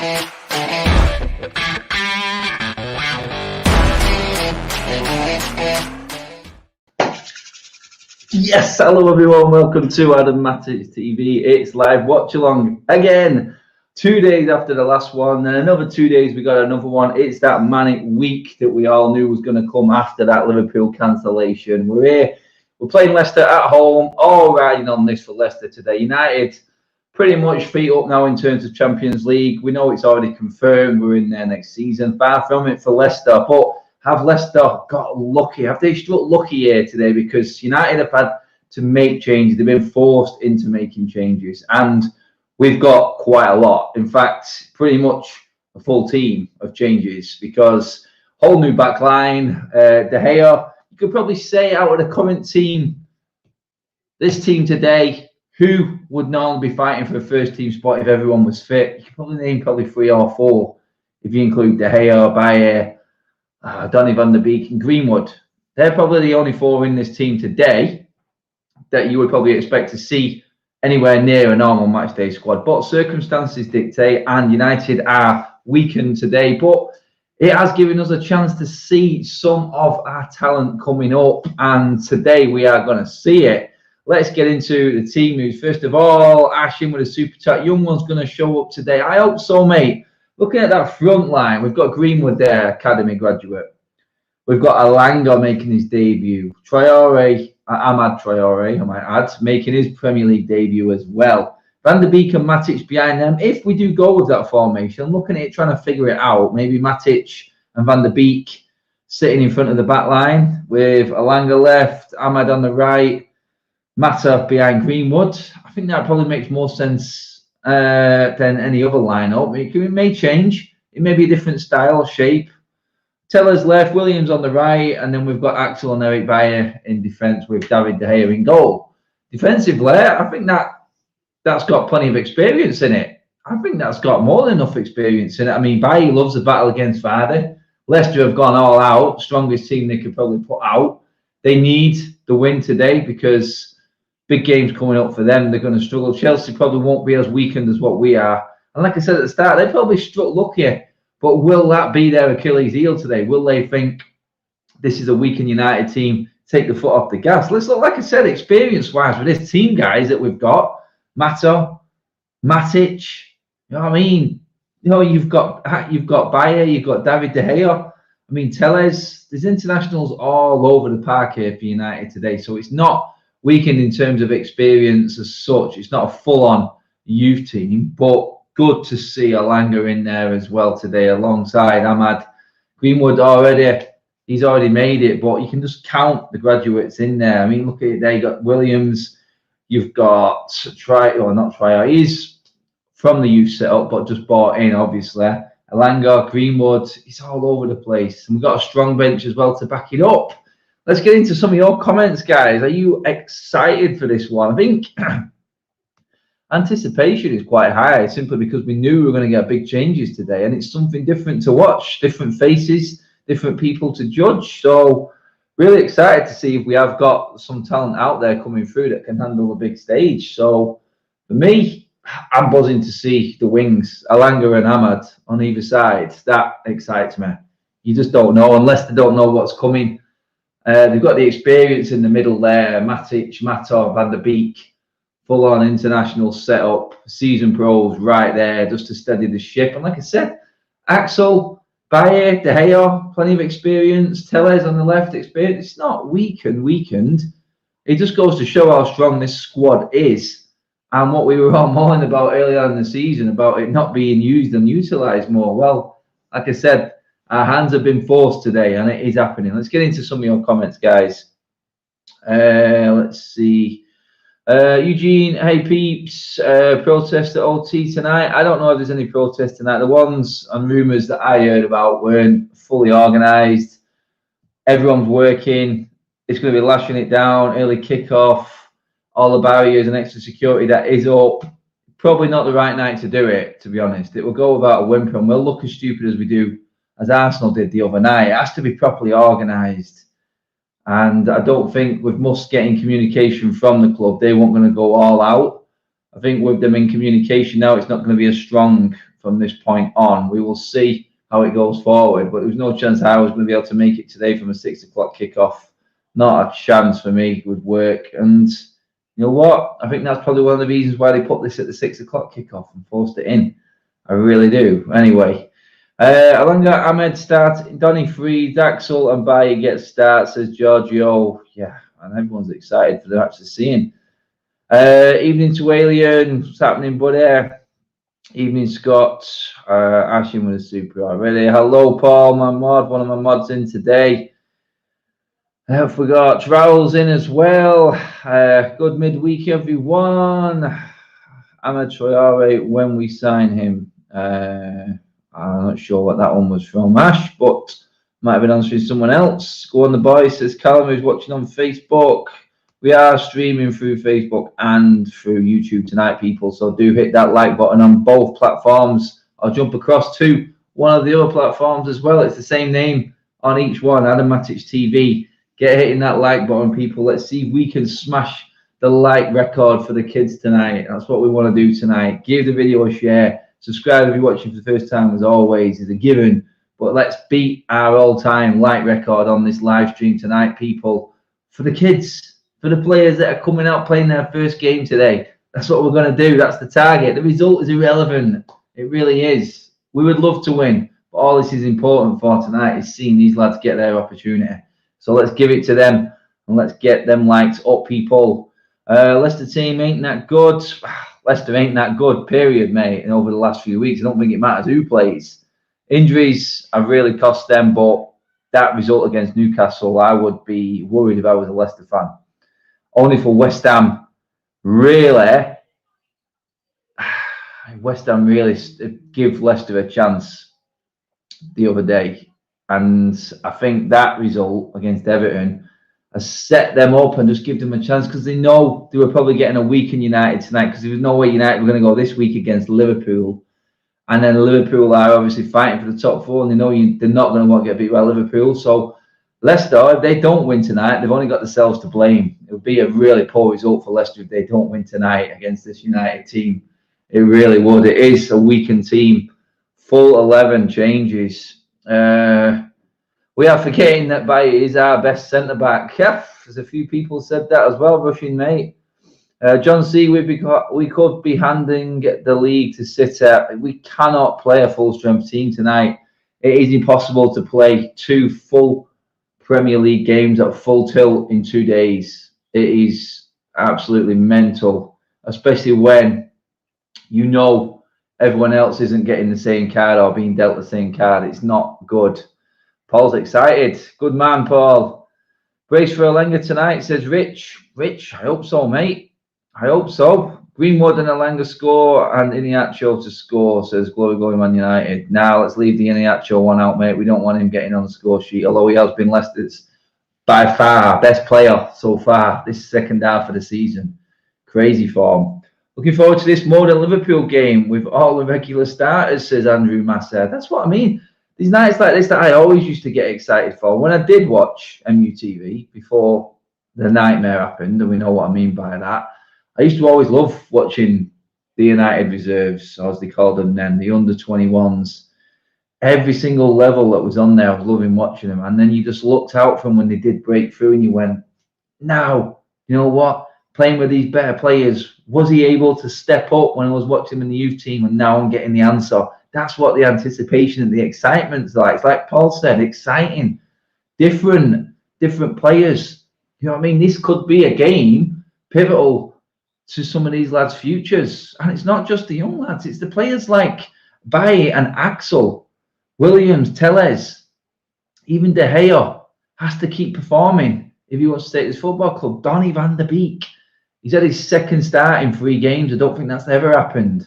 Yes, hello everyone, welcome to Matic TV. It's live watch along again, 2 days after the last one, and another 2 days we got another one. It's that manic week that we all knew was going to come after that Liverpool cancellation. We're here, we're playing Leicester at home, all riding on this for Leicester today. United pretty much feet up now in terms of Champions League. We know it's already confirmed we're in there next season. Far from it for Leicester, but have Leicester got lucky? Have they struck lucky here today? Because United have had to make changes. They've been forced into making changes. And we've got quite a lot. In fact, pretty much a full team of changes. Because whole new back line, De Gea, you could probably say out of the current team, this team today, who would normally be fighting for a first team spot if everyone was fit? You could probably name 3 or 4 if you include De Gea, Bayer, Donny van der Beek and Greenwood. They're probably the only 4 in this team today that you would probably expect to see anywhere near a normal match day squad. But circumstances dictate, and United are weakened today. But it has given us a chance to see some of our talent coming up, and today we are going to see it. Let's get into the team news. First of all, Ashing with a super chat. Young one's going to show up today. I hope so, mate. Looking at that front line, we've got Greenwood there, academy graduate. We've got Alanga making his debut. Ahmad Traore, I might add, making his Premier League debut as well. Van der Beek and Matic behind them. If we do go with that formation, looking at it, trying to figure it out, maybe Matic and Van der Beek sitting in front of the back line with Alanga left, Ahmad on the right, Mata behind Greenwood. I think that probably makes more sense than any other lineup. It may change. It may be a different style, shape. Teller's left, Williams on the right, and then we've got Axel and Eric Bayer in defence with David De Gea in goal. Defensively, I think that's got plenty of experience in it. I think that's got more than enough experience in it. I mean, Bayer loves the battle against Vardy. Leicester have gone all out, strongest team they could probably put out. They need the win today because big games coming up for them. They're going to struggle. Chelsea probably won't be as weakened as what we are. And like I said at the start, they probably struck lucky. But will that be their Achilles heel today? Will they think this is a weakened United team, take the foot off the gas? Let's look, like I said, experience-wise with this team, guys, that we've got. Mata, Matic, you know what I mean? You know, you've got Bayer, you've got David De Gea. I mean, Telles. There's internationals all over the park here for United today. So it's not weakened in terms of experience as such. It's not a full-on youth team, but good to see Alanga in there as well today alongside Ahmad. Greenwood he's already made it, but you can just count the graduates in there. I mean, look at it there. You got Williams, you've got he's from the youth setup, but just bought in, obviously. Alanga, Greenwood, he's all over the place. And we've got a strong bench as well to back it up. Let's get into some of your comments, guys. Are you excited for this one? I think anticipation is quite high simply because we knew we were going to get big changes today, and it's something different to watch, different faces, different people to judge. So really excited to see if we have got some talent out there coming through that can handle a big stage. So for me, I'm buzzing to see the wings, Alanga and Ahmad on either side. That excites me. You just don't know unless they don't know what's coming. They've got the experience in the middle there, Matic, Mata, Van der Beek, full-on international setup, season pros right there just to steady the ship. And like I said, Axel, Bayer, De Gea, plenty of experience, Telles on the left, experience. It's not weakened. It just goes to show how strong this squad is and what we were all moaning about earlier in the season about it not being used and utilised more. Well, like I said, our hands have been forced today, and it is happening. Let's get into some of your comments, guys. Let's see. Eugene, hey peeps, protest at OT tonight. I don't know if there's any protest tonight. The ones and rumours that I heard about weren't fully organised. Everyone's working. It's going to be lashing it down, early kickoff, all the barriers and extra security that is up. Probably not the right night to do it, to be honest. It will go without a whimper, and we'll look as stupid as we do, as Arsenal did the other night. It has to be properly organised. And I don't think with Musk getting communication from the club, they weren't going to go all out. I think with them in communication now, it's not going to be as strong from this point on. We will see how it goes forward, but there was no chance I was going to be able to make it today from a 6 o'clock kickoff. Not a chance for me with work. And you know what? I think that's probably one of the reasons why they put this at the 6 o'clock kickoff and forced it in. I really do. Anyway, Alanga Ahmed starts, Donny frees, Axel and Baye gets starts, says Giorgio. Yeah, and everyone's excited for them actually seeing. Evening to Alien, what's happening, buddy? Evening, Scott. Ashing with a super already. Hello, Paul, my mod. One of my mods in today. I forgot Raul's in as well. Good midweek, everyone. Ahmed Traore, when we sign him. I'm not sure what that one was from, Ash, but might have been answering someone else. Go on, the boys, says Callum, who's watching on Facebook. We are streaming through Facebook and through YouTube tonight, people. So do hit that like button on both platforms. I'll jump across to one of the other platforms as well. It's the same name on each one, Matic TV. Get hitting that like button, people. Let's see if we can smash the like record for the kids tonight. That's what we want to do tonight. Give the video a share. Subscribe if you're watching for the first time, as always, is a given. But let's beat our all-time like record on this live stream tonight, people. For the kids, for the players that are coming out playing their first game today. That's what we're going to do. That's the target. The result is irrelevant. It really is. We would love to win. But all this is important for tonight is seeing these lads get their opportunity. So let's give it to them and let's get them likes up, people. Leicester team ain't that good. Leicester ain't that good, period, mate. And over the last few weeks, I don't think it matters who plays. Injuries have really cost them, but that result against Newcastle, I would be worried if I was a Leicester fan. Only for West Ham, really. West Ham really give Leicester a chance the other day. And I think that result against Everton has set them up and just give them a chance because they know they were probably getting a weakened United tonight because there was no way United were going to go this week against Liverpool. And then Liverpool are obviously fighting for the top four and they know they're not going to want to get beat by Liverpool. So Leicester, if they don't win tonight, they've only got themselves to blame. It would be a really poor result for Leicester if they don't win tonight against this United team. It really would. It is a weakened team. Full 11 changes. We are forgetting that Baye is our best centre-back. Yeah, there's a few people said that as well, Rushing mate. John C, we could be handing the league to City. We cannot play a full-strength team tonight. It is impossible to play 2 full Premier League games at full tilt in 2 days. It is absolutely mental, especially when you know everyone else isn't getting the same card or being dealt the same card. It's not good. Paul's excited. Good man, Paul. Brace for Alanga tonight, says Rich. Rich, I hope so, mate. I hope so. Greenwood and Alanga score and Iheanacho to score, says Glory Glory Man United. Now let's leave the Iheanacho one out, mate. We don't want him getting on the score sheet, although he has been Leicester's by far best player so far this second half of the season. Crazy form. Looking forward to this more than Liverpool game with all the regular starters, says Andrew Massa. That's what I mean. These nights like this that I always used to get excited for. When I did watch MUTV before the nightmare happened, and we know what I mean by that, I used to always love watching the United reserves, as they called them then, the under-21s. Every single level that was on there, I was loving watching them. And then you just looked out from when they did break through and you went, now, you know what? Playing with these better players, was he able to step up when I was watching him in the youth team and now I'm getting the answer? That's what the anticipation and the excitement's like. It's like Paul said, exciting, different players. You know what I mean? This could be a game pivotal to some of these lads' futures. And it's not just the young lads, it's the players like Baye and Axel, Williams, Telles, even De Gea has to keep performing if he wants to stay at his football club. Donny van der Beek, he's had his second start in 3 games. I don't think that's ever happened.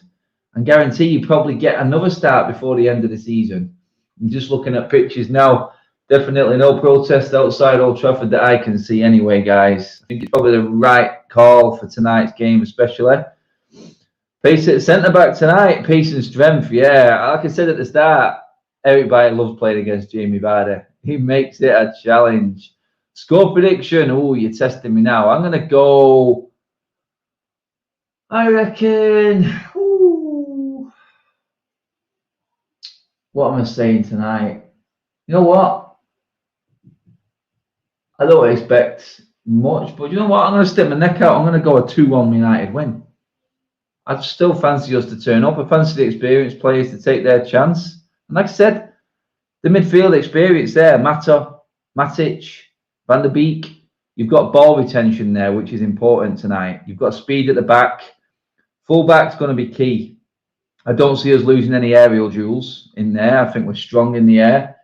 And guarantee you probably get another start before the end of the season. I'm just looking at pictures now. Definitely no protest outside Old Trafford that I can see anyway, guys. I think it's probably the right call for tonight's game, especially. Pace at centre-back tonight. Pace and strength, yeah. Like I said at the start, Eric Bayer loves playing against Jamie Vardy. He makes it a challenge. Score prediction. Oh, you're testing me now. I'm going to go, I reckon, what am I saying tonight? You know what? I don't expect much, but you know what? I'm going to stick my neck out. I'm going to go a 2-1 United win. I still fancy us to turn up. I fancy the experienced players to take their chance. And like I said, the midfield experience there, Matic, Van der Beek. You've got ball retention there, which is important tonight. You've got speed at the back. Full back's going to be key. I don't see us losing any aerial duels in there. I think we're strong in the air.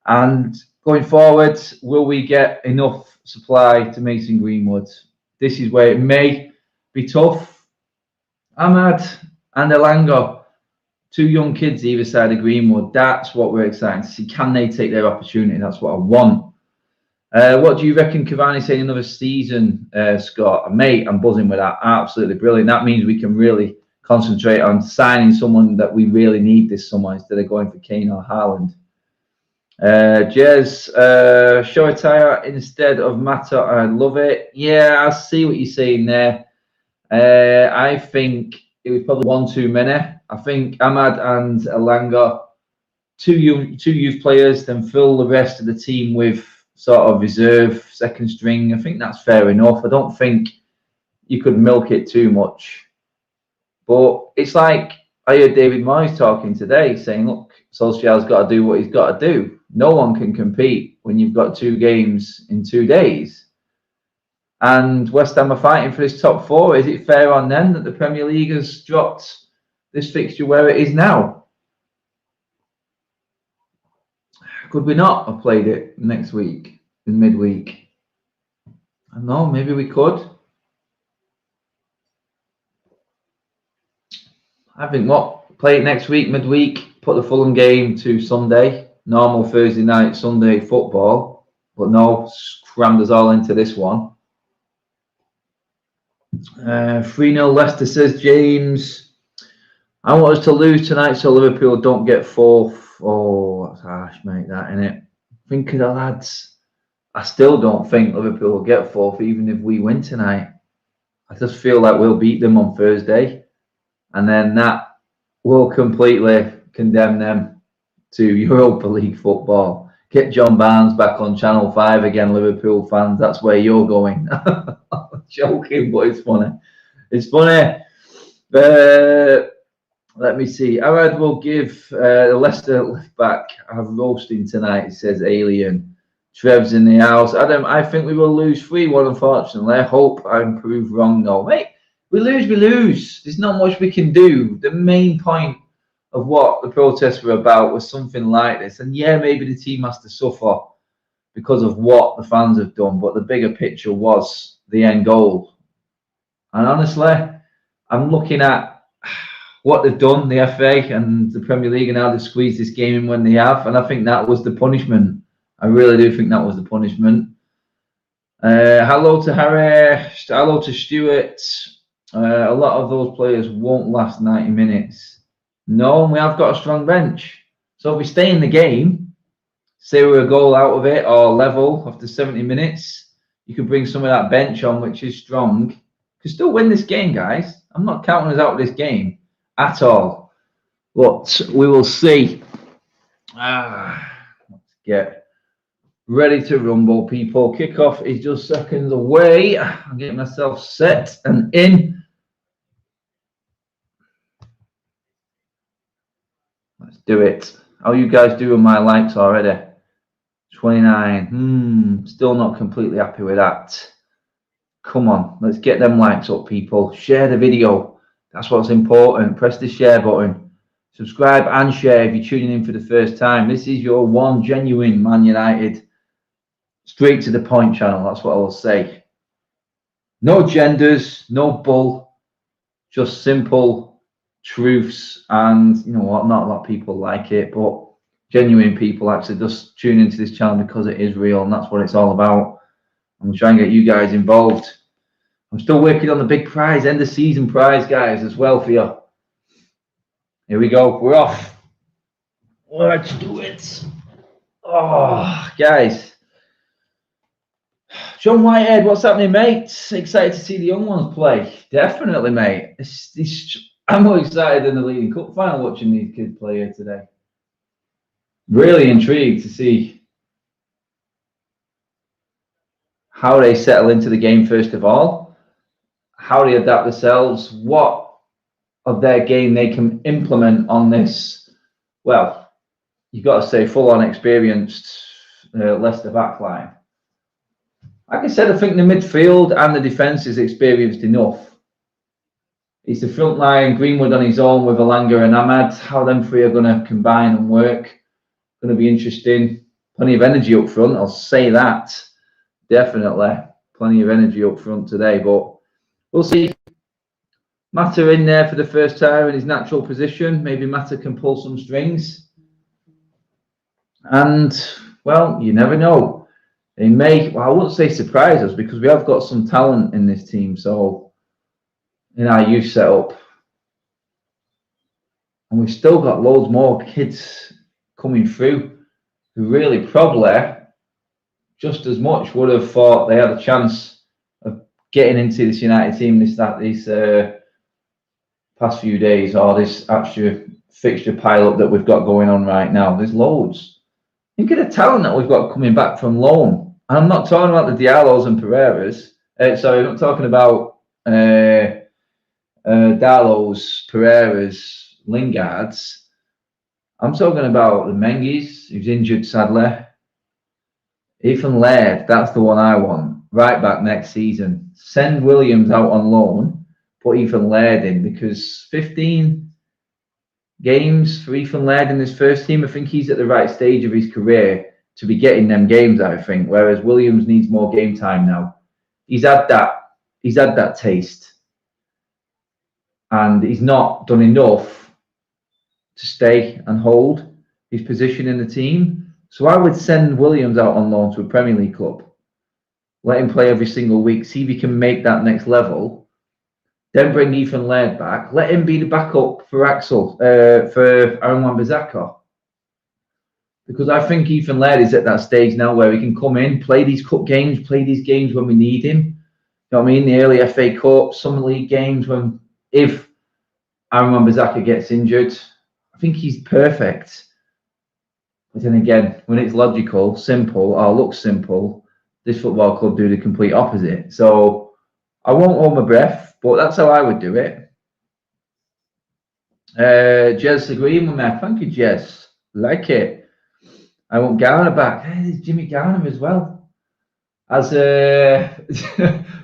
And going forward, will we get enough supply to Mason Greenwood? This is where it may be tough. Ahmad and Elanga, 2 young kids either side of Greenwood. That's what we're excited to see. Can they take their opportunity? That's what I want. What do you reckon Cavani saying another season, Scott? Mate, I'm buzzing with that. Absolutely brilliant. That means we can really concentrate on signing someone that we really need this summer instead of going for Keno or Haaland. Jez, show attire instead of Mata. I love it. Yeah, I see what you're saying there. I think it was probably 1 too many. I think Ahmad and Elanga, two youth players, then fill the rest of the team with sort of reserve second string. I think that's fair enough. I don't think you could milk it too much. But it's like I heard David Moyes talking today saying, look, Solskjaer's got to do what he's got to do. No one can compete when you've got 2 games in 2 days. And West Ham are fighting for this top 4. Is it fair on them that the Premier League has dropped this fixture where it is now? Could we not have played it next week, in midweek? I don't know, maybe we could. I think play it next week, midweek, put the Fulham game to Sunday, normal Thursday night, Sunday football, but no, crammed us all into this one. 3-0 Leicester, says James. I want us to lose tonight so Liverpool don't get 4th. Oh, that's harsh, mate, that, innit? Think of the lads. I still don't think Liverpool will get 4th even if we win tonight. I just feel like we'll beat them on Thursday. And then that will completely condemn them to Europa League football. Get John Barnes back on Channel 5 again, Liverpool fans. That's where you're going. I'm joking, but it's funny. It's funny. Let me see. Arad will give the Leicester left back a roasting tonight, says Alien. Trev's in the house. Adam, I think we will lose 3-1, unfortunately. I hope I'm proved wrong, though. Mate, we lose. There's not much we can do. The main point of what the protests were about was something like this. And yeah, maybe the team has to suffer because of what the fans have done. But the bigger picture was the end goal. And honestly, I'm looking at what they've done, the FA and the Premier League, and how they've squeezed this game in when they have. And I think that was the punishment. I really do think that was the punishment. Hello to Harry. Hello to Stuart. A lot of those players won't last 90 minutes. No, and we have got a strong bench. So if we stay in the game, say we're a goal out of it or level after 70 minutes, you can bring some of that bench on, which is strong. You can still win this game, guys. I'm not counting us out of this game at all. But we will see. Let's get ready to rumble, people. Kickoff is just seconds away. I'm getting myself set and in. Let's do it. How are you guys doing my likes already? 29. Still not completely happy with that. Come on, let's get them likes up, people. Share the video. That's what's important. Press the share button. Subscribe and share if you're tuning in for the first time. This is your one genuine Man United, straight to the point channel. That's what I will say. No genders, no bull, just simple truths. And you know what? Not a lot of people like it, but genuine people actually just tune into this channel because it is real, and that's what it's all about. I'm going to try and get you guys involved. I'm still working on the big prize, end of season prize, guys, as well for you. Here we go. We're off. Let's do it. Oh, guys. John Whitehead, what's happening, mate? Excited to see the young ones play. Definitely, mate. I'm more excited than the Leading Cup final watching these kids play here today. Really intrigued to see how they settle into the game first of all, how they adapt themselves, what of their game they can implement on this, well, you've got to say full-on experienced Leicester backline. Like I said, I think the midfield and the defence is experienced enough. It's the front line, Greenwood on his own with Alanga and Ahmad. How them three are going to combine and work, going to be interesting. Plenty of energy up front, I'll say that. Definitely plenty of energy up front today, but we'll see. Mata in there for the first time in his natural position. Maybe Mata can pull some strings. And, well, you never know. They may, well, I wouldn't say surprise us because we have got some talent in this team. So, in our youth setup. And we've still got loads more kids coming through who really probably just as much would have thought they had a chance of getting into this United team these past few days, or this extra fixture pile-up that we've got going on right now. There's loads. Think of the talent that we've got coming back from loan. And I'm not talking about the Diallos and Pereiras. Sorry, I'm not talking about Dallos, Pereiras, Lingards. I'm talking about the Mengies, who's injured sadly. Ethan Laird, that's the one I want. Right back next season. Send Williams out on loan, put Ethan Laird in, because 15 games for Ethan Laird in his first team, I think he's at the right stage of his career to be getting them games, I think, whereas Williams needs more game time now. He's had that taste. And he's not done enough to stay and hold his position in the team. So I would send Williams out on loan to a Premier League club. Let him play every single week. See if he can make that next level. Then bring Ethan Laird back. Let him be the backup for for Aaron Wan-Bissaka. Because I think Ethan Laird is at that stage now where he can come in, play these cup games, play these games when we need him. You know what I mean? The early FA Cup, Summer League games if Aaron Wan-Bissaka gets injured. I think he's perfect. But then again, when it's logical, simple, or looks simple, this football club do the complete opposite. So I won't hold my breath, but that's how I would do it. Jez agreeing with me. Thank you, Jez. Like it. I want Garner back. Hey, there's Jimmy Garner as well. As the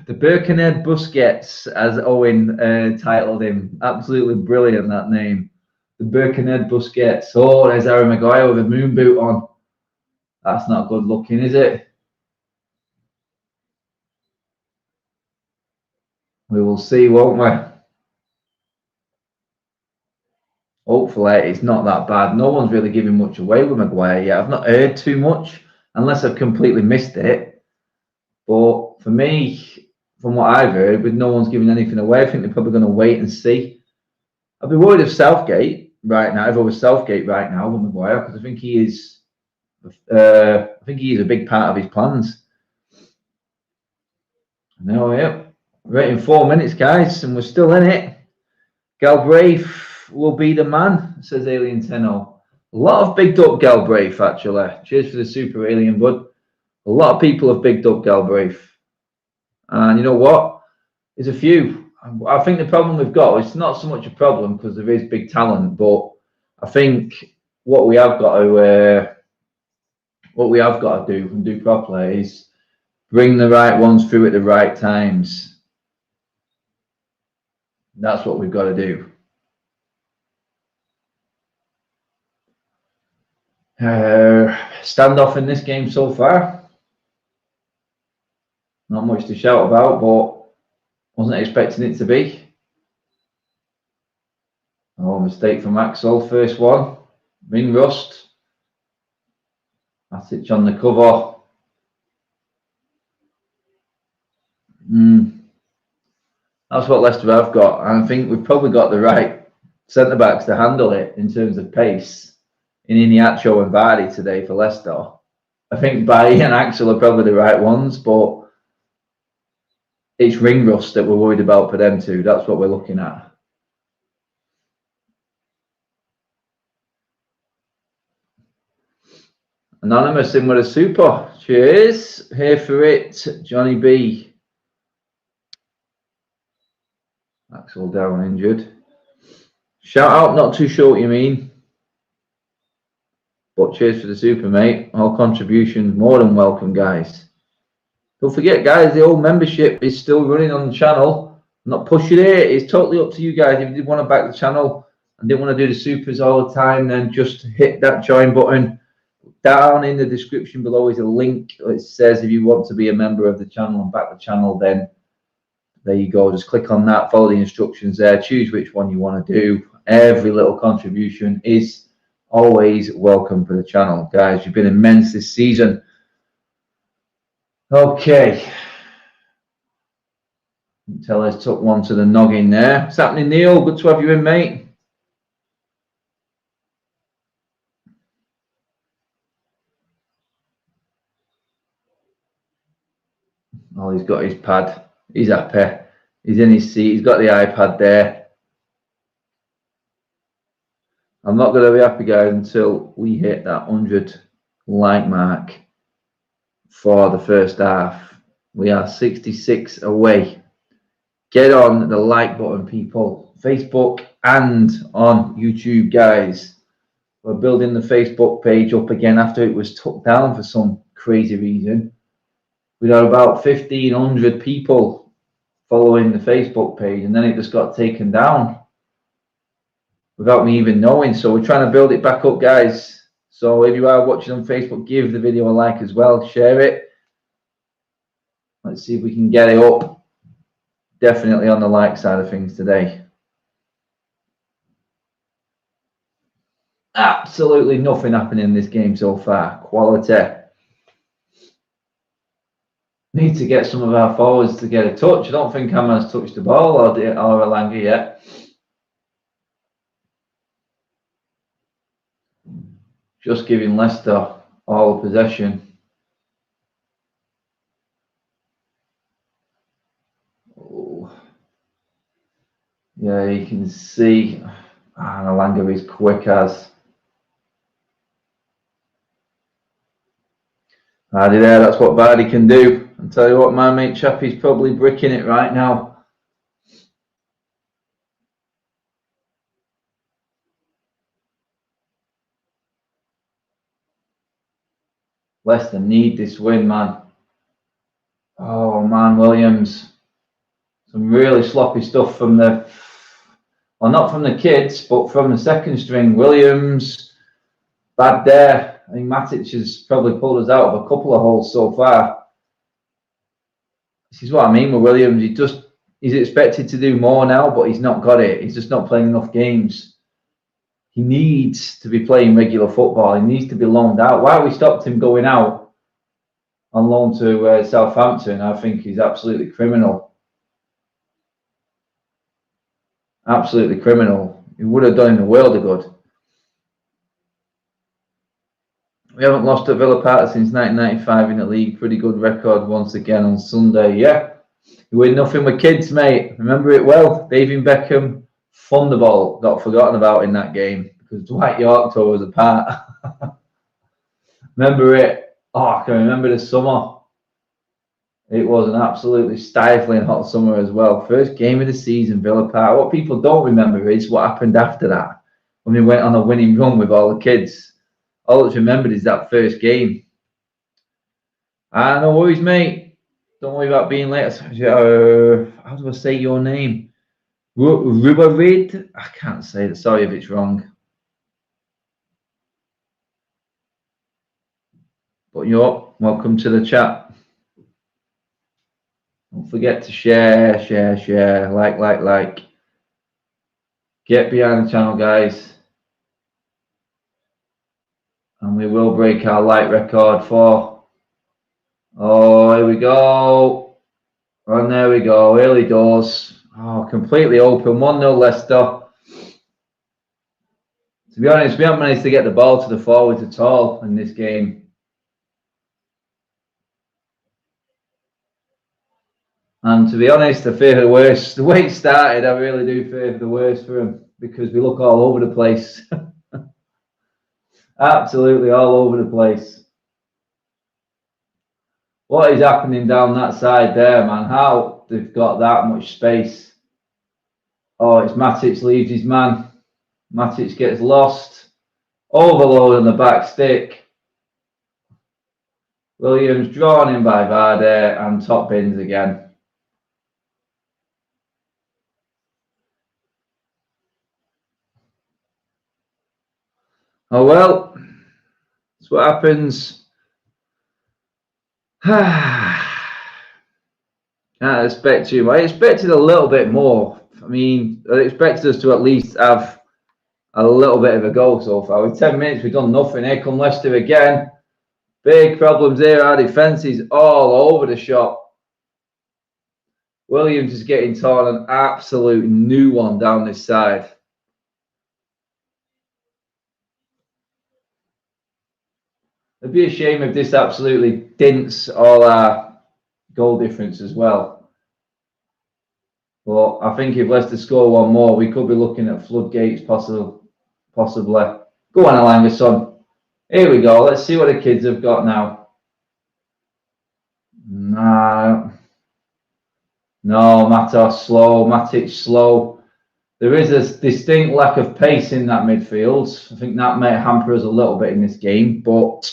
Birkenhead Busquets, as Owen titled him. Absolutely brilliant, that name. The Birkenhead Busquets. Oh, there's Harry Maguire with a moon boot on. That's not good looking, is it? We will see, won't we? Hopefully, it's not that bad. No one's really giving much away with Maguire yet. I've not heard too much, unless I've completely missed it. But for me, from what I've heard, with no one's giving anything away, I think they're probably going to wait and see. I'd be worried if Southgate right now, if I was Southgate right now with Maguire, because I think he is. I think he is a big part of his plans. No, yep. Right in 4 minutes, guys, and we're still in it. Galbraith will be the man, says Alien Tenno. A lot of bigged up Galbraith, actually. Cheers for the super alien, bud. A lot of people have bigged up Galbraith. And you know what? There's a few. I think the problem we've got, it's not so much a problem because there is big talent, but I think what we have got to do and do properly is bring the right ones through at the right times. That's what we've got to do. Standoff in this game so far. Not much to shout about, but wasn't expecting it to be. Oh, mistake from Axel, first one. Ring rust. Matic on the cover. That's what Leicester have got. And I think we've probably got the right centre-backs to handle it in terms of pace. In Iniacho and Vardy today for Leicester. I think Bailly and Axel are probably the right ones, but it's ring rust that we're worried about for them two. That's what we're looking at. Anonymous in with a super. Cheers. Here for it, Johnny B. Axel down injured. Shout out, not too sure what you mean. But cheers for the super, mate. All contributions more than welcome, guys. Don't forget, guys, the old membership is still running on the channel. I'm not pushing it. It's totally up to you guys. If you did want to back the channel and didn't want to do the supers all the time, then just hit that join button. Down in the description below is a link. It says if you want to be a member of the channel and back the channel, then there you go. Just click on that, follow the instructions there, choose which one you want to do. Every little contribution is always welcome for the channel. Guys, you've been immense this season. Okay. Tellers took one to the noggin there. What's happening, Neil? Good to have you in, mate. Oh, he's got his pad. He's happy. He's in his seat. He's got the iPad there. I'm not going to be happy, guys, until we hit that 100 like mark for the first half. We are 66 away. Get on the like button, people. Facebook and on YouTube, guys. We're building the Facebook page up again after it was took down for some crazy reason. We had about 1,500 people following the Facebook page, and then it just got taken down without me even knowing. So we're trying to build it back up, guys. So if you are watching on Facebook, give the video a like as well. Share it. Let's see if we can get it up. Definitely on the like side of things today. Absolutely nothing happening in this game so far. Quality. Need to get some of our forwards to get a touch. I don't think Hammer's touched the ball or Alanga yet. Just giving Leicester all possession. Oh. Yeah, you can see Alanga is quick as. Vardy there, that's what Vardy can do. I'll tell you what, my mate Chappie's probably bricking it right now. Leicester need this win, man. Oh, man, Williams. Some really sloppy stuff from the... Well, not from the kids, but from the second string. Williams, bad there. I think Matic has probably pulled us out of a couple of holes so far. This is what I mean with Williams. He's expected to do more now, but he's not got it. He's just not playing enough games. He needs to be playing regular football. He needs to be loaned out. Why we stopped him going out on loan to Southampton, I think he's absolutely criminal. Absolutely criminal. He would have done him the world of good. We haven't lost at Villa Park since 1995 in the league. Pretty good record once again on Sunday. Yeah, you win nothing with kids, mate. Remember it well. David Beckham, Thunderbolt, got forgotten about in that game because Dwight York tore us apart. Remember it? Oh, I can remember the summer. It was an absolutely stifling hot summer as well. First game of the season, Villa Park. What people don't remember is what happened after that when we went on a winning run with all the kids. All that's remembered is that first game. No worries, mate. Don't worry about being late. How do I say your name? Rubarid? I can't say it. Sorry if it's wrong. But you're up. Welcome to the chat. Don't forget to share, like. Get behind the channel, guys. And we will break our like record for... Oh, here we go. And there we go. Early doors. Oh, completely open. 1-0 Leicester. To be honest, we haven't managed to get the ball to the forwards at all in this game. And to be honest, I fear the worst. The way it started, I really do fear the worst for him because we look all over the place. Absolutely all over the place. What is happening down that side there, man? How they've got that much space. Oh, it's Matic leaves his man. Matic gets lost. Overload on the back stick. Williams drawn in by Vardy and top bins again. Oh well, that's what happens. Can't expect too much. I expected a little bit more. I mean, I expected us to at least have a little bit of a goal so far. With 10 minutes, we've done nothing. Here come Leicester again. Big problems here. Our defence is all over the shop. Williams is getting torn an absolute new one down this side. It'd be a shame if this absolutely dints all our goal difference as well. But I think if Leicester score one more, we could be looking at floodgates possibly. Go on, Alanga, son. Here we go. Let's see what the kids have got now. No, Matos slow. Matic slow. There is a distinct lack of pace in that midfield. I think that may hamper us a little bit in this game, but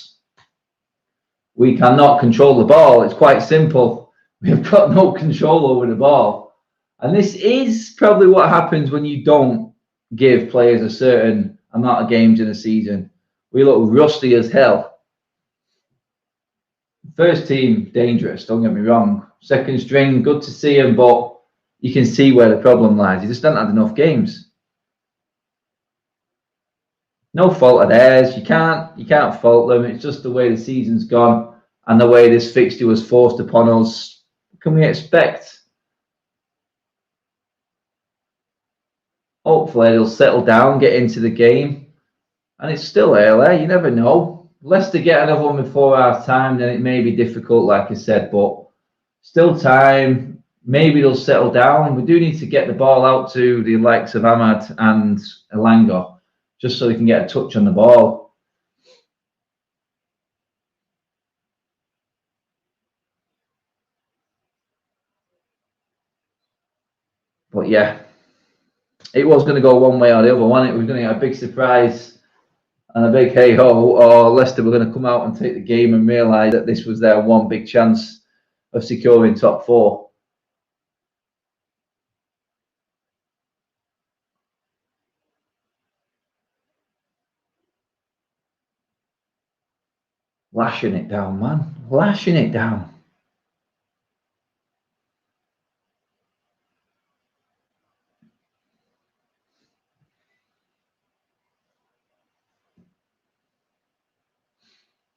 we cannot control the ball. It's quite simple. We've got no control over the ball. And this is probably what happens when you don't give players a certain amount of games in a season. We look rusty as hell. First team, dangerous, don't get me wrong. Second string, good to see him, but you can see where the problem lies. He just hasn't had enough games. No fault of theirs. You can't fault them. It's just the way the season's gone and the way this fixture was forced upon us. What can we expect? Hopefully they'll settle down, get into the game. And it's still early, you never know. Leicester get another one before half time, then it may be difficult, like I said, but still time. Maybe they'll settle down. We do need to get the ball out to the likes of Ahmad and Elanga, just so they can get a touch on the ball. But yeah, it was going to go one way or the other, wasn't it? We were going to get a big surprise and a big hey-ho, or Leicester were going to come out and take the game and realise that this was their one big chance of securing top four. Lashing it down, man. Lashing it down.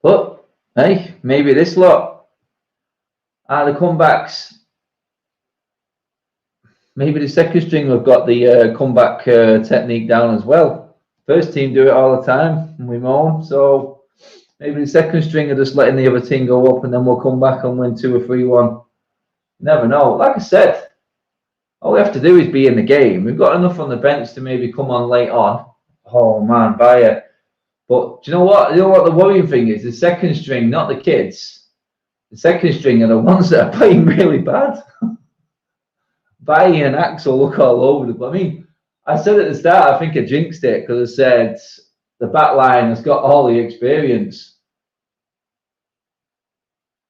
But, hey, maybe this lot are the comebacks. Maybe the second string have got the comeback technique down as well. First team do it all the time, and we moan. So maybe the second string are just letting the other team go up, and then we'll come back and win 2 or 3-1. Never know. Like I said, all we have to do is be in the game. We've got enough on the bench to maybe come on late on. Oh man, Bayer. But do you know what? You know what the worrying thing is? The second string, not the kids. The second string are the ones that are playing really bad. Bayer and Axel look all over the place. I mean, I said at the start, I think I jinxed it because I said the back line has got all the experience.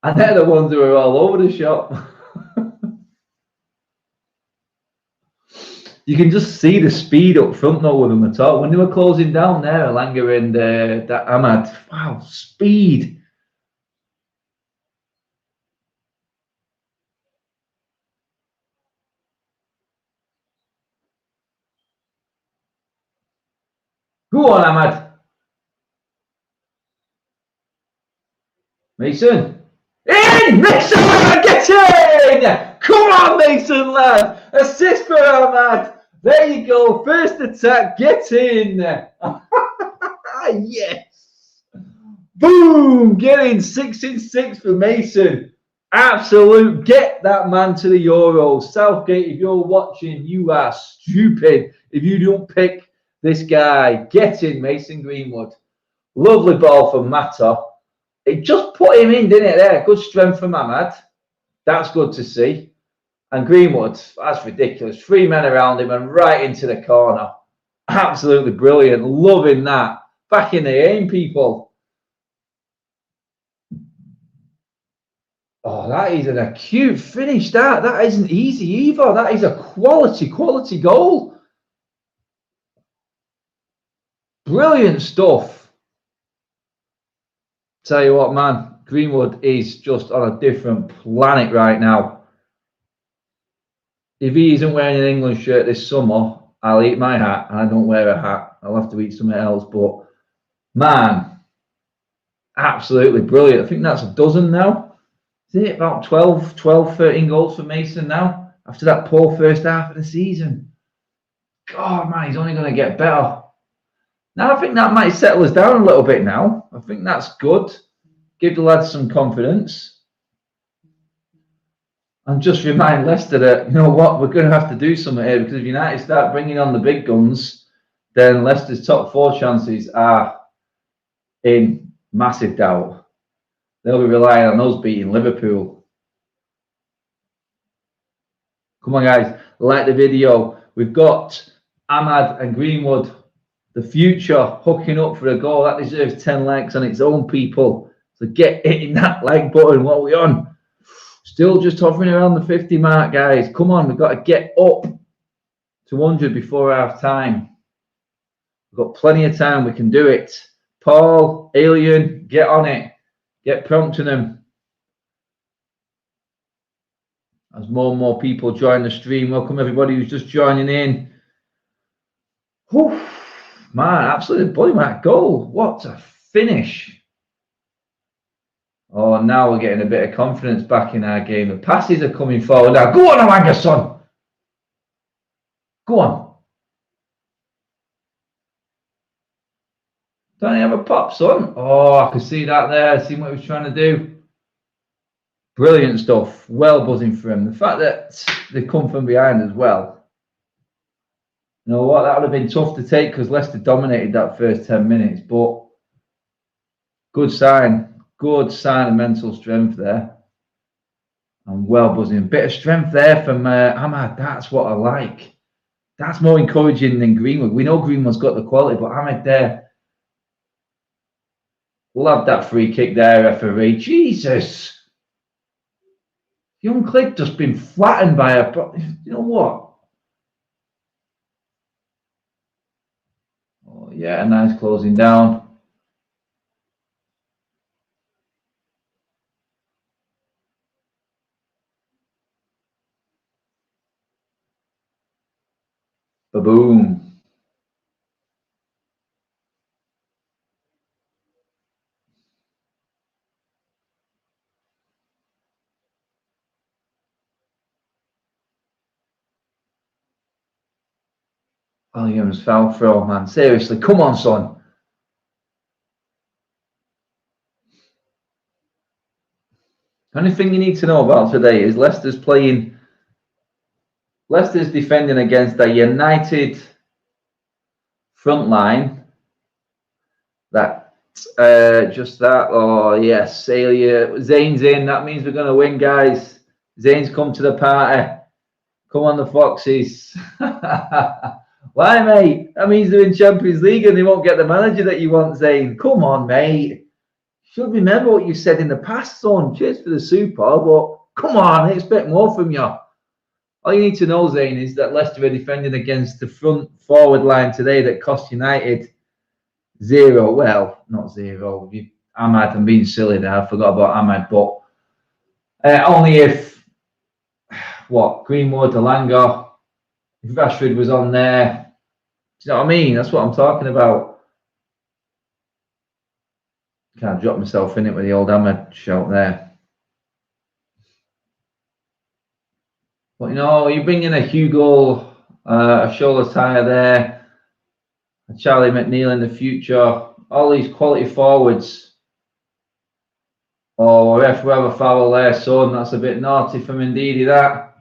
And they're the ones who are all over the shop. You can just see the speed up front though with them at all. When they were closing down there, Elanga and that Ahmad, wow, speed. Go on, Ahmad. Mason. In! Mason, get in! Come on, Mason, lad. Assist for Ahmad. There you go. First attack. Get in. Yes. Boom. Get in. 6 in 6 for Mason. Absolute. Get that man to the Euros. Southgate, if you're watching, you are stupid if you don't pick this guy. Get in, Mason Greenwood. Lovely ball from Mato. It just put him in, didn't it? There, good strength from Ahmad. That's good to see. And Greenwood, that's ridiculous. 3 men around him and right into the corner. Absolutely brilliant. Loving that. Back in the game, people. Oh, that is an acute finish. That isn't easy either. That is a quality goal. Brilliant stuff. Tell you what, man, Greenwood is just on a different planet right now. If he isn't wearing an England shirt this summer, I'll eat my hat. And I don't wear a hat. I'll have to eat something else. But, man, absolutely brilliant. I think that's a dozen now. Is it about 12, 13 goals for Mason now? After that poor first half of the season. God, man, he's only going to get better. Now, I think that might settle us down a little bit now. I think that's good. Give the lads some confidence. And just remind Leicester that, you know what, we're going to have to do something here, because if United start bringing on the big guns, then Leicester's top 4 chances are in massive doubt. They'll be relying on us beating Liverpool. Come on, guys, like the video. We've got Ahmad and Greenwood, the future, hooking up for a goal. That deserves 10 likes on its own, people. So get hitting that like button. What are we on? Still just hovering around the 50 mark, guys. Come on, we've got to get up to 100 before half time. We've got plenty of time. We can do it. Paul, Alien, get on it. Get prompting them. As more and more people join the stream. Welcome everybody who's just joining in. Whew. Man, absolutely bloody that goal. What a finish. Oh, now we're getting a bit of confidence back in our game. The passes are coming forward now. Go on, Amanga, son. Go on. Don't he have a pop, son? Oh, I could see that there. See what he was trying to do. Brilliant stuff. Well buzzing for him. The fact that they come from behind as well. You know what? That would have been tough to take because Leicester dominated that first 10 minutes. But good sign. Good sign of mental strength there. And well buzzing. Bit of strength there from Ahmad. That's what I like. That's more encouraging than Greenwood. We know Greenwood's got the quality, but Ahmad there. We'll have that free kick there, referee. Jesus. Young Click just been flattened by a... You know what? Oh, yeah, a nice closing down. Ba-boom. Williams foul throw, man. Seriously, come on, son. The only thing you need to know about today is Leicester's defending against a United front line. Oh yes, Zane's in. That means we're going to win, guys. Zane's come to the party. Come on, the Foxes. Why, mate? That means they're in Champions League and they won't get the manager that you want, Zane. Come on, mate. You should remember what you said in the past, son. Cheers for the super, but come on, I expect more from you. All you need to know, Zane, is that Leicester are defending against the front forward line today that cost United 0. Well, not 0. Ahmad, I'm being silly there. I forgot about Ahmad, but only if, Greenwood, Alanga, if Rashford was on there. Do you know what I mean? That's what I'm talking about. Can't drop myself in it with the old Ahmad shout there. But, you know, you bring in a Hugo, a shoulder tire there, a Charlie McNeil in the future, all these quality forwards. Oh, ref, we have a foul there, son. That's a bit naughty from Ndidi, that.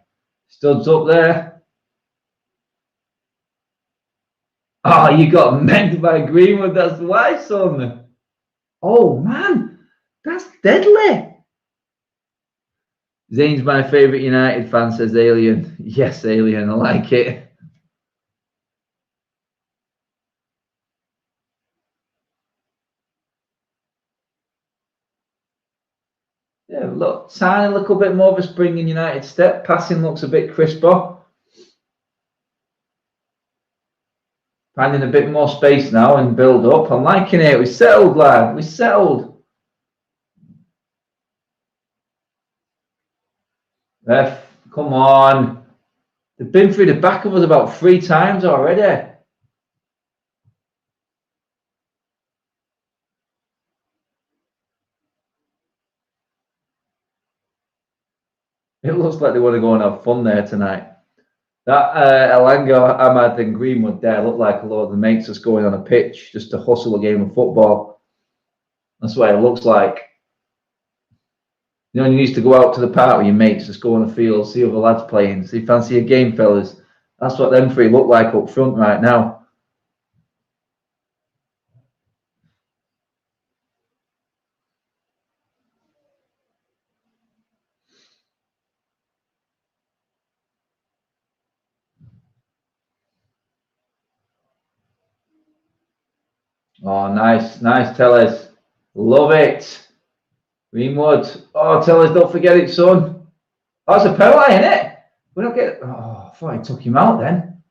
Studs up there. Oh, you got meant by Greenwood. That's why, son. Oh, man. That's deadly. Zane's my favourite United fan, says Alien. Yes, Alien, I like it. Yeah, look, tiny little bit more of a spring in United step. Passing looks a bit crisper. Finding a bit more space now and build up. I'm liking it. We settled, lad. We settled. Ref, come on. They've been through the back of us about 3 times already. It looks like they want to go and have fun there tonight. That Elanga, Ahmad and Greenwood there look like a lot of the mates just going on a pitch just to hustle a game of football. That's what it looks like. You know, you used to go out to the park with your mates, just go on the field, see other lads playing, see fancy a game, fellas. That's what them 3 look like up front right now. Oh, nice, nice, Tellers. Love it. Greenwood. Oh, Tellers, don't forget it, son. Oh, it's a penalty, isn't it? We don't get. Oh, I thought I took him out then.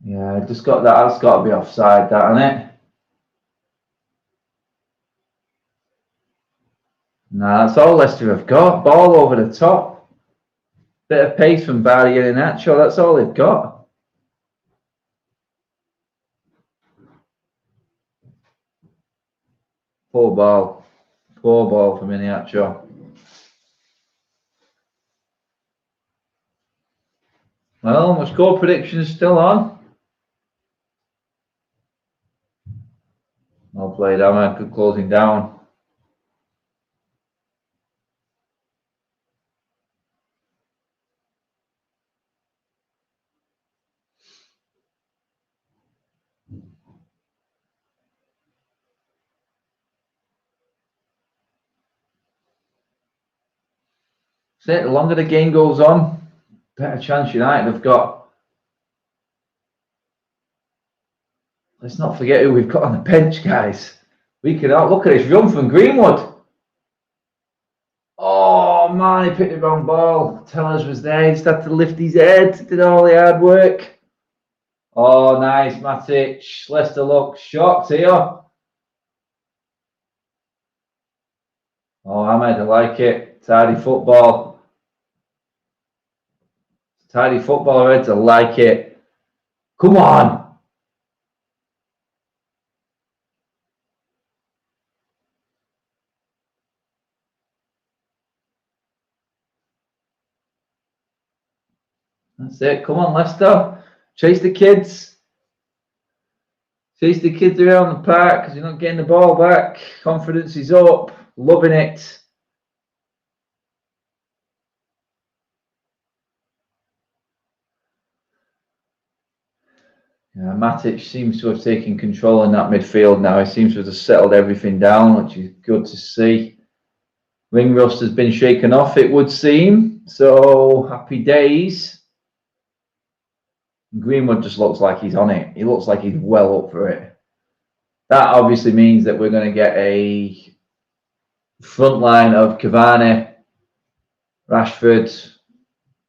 Yeah, I just got that. That's got to be offside, that, isn't it? Nah, that's all Leicester have got. Ball over the top. Bit of pace from Barry and Nacho. That's all they've got. Poor ball. Poor ball from Iniacho. Well, my score prediction is still on. Well played, Ahmad. Good closing down. The longer the game goes on, better chance United have got. Let's not forget who we've got on the bench, guys. We can look at this run from Greenwood. Oh man, he picked the wrong ball. Tellers was there. He just had to lift his head. Did all the hard work. Oh, nice, Matic. Leicester look shocked here. Oh, Ahmed, I like it. Tidy football. Tidy football, Reds. I like it. Come on. That's it. Come on, Leicester. Chase the kids. Chase the kids around the park because you're not getting the ball back. Confidence is up. Loving it. Yeah, Matic seems to have taken control in that midfield now. He seems to have settled everything down, which is good to see. Ring rust has been shaken off, it would seem. So happy days. Greenwood just looks like he's on it. He looks like he's well up for it. That obviously means that we're going to get a front line of Cavani, Rashford,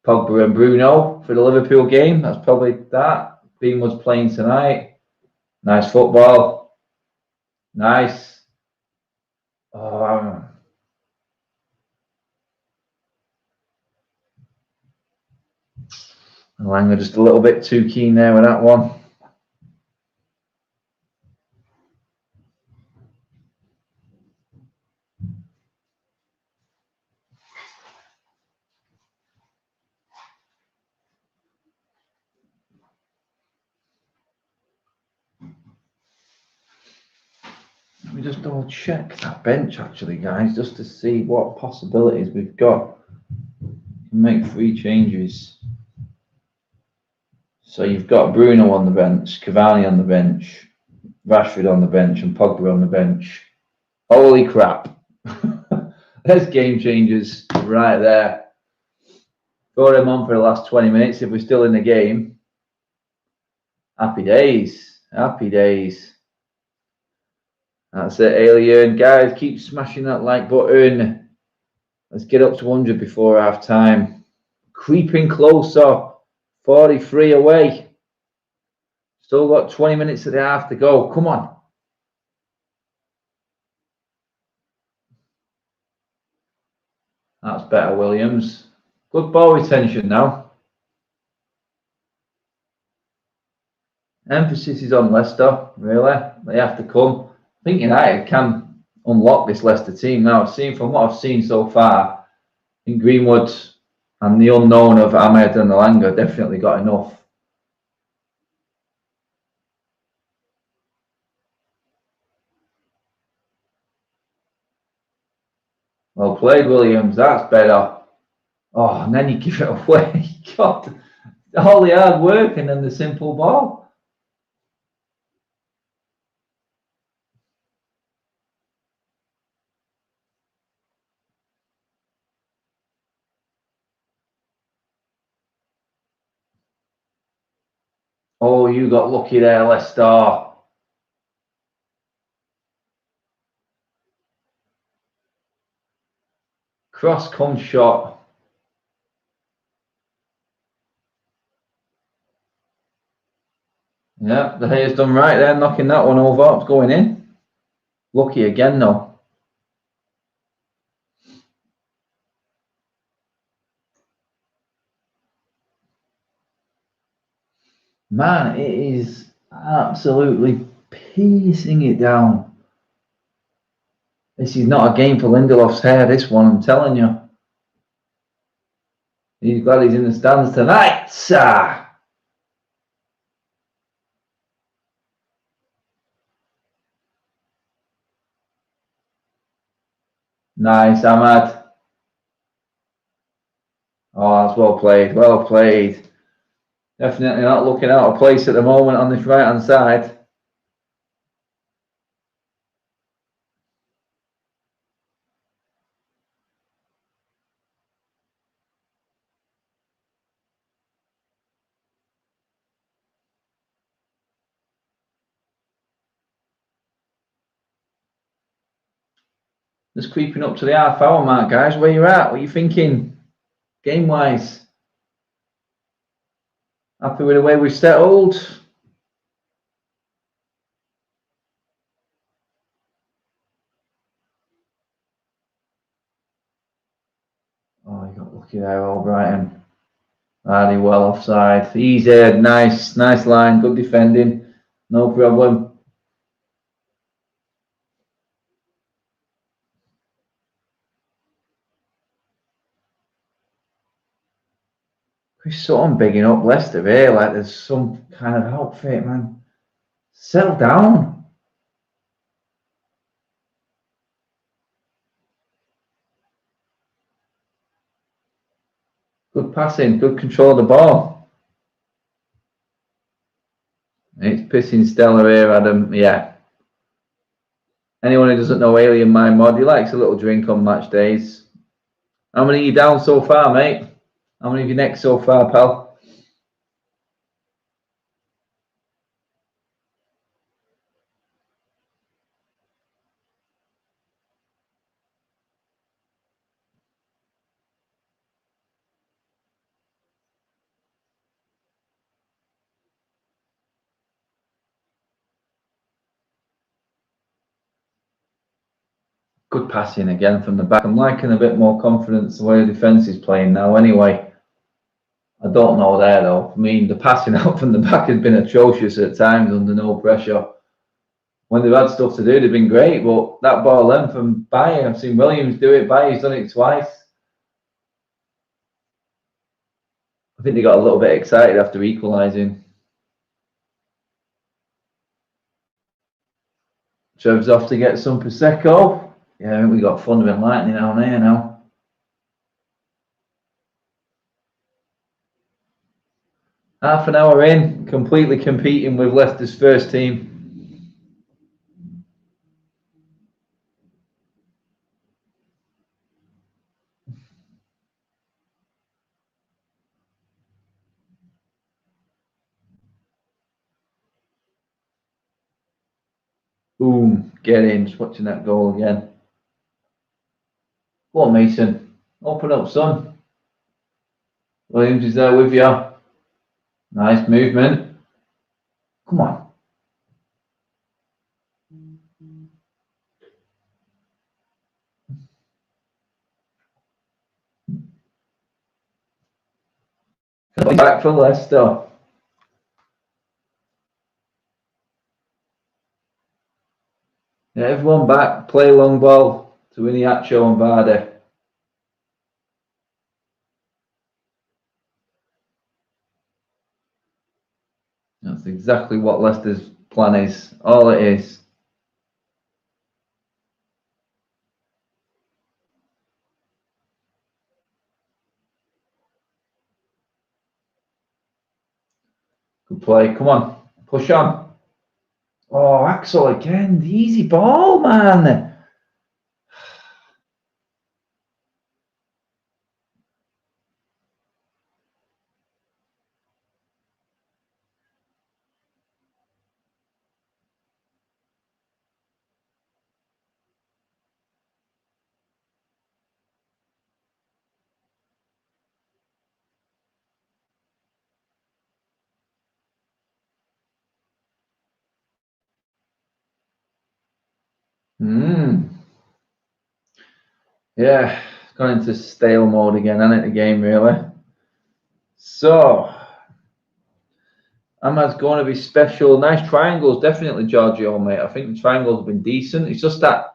Pogba and Bruno for the Liverpool game. That's probably that. Greenwood's playing tonight. Nice football. Nice. Oh, Langer just a little bit too keen there with that one. Let me just double check that bench actually, guys, just to see what possibilities we've got. Make 3 changes. So you've got Bruno on the bench, Cavani on the bench, Rashford on the bench, and Pogba on the bench. Holy crap. There's game changers right there. Got him on for the last 20 minutes if we're still in the game. Happy days. Happy days. That's it, Alien. Guys, keep smashing that like button. Let's get up to 100 before half time. Creeping closer. 43 away. Still got 20 minutes of the half to go. Come on. That's better, Williams. Good ball retention now. Emphasis is on Leicester, really. They have to come. I think United can unlock this Leicester team now. From what I've seen so far, in Greenwood and the unknown of Ahmed and Alanga definitely got enough. Well played, Williams. That's better. Oh, and then you give it away. God, all the hard work and then the simple ball. Oh, you got lucky there, Leicester. Cross come shot. Yeah, the hair's done right there, knocking that one over. It's going in. Lucky again, though. Man, it is absolutely piecing it down. This is not a game for Lindelof's hair, this one, I'm telling you. He's glad he's in the stands tonight. Nice, Ahmad. Oh, that's well played. Well played. Definitely not looking out of place at the moment on this right-hand side. Just creeping up to the half-hour mark, guys. Where you at? What are you thinking, game-wise? Happy with the way we've settled? Oh, you got lucky there, Albrighton. Hardy well offside. Easy, nice line, good defending, no problem. Chris Sutton bigging up Leicester here, like there's some kind of outfit, man. Settle down. Good passing, good control of the ball. It's pissing Stella here, Adam. Yeah. Anyone who doesn't know Alien My Mod, he likes a little drink on match days. How many are you down so far, mate? How many have you next so far, pal? Good passing again from the back. I'm liking a bit more confidence the way the defence is playing now anyway. I don't know there though. I mean, the passing out from the back has been atrocious at times under no pressure. When they've had stuff to do, they've been great, but that ball length from Baye, I've seen Williams do it. Baye's done it twice. I think they got a little bit excited after equalising. Trev's off to get some Prosecco. Yeah, I think we got Thunder and Lightning down here now. Half an hour in, completely competing with Leicester's first team. Boom, get in. Just watching that goal again. Go on, Mason. Open up, son. Williams is there with you. Nice movement. Come on. Back for Leicester. Yeah, everyone back. Play long ball to Iniacho and Vardy. That's exactly what Leicester's plan is. All it is. Good play. Come on. Push on. Oh, Axel again. The easy ball, man. Yeah, it's gone into stale mode again, hasn't it, the game, really? So, Ahmad's going to be special. Nice triangles, definitely, Giorgio, mate. I think the triangles have been decent. It's just that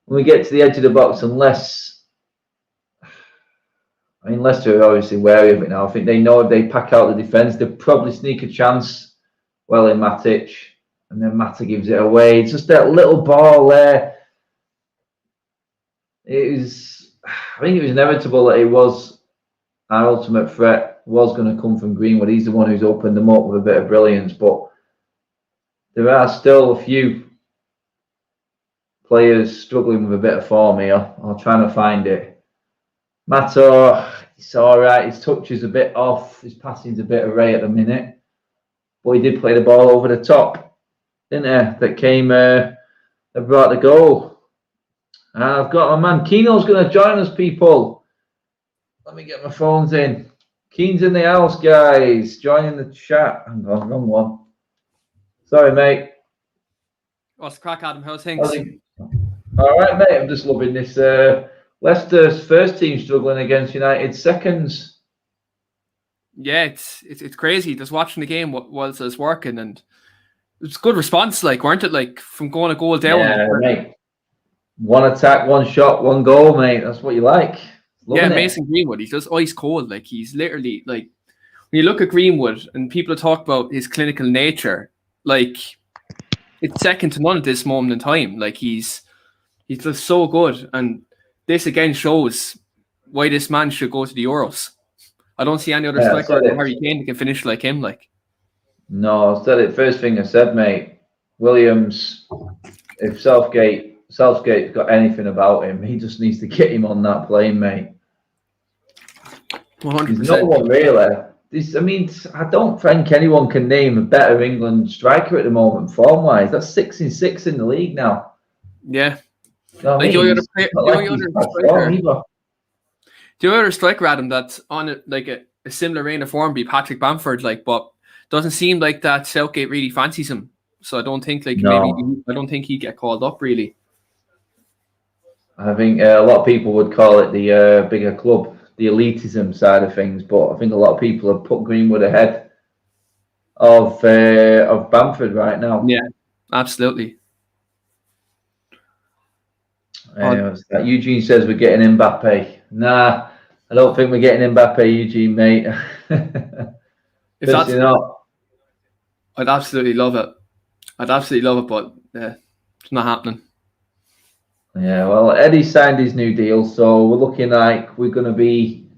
when we get to the edge of the box, unless, I mean, Leicester are obviously wary of it now. I think they know if they pack out the defence, they'll probably sneak a chance well in Matic, and then Matic gives it away. It's just that little ball there. I think it was inevitable that it was our ultimate threat was going to come from Greenwood. He's the one who's opened them up with a bit of brilliance, but there are still a few players struggling with a bit of form here. I'm trying to find it. Mato, it's all right. His touch is a bit off. His passing's a bit array at the minute, but he did play the ball over the top, didn't he? That came, that brought the goal. I've got my man Keno's going to join us, people. Let me get my phones in. Keen's in the house, guys. Joining the chat. Hang on, wrong one. Sorry, mate. What's the crack, Adam? How's things? All right, mate. I'm just loving this. Leicester's first team struggling against United's seconds. Yeah, it's crazy. Just watching the game whilst it's working, and it's a good response, like, weren't it? Like, from going a goal down. Yeah, mate. One attack, one shot, one goal, mate. That's what you like. Yeah, Mason Greenwood, he's just ice cold. Like, he's literally, like, when you look at Greenwood and people talk about his clinical nature, like, it's second to none at this moment in time. Like, he's just so good. And this again shows why this man should go to the Euros. I don't see any other striker than Harry Kane that can finish like him. Like, no, I said it. First thing I said, mate. Williams, if Southgate's got anything about him, he just needs to get him on that plane, mate. 100%. He's not one really. I mean, I don't think anyone can name a better England striker at the moment, form-wise. That's 6 in 6 in the league now. Yeah. You know like the other striker, Adam, that's on a similar reign of form be Patrick Bamford, like, but doesn't seem like that Southgate really fancies him. So I don't think I don't think he'd get called up really. I think a lot of people would call it the bigger club, the elitism side of things, but I think a lot of people have put Greenwood ahead of Bamford right now. Yeah, absolutely. Eugene says we're getting Mbappe. Nah, I don't think we're getting Mbappe, Eugene, mate. If that's not, I'd absolutely love it. But it's not happening. Yeah, well, Eddie signed his new deal, so we're looking like we're going to be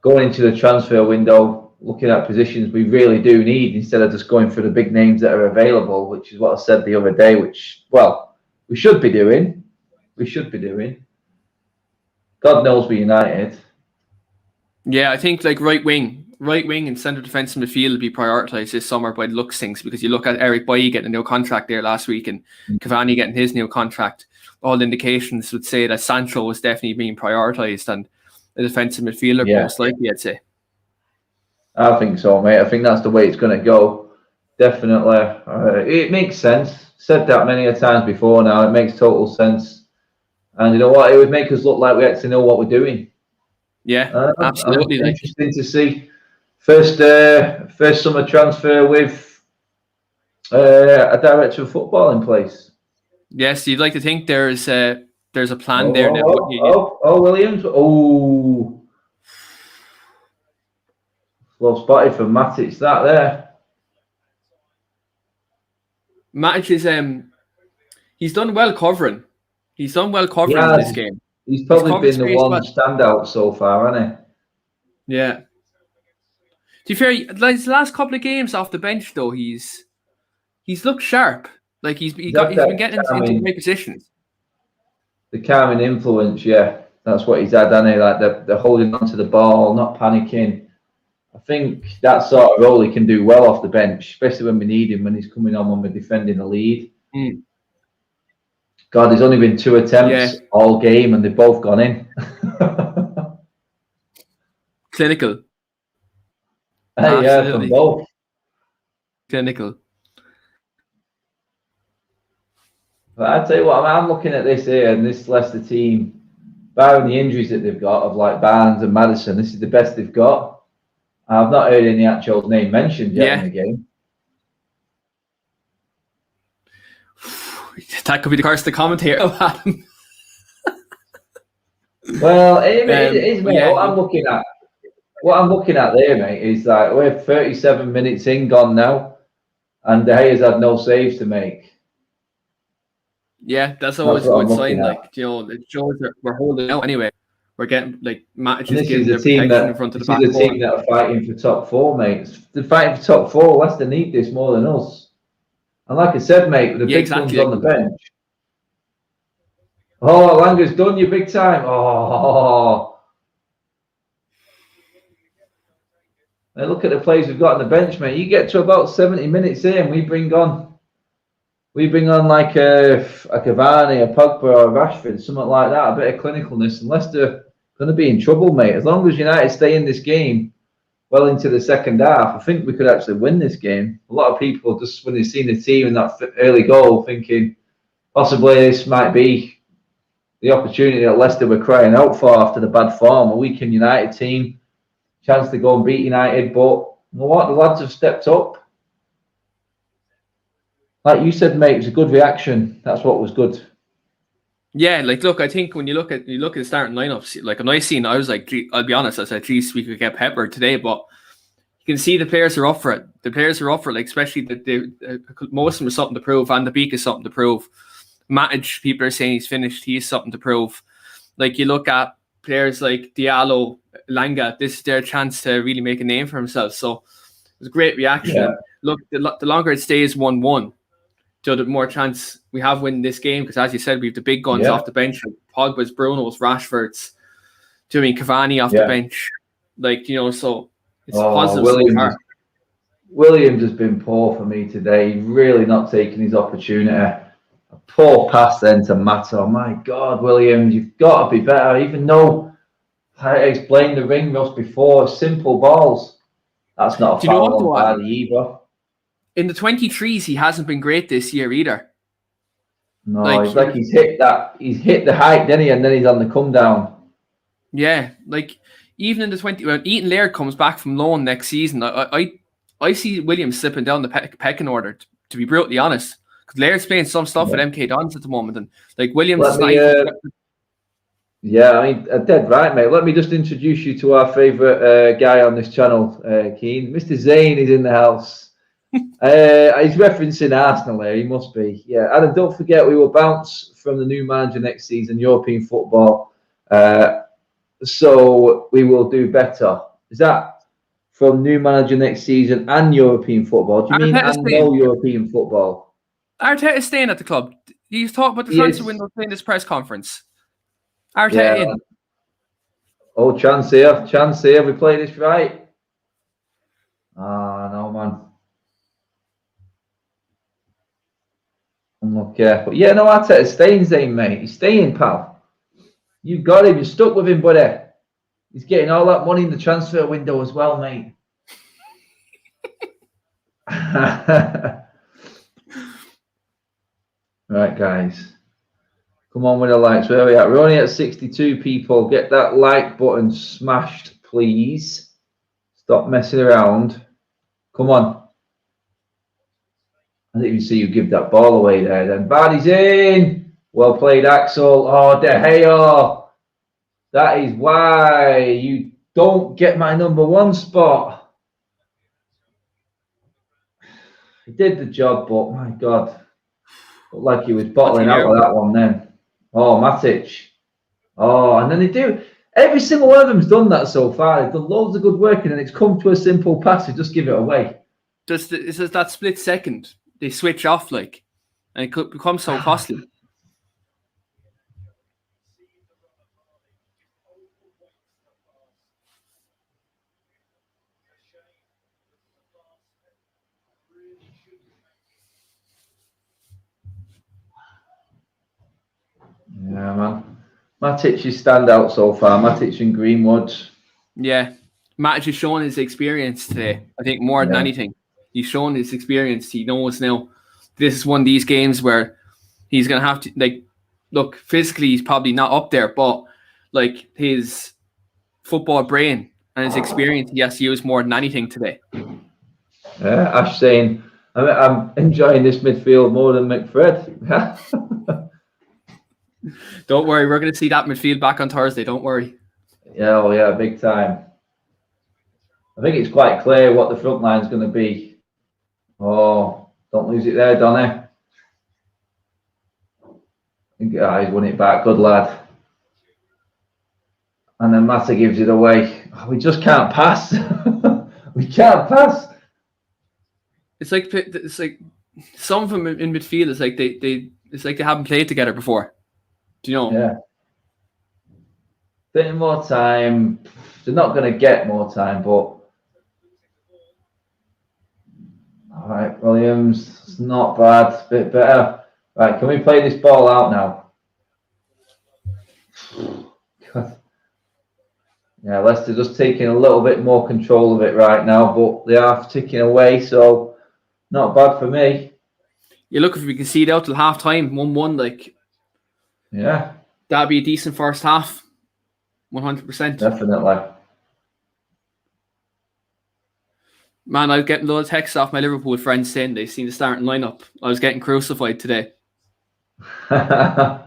going into the transfer window looking at positions we really do need instead of just going for the big names that are available, which is what I said the other day, which, well, we should be doing. We should be doing. God knows we're United. Yeah, I think like right wing and centre defence midfield will be prioritised this summer by the looks things, because you look at Eric Bailly getting a new contract there last week and Cavani getting his new contract. All indications would say that Sancho was definitely being prioritised and a defensive midfielder most likely, I'd say. I think so, mate. I think that's the way it's going to go. Definitely. It makes sense. Said that many a times before now. It makes total sense. And you know what? It would make us look like we actually know what we're doing. Yeah, absolutely. Interesting to see. First summer transfer with a director of football in place. Yes, you'd like to think there's a plan there now. Williams. Oh, well spotted for Matic. That there. Matic is he's done well covering. He's done well covering in this game. He's probably been the one standout so far, hasn't he? Yeah. To be fair, like his last couple of games off the bench, though, he's looked sharp. Like he's been getting into great positions. The calming influence, yeah, that's what he's had, hasn't he? Like they're holding onto the ball, not panicking. I think that sort of role he can do well off the bench, especially when we need him, when he's coming on when we're defending the lead. God, there's only been 2 attempts all game, and they've both gone in. Clinical. Yeah, from both. Clinical. But I tell you what, I'm looking at this here, and this Leicester team, barring the injuries that they've got of like Barnes and Maddison, this is the best they've got. I've not heard any actual name mentioned yet in the game. That could be the curse of the commentator, Adam. Well, it is, mate. What I'm looking at there, mate, is like we're 37 minutes in, gone now, and De Gea's had no saves to make. Yeah, that's always a good sign. Like, you know, it shows that we're holding out anyway. We're getting like matches getting their protection in front of the back. This is a team that are fighting for top 4, mate. They're fighting for top 4. Leicester need this more than us. And like I said, mate, with the big ones on the bench. Oh, Langer's done you big time. Oh. Now look at the players we've got on the bench, mate. You get to about 70 minutes in, we bring on like a Cavani, a Pogba, or a Rashford, something like that, a bit of clinicalness, and Leicester going to be in trouble, mate. As long as United stay in this game well into the second half, I think we could actually win this game. A lot of people, just when they've seen the team and that early goal, thinking possibly this might be the opportunity that Leicester were crying out for after the bad form. A weakened United team, chance to go and beat United, but you know what? The lads have stepped up. Like you said, mate, it was a good reaction. That's what was good. Yeah, like look, I think when you look at the starting lineups, like when I was like, I'll be honest, I said, geez, we could get peppered today, but you can see the players are up for it. The players are up for it, like especially that most of them are something to prove. Van de Beek is something to prove. Matic, people are saying he's finished. He's something to prove. Like you look at players like Diallo, Langa, this is their chance to really make a name for themselves. So it was a great reaction. Yeah. Look, the longer it stays 1-1, the more chance we have winning this game, because as you said, we have the big guns off the bench, Pogba's, Bruno's, Rashford's, Cavani off the bench, like, you know, so it's positive. Williams has been poor for me today. He's really not taking his opportunity. A poor pass then to Mato. Oh my God, Williams, you've got to be better. Even though I explained the ring rust before, simple balls. That's not a foul on Vardy either. In the 23s, he hasn't been great this year either. No, like he's hit the height, then and then he's on the come down. Yeah, like even in the 20, when Ethan Laird comes back from loan next season, I see Williams slipping down the pecking order. To be brutally honest, because Laird's playing some stuff with MK Dons at the moment, and like Williams. Yeah, I mean, dead right, mate. Let me just introduce you to our favourite guy on this channel, Keen. Mr. Zane is in the house. He's referencing Arsenal there. He must be. Yeah, Adam, don't forget we will bounce from the new manager next season, European football. So we will do better. Is that from new manager next season and European football? Do you mean Arteta's and staying. no European football? Arteta's staying at the club. He's talked about the He transfer is. window in this press conference. Arteta Yeah. in. Oh, chance here. Chance here. We play this right. Ah, no, man. Okay. But yeah, no, Arteta's staying, Zane, mate. He's staying, pal. You've got him. You're stuck with him, buddy. He's getting all that money in the transfer window as well, mate. Right, guys. Come on with the likes. Where are we at? We're only at 62 people. Get that like button smashed, please. Stop messing around. Come on. I didn't even see you give that ball away there then. Vardy's in. Well played, Axel. Oh, De Gea. That is why you don't get my #1 spot. He did the job, but my God. Looked like he was bottling out of that one then. Oh, Matic. Oh, and then they do. Every single one of them's done that so far. They've done loads of good work, and then it's come to a simple pass. They just give it away. It's just that split second. They switch off, like, and it could become so costly. Yeah, man. Matic is standout so far. Matic and Greenwood. Yeah. Matic has shown his experience today. I think more than anything. He's shown his experience. He knows now this is one of these games where he's going to have to, like, look, physically he's probably not up there, but, like, his football brain and his experience he has to use more than anything today. Yeah, Ash saying, I'm enjoying this midfield more than McFred. Don't worry, we're going to see that midfield back on Thursday. Don't worry. Yeah, oh yeah, big time. I think it's quite clear what the front line's going to be. Oh, don't lose it there, Donny. I think he's won it back. Good lad. And then Mata gives it away. Oh, we just can't pass. We can't pass. It's like some of them in midfield. It's like they haven't played together before. Do you know? Yeah. Bit more time. They're not going to get more time, but all right, Williams. It's not bad. It's a bit better. Right, can we play this ball out now? God. Yeah, Leicester just taking a little bit more control of it right now, but they are ticking away, so not bad for me. You look, if we can see it out till half time, 1-1, like, yeah, that'd be a decent first half. 100%. Definitely. Man, I was getting loads of texts off my Liverpool friends saying they've seen the starting lineup. I was getting crucified today. So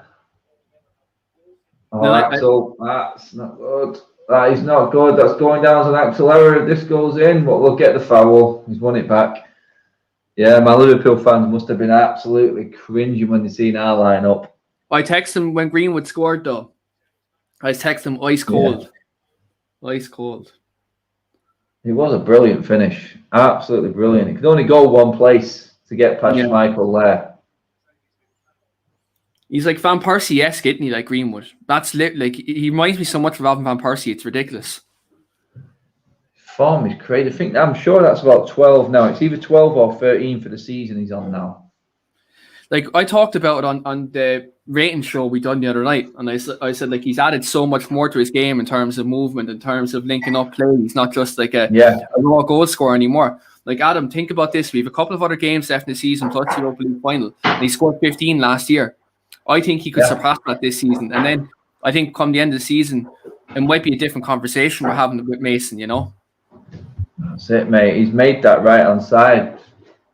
that's not good. That is not good. That's going down as an actual error. This goes in, but we'll get the foul. He's won it back. Yeah, my Liverpool fans must have been absolutely cringing when they seen our lineup. I texted him when Greenwood scored, though. I texted him ice cold. Yeah. Ice cold. It was a brilliant finish. Absolutely brilliant. It could only go one place to get past Michael there. He's like Van Persie-esque, isn't he, like Greenwood? That's like, he reminds me so much of Alvin Van Persie, it's ridiculous. Form is crazy. I'm sure that's about 12 now. It's either 12 or 13 for the season he's on now. Like, I talked about it on the rating show we done the other night, and I said, like, he's added so much more to his game in terms of movement, in terms of linking up play. He's not just like a raw goal scorer anymore. Like, Adam, think about this. We have a couple of other games left in the season, plus the Europa League final, and he scored 15 last year. I think he could surpass that this season. And then I think come the end of the season, it might be a different conversation we're having with Mason, you know? That's it, mate. He's made that right-hand side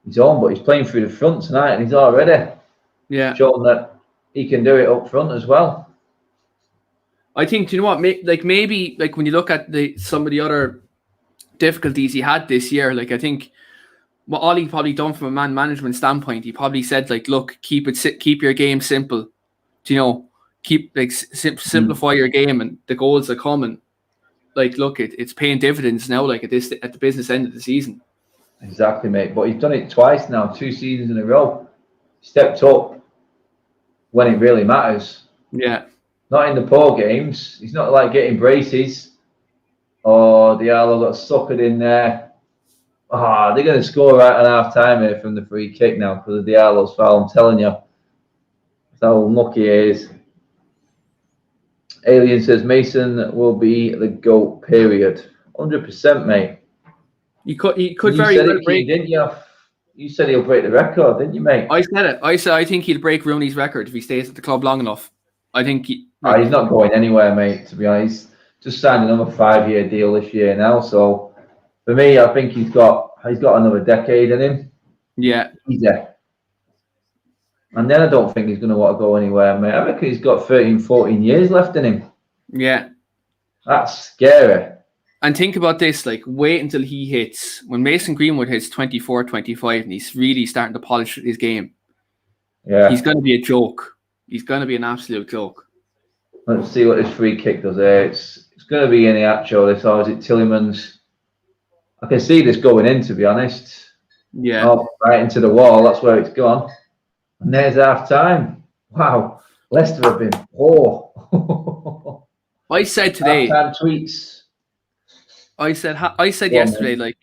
his own, but he's playing through the front tonight, and he's already shown that he can do it up front as well. I think, you know what, maybe when you look at some of the other difficulties he had this year, like, I think what Ollie probably done from a man management standpoint, he probably said, like, look, keep your game simple, you know, simplify your game, and the goals are coming. like, look, it's paying dividends now, like at the business end of the season. Exactly, mate. But he's done it twice now, 2 seasons in a row. Stepped up when it really matters. Yeah. Not in the poor games. He's not like getting braces. Or Diallo got suckered in there. Ah, they're going to score right on half time here from the free kick now because of Diallo's foul. I'm telling you. That's how unlucky he is. Alien says Mason will be the GOAT, period. 100%, mate. He could very well break. Didn't you? You said he'll break the record, didn't you, mate? I said it. I said I think he'll break Rooney's record if he stays at the club long enough. I think he's not going anywhere, mate, to be honest. Just signed another 5-year deal this year now. So for me, I think he's got another decade in him. Yeah. Easy. And then I don't think he's going to want to go anywhere, mate. I reckon he's got 13, 14 years left in him. Yeah. That's scary. And think about this, like, wait until he hits, when Mason Greenwood hits 24, 25, and he's really starting to polish his game. Yeah. He's going to be a joke. He's going to be an absolute joke. Let's see what this free kick does here. It's going to be in the actual, this, or is it Tillemans? I can see this going in, to be honest. Yeah. Oh, right into the wall. That's where it's gone. And there's half time. Wow. Leicester have been poor. I said today. Half-time tweets. I said yesterday, like,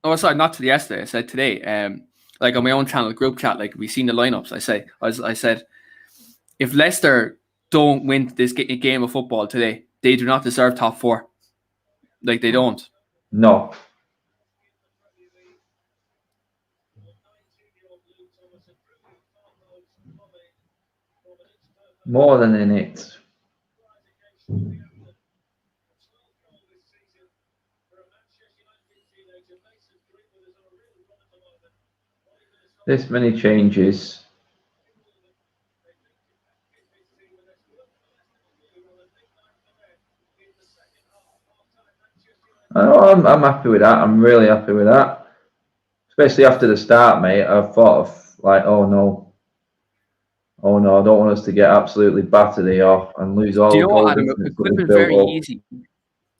oh, sorry, not today, yesterday. I said today, like on my own channel group chat, like we've seen the lineups. I said, if Leicester don't win this game of football today, they do not deserve top 4. Like, they don't. No. More than in it. This many changes. Oh, I'm happy with that. I'm really happy with that. Especially after the start, mate. I thought of like, oh no, I don't want us to get absolutely battered here and lose all. Do you know what, Adam? It could have been very easy.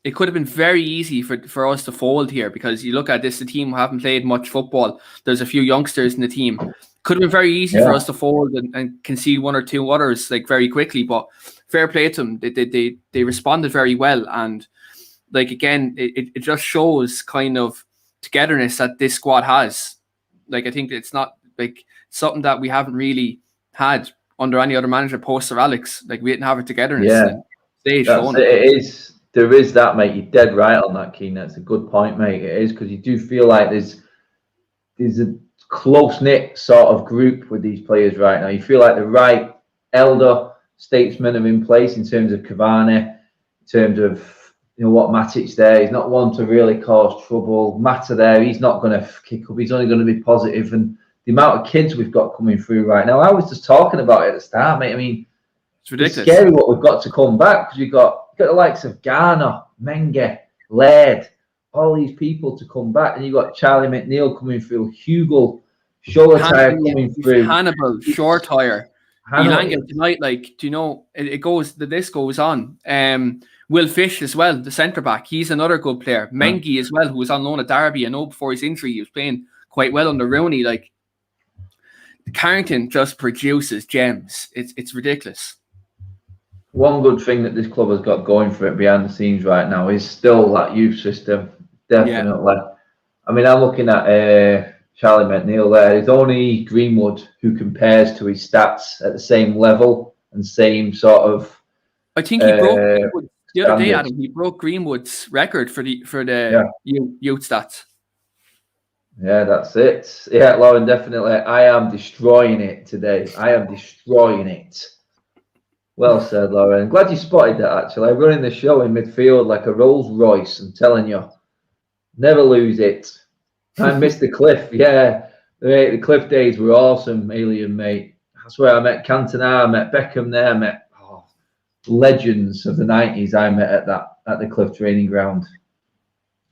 It could have been very easy for us to fold here because you look at this, the team haven't played much football. There's a few youngsters in the team. Could have been very easy for us to fold and concede 1 or 2 others like very quickly. But fair play to them. They responded very well. And like, again, it just shows kind of togetherness that this squad has. Like, I think it's not like something that we haven't really had under any other manager post Sir Alex. Like, we didn't have it togetherness. Yeah, it is. There is that, mate. You're dead right on that, Keen. That's a good point, mate. It is, because you do feel like there's a close-knit sort of group with these players right now. You feel like the right elder statesmen are in place in terms of Cavani, in terms of, you know, what Matic's there. He's not one to really cause trouble. Mata there, he's not going to kick up. He's only going to be positive. And the amount of kids we've got coming through right now, I was just talking about it at the start, mate. I mean, it's ridiculous. It's scary what we've got to come back, because you've got the likes of Ghana, Menge, Laird, all these people to come back, and you've got Charlie McNeil coming through, Hugo, Sholatire coming through, Hannibal, Shortire, Elanga tonight. Like, do you know, it goes, the list goes on. Will Fish as well, the centre back, he's another good player. Mengi as well, who was on loan at Derby. I know before his injury he was playing quite well under Rooney. Like, Carrington just produces gems. It's ridiculous. One good thing that this club has got going for it behind the scenes right now is still that youth system. Definitely. Yeah. I mean, I'm looking at Charlie McNeil there. There's only Greenwood who compares to his stats at the same level and same sort of. I think he broke Greenwood the other day, Adam. He broke Greenwood's record for the youth stats. Yeah, that's it. Yeah, Lauren, definitely. I am destroying it today. I am destroying it. Well said, Lauren. Glad you spotted that, actually. Running the show in midfield like a Rolls Royce, I'm telling you. Never lose it. I missed the Cliff. Yeah, the Cliff days were awesome, Alien, mate. That's where I met Cantona, I met Beckham there, I met legends of the 90s I met at the Cliff training ground.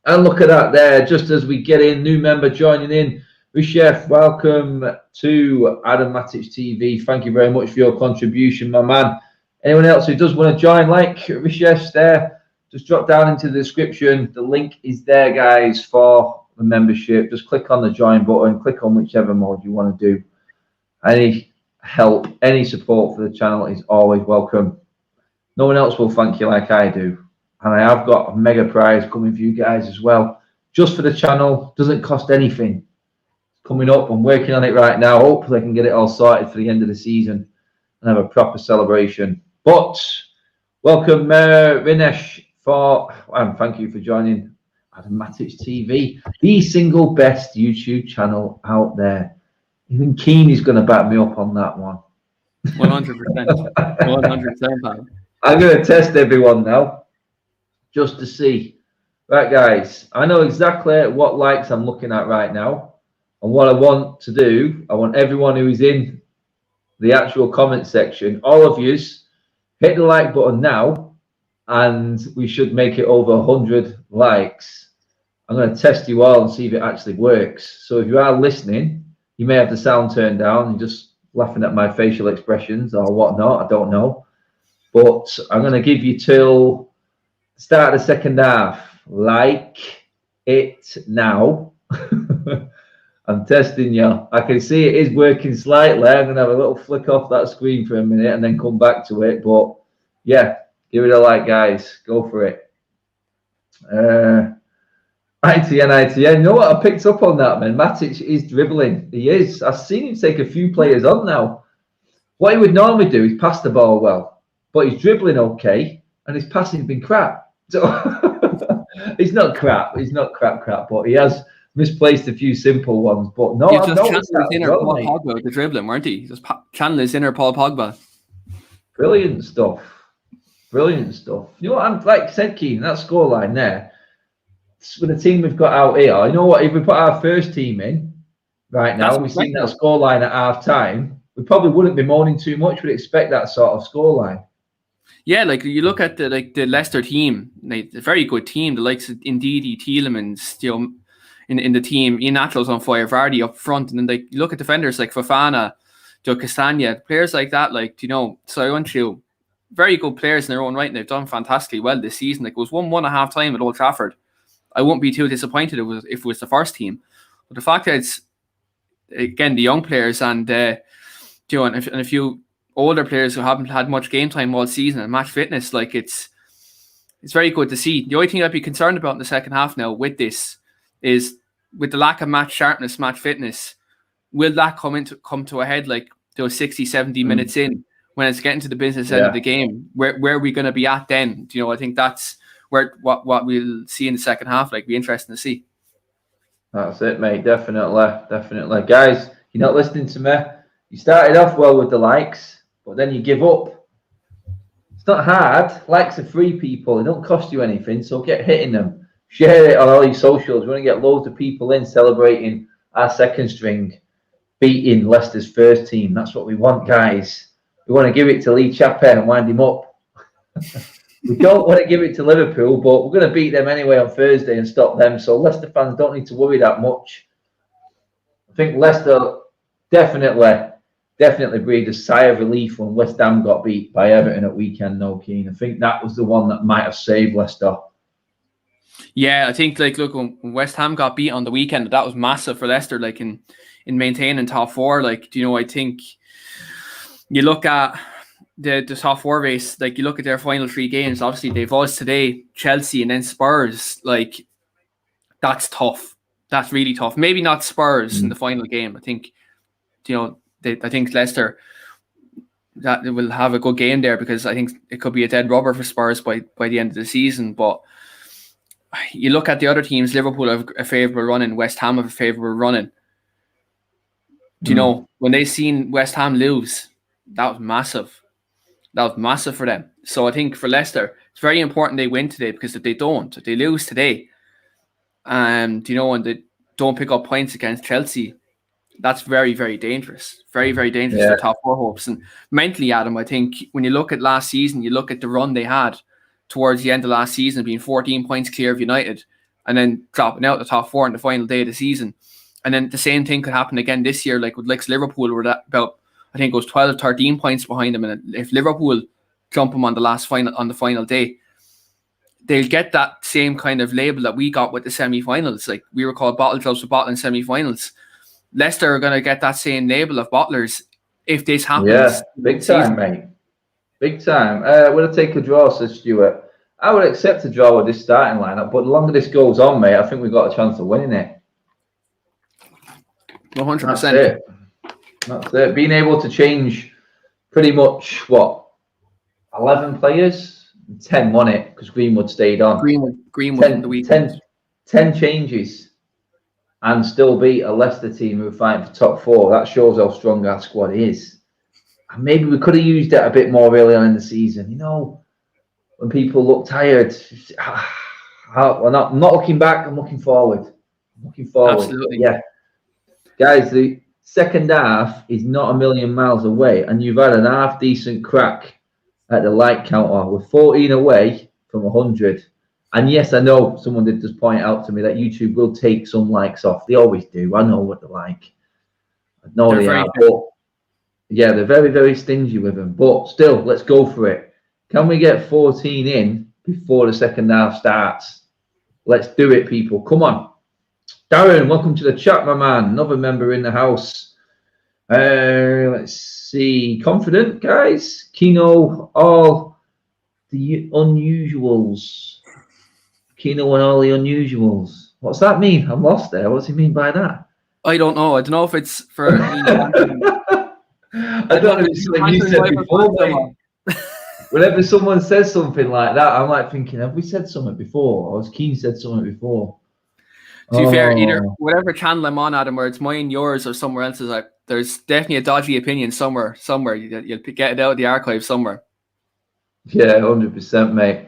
And look at that there, just as we get in, new member joining in. Rishef, welcome to Adam Matic TV. Thank you very much for your contribution, my man. Anyone else who does want to join, like Rishef there, just drop down into the description. The link is there, guys, for the membership. Just click on the join button, click on whichever mode you want to do. Any help, any support for the channel is always welcome. No one else will thank you like I do. And I have got a mega prize coming for you guys as well. Just for the channel, doesn't cost anything. Coming up, I'm working on it right now. Hopefully I can get it all sorted for the end of the season and have a proper celebration. But welcome, Rinesh, and thank you for joining Matic TV, the single best YouTube channel out there. Even Keeney's going to back me up on that one. 100%. 100%, man. I'm going to test everyone now, just to see. Right, guys, I know exactly what likes I'm looking at right now. And what I want to do, I want everyone who is in the actual comment section, all of yous, hit the like button now, and we should make it over 100 likes. I'm going to test you all and see if it actually works. So if you are listening, you may have the sound turned down and just laughing at my facial expressions or whatnot. I don't know. But I'm going to give you till the start of the second half. Like it now. I'm testing you. I can see it is working slightly. I'm going to have a little flick off that screen for a minute and then come back to it. But yeah, give it a like, guys. Go for it. ITN. You know what? I picked up on that, man. Matic is dribbling. He is. I've seen him take a few players on now. What he would normally do is pass the ball well, but he's dribbling okay, and his passing's been crap. So he's not crap. He's not crap, but he has misplaced a few simple ones. But no, I've noticed that inner Paul Pogba with the dribbling, weren't he? Just channeling his inner Paul Pogba. Brilliant stuff. Brilliant stuff. You know what? I'm like said, Keen, that scoreline there. With the team we've got out here, you know what? If we put our first team in right now, we've seen that scoreline at half time, we probably wouldn't be moaning too much. We'd expect that sort of scoreline. Yeah, like you look at the Leicester team, like a very good team. The likes of Ndidi, Tielemans, you know, in the team. Ian Atlo's on fire, Vardy up front, and then like you look at defenders like Fofana, Joe Castagna, players like that. Like so I went through very good players in their own right, and they've done fantastically well this season. Like it was 1-1 at half time at Old Trafford. I won't be too disappointed if it was the first team. But the fact that it's, again, the young players and and a few older players who haven't had much game time all season and match fitness, like it's very good to see. The only thing I'd be concerned about in the second half now with this is with the lack of match sharpness, match fitness, will that come to a head like those 60, 70 minutes in when it's getting to the business end of the game? Where are we going to be at then? I think that's what we'll see in the second half. Like, be interesting to see. That's it, mate. Definitely. Guys, you're not listening to me. You started off well with the likes, but then you give up. It's not hard. Likes are free, people. They don't cost you anything, so get hitting them. Share it on all your socials. We want to get loads of people in celebrating our second string beating Leicester's first team. That's what we want, guys. We want to give it to Lee Chappell and wind him up. We don't want to give it to Liverpool, but we're going to beat them anyway on Thursday and stop them. So Leicester fans don't need to worry that much. I think Leicester definitely breathed a sigh of relief when West Ham got beat by Everton at weekend, no Keen. I think that was the one that might have saved Leicester. Yeah, I think, like, look, when West Ham got beat on the weekend, that was massive for Leicester, like, in maintaining top four. Like, I think you look at the top four race, like, you look at their final three games, obviously they've us today, Chelsea, and then Spurs. Like, that's tough. That's really tough. Maybe not Spurs in the final game. I think, I think Leicester that will have a good game there, because I think it could be a dead rubber for Spurs by the end of the season. But you look at the other teams, Liverpool have a favourable run-in, West Ham have a favourable run-in. When they seen West Ham lose, that was massive. That was massive for them. So I think for Leicester, it's very important they win today, because if they lose today, and they don't pick up points against Chelsea, that's very, very dangerous. Very, very dangerous for top four hopes. And mentally, Adam, I think when you look at last season, you look at the run they had towards the end of last season, being 14 points clear of United, and then dropping out the top four on the final day of the season. And then the same thing could happen again this year, like with Liverpool, were that about, I think it was 12, 13 points behind them. And if Liverpool jump them on the final day, they'll get that same kind of label that we got with the semi-finals. Like, we were called bottle clubs for bottling semi-finals. Leicester are going to get that same label of bottlers if this happens. Yeah, big time, mate. Big time. Will I take a draw, says Stuart? I would accept a draw with this starting lineup, but the longer this goes on, mate, I think we've got a chance of winning it. 100%. That's it. Being able to change pretty much, what, 11 players? 10 won it, because Greenwood stayed on. Greenwood 10, the weekend. 10 changes and still beat a Leicester team who are fighting for top 4. That shows how strong our squad is. And maybe we could have used it a bit more early on in the season. You know, when people look tired, I'm not looking back, I'm looking forward. Absolutely. Yeah. Guys, the second half is not a million miles away, and you've had an half decent crack at the like counter. We're 14 away from 100. And yes, I know someone did just point out to me that YouTube will take some likes off. They always do. I know what they're like. I know they are. But yeah, they're very, very stingy with them. But still, let's go for it. Can we get 14 in before the second half starts? Let's do it, people. Come on. Darren, welcome to the chat, my man. Another member in the house. Let's see. Confident, guys. Keno, all the unusuals. Keno and all the unusuals. What's that mean? I'm lost there. What's he mean by that? I don't know. I don't know if it's for... I don't know if it's something you said before, mate. Whenever someone says something like that, I'm like thinking, have we said something before? Or has Keen said something before? To be fair, either whatever channel I'm on, Adam, where it's mine, yours, or somewhere else, is like, there's definitely a dodgy opinion somewhere. You'll get it out of the archive somewhere. Yeah, 100%, mate.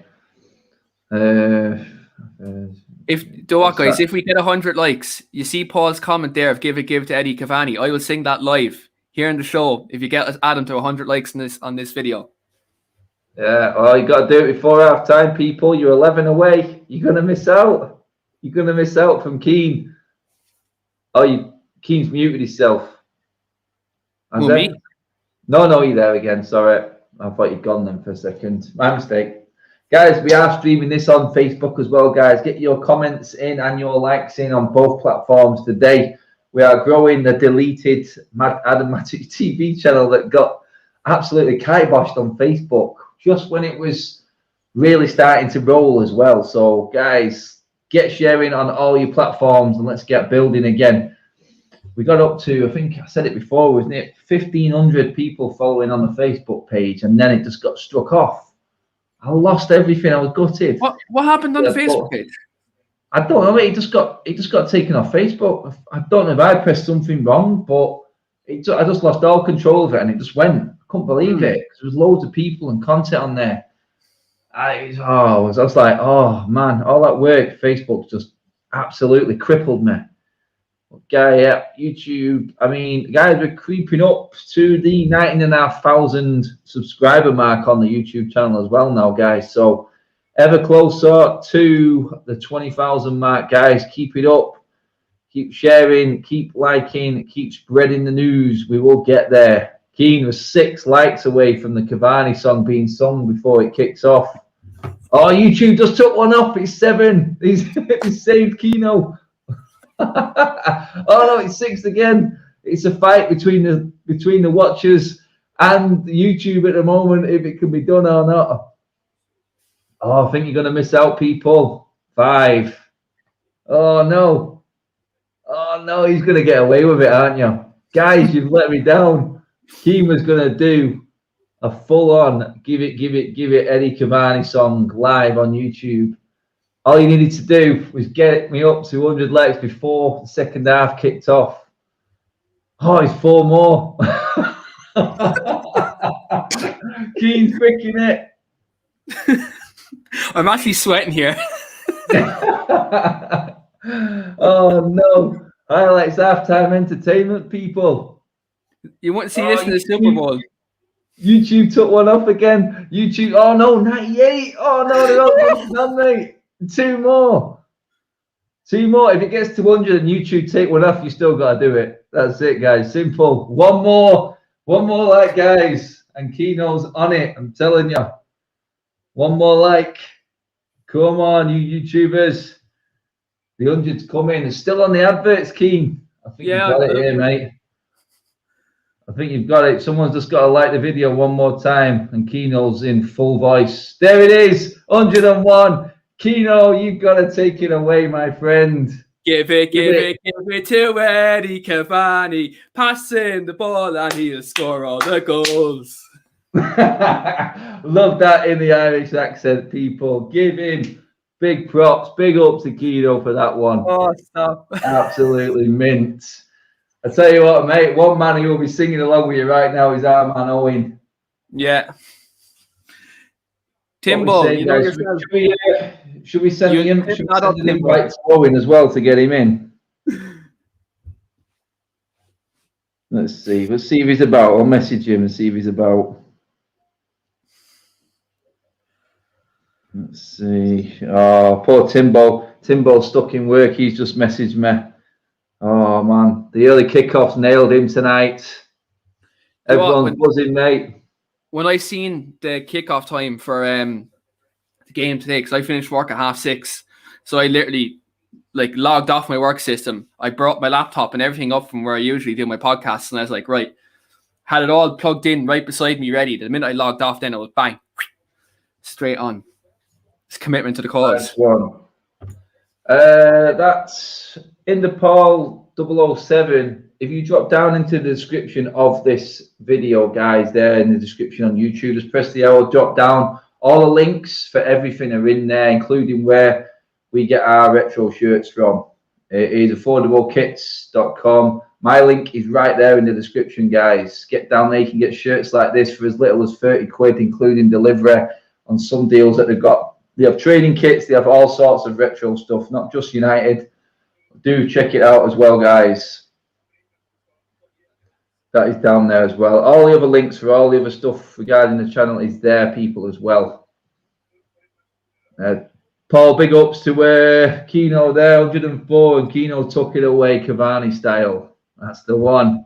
If we get 100 likes, you see Paul's comment there of give to Eddie Cavani. I will sing that live here in the show if you get Adam to 100 likes on this video. Yeah, well, you got to do it before half time, people. You're 11 away. You're gonna miss out. You're going to miss out from Keen. Oh, Keen's muted himself. Who, me? No, you're there again. Sorry. I thought you'd gone then for a second. My mistake. Guys, we are streaming this on Facebook as well, guys. Get your comments in and your likes in on both platforms today. We are growing the deleted Adam Matic TV channel that got absolutely kiboshed on Facebook just when it was really starting to roll as well. So, guys, get sharing on all your platforms and let's get building again. We got up to, I think I said it before, wasn't it? 1,500 people following on the Facebook page, and then it just got struck off. I lost everything. I was gutted. What happened on the Facebook page? I don't know. It just got taken off Facebook. I don't know if I pressed something wrong, but I just lost all control of it, and it just went. I couldn't believe it because there was loads of people and content on there. I was like, oh man, all that work, Facebook just absolutely crippled me. Yeah, YouTube. I mean, guys, we're creeping up to the 19,500 subscriber mark on the YouTube channel as well now, guys. So ever closer to the 20,000 mark, guys. Keep it up. Keep sharing, keep liking, keep spreading the news. We will get there. Keen was 6 likes away from the Cavani song being sung before it kicks off. Oh, YouTube just took one off. It's 7. He's saved Keno. Oh no, it's 6 again. It's a fight between the watchers and YouTube at the moment, if it can be done or not. Oh, I think you're gonna miss out, people. 5. Oh no. Oh no, he's gonna get away with it, aren't you? Guys, you've let me down. Keen was gonna do a full-on give it Eddie Cavani song live on YouTube. All you needed to do was get me up to 100 likes before the second half kicked off. Oh, it's 4 more. Keen's picking it. I'm actually sweating here. Oh no. Highlights halftime entertainment, people. You want to see this in the Super Bowl? YouTube took one off again. YouTube, oh no, 98. Oh no, they're all done, mate. 2 more. 2 more. If it gets to 100 and YouTube take one off, you still got to do it. That's it, guys. Simple. 1 more. 1 more like, guys. And Keno's on it. I'm telling you. 1 more like. Come on, you YouTubers. The 100's coming. It's still on the adverts, Keen. I think you've got it here, mate. I think you've got it. Someone's just got to like the video one more time. And Keno's in full voice. There it is. 101. Keno, you've got to take it away, my friend. Give it to Eddie Cavani. Pass him the ball and he'll score all the goals. Love that in the Irish accent, people. Give him big props, big up to Keno for that one. Oh, stop. Absolutely mint. I tell you what, mate, one man who will be singing along with you right now is our man Owen. Yeah. Timbo, should we send him? Should we send an invite to Owen as well to get him in? Let's see. Let's see if he's about. I'll message him and see if he's about. Let's see. Oh, poor Timbo. Timbo's stuck in work. He's just messaged me. Oh, man. The early kickoffs nailed him tonight. Everyone's buzzing, mate. When I seen the kickoff time for the game today, because I finished work at 6:30, so I literally logged off my work system. I brought my laptop and everything up from where I usually do my podcasts, and I was like, right, had it all plugged in right beside me, ready. The minute I logged off, then it was bang, straight on. It's commitment to the cause. That's in the Paul 007. If you drop down into the description of this video, guys, there in the description on YouTube, just press the arrow, drop down. All the links for everything are in there, including where we get our retro shirts from. It is affordablekits.com. My link is right there in the description, guys. Get down there. You can get shirts like this for as little as 30 quid, including delivery on some deals that they've got. They have training kits. They have all sorts of retro stuff, not just United. Do check it out as well, guys. That is down there as well. All the other links for all the other stuff regarding the channel is there, people, as well. Paul, big ups to Keno there, 104, and Keno took it away, Cavani style. That's the one.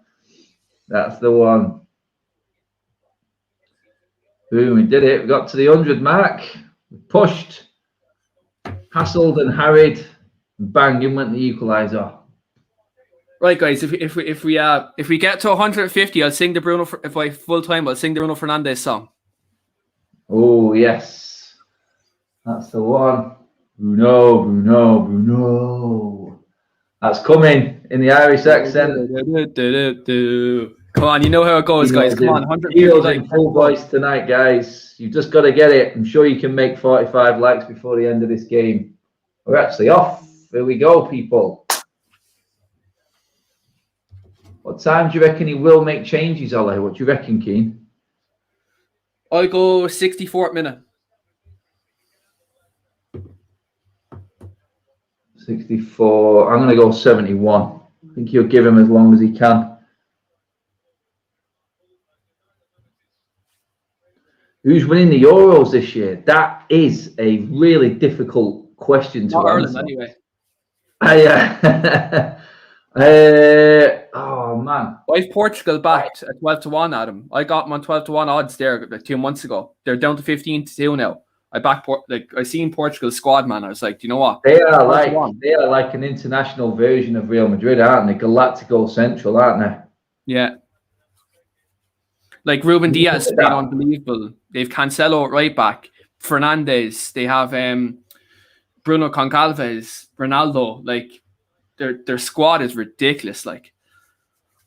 That's the one. Boom, we did it. We got to the 100 mark. We pushed, hassled and harried, and bang, in went the equaliser. Right, guys. If we get to 150, I'll sing the Bruno. If I full time, I'll sing the Bruno Fernandes song. Oh yes, that's the one. Bruno, Bruno, Bruno. That's coming in the Irish accent. Come on, you know how it goes, guys. Come on, 150 in full voice tonight, guys. You've just got to get it. I'm sure you can make 45 likes before the end of this game. We're actually off. Here we go, people. What time do you reckon he will make changes, Ollie? What do you reckon, Keane? I'll go 64th minute. 64. I'm going to go 71. I think he'll give him as long as he can. Who's winning the Euros this year? That is a really difficult question to answer. Anyway. Oh man, I've Portugal backed at 12-1, Adam. I got them on 12-1 odds there like 2 months ago. They're down to 15-2 now. I seen Portugal's squad, man. I was like, do you know what? They are like an international version of Real Madrid, aren't they? Galactico Central, aren't they? Yeah. Like Ruben Diaz has been unbelievable. They've Cancelo at right back, Fernandes. They have Bruno Goncalves, Ronaldo. Like their squad is ridiculous. Like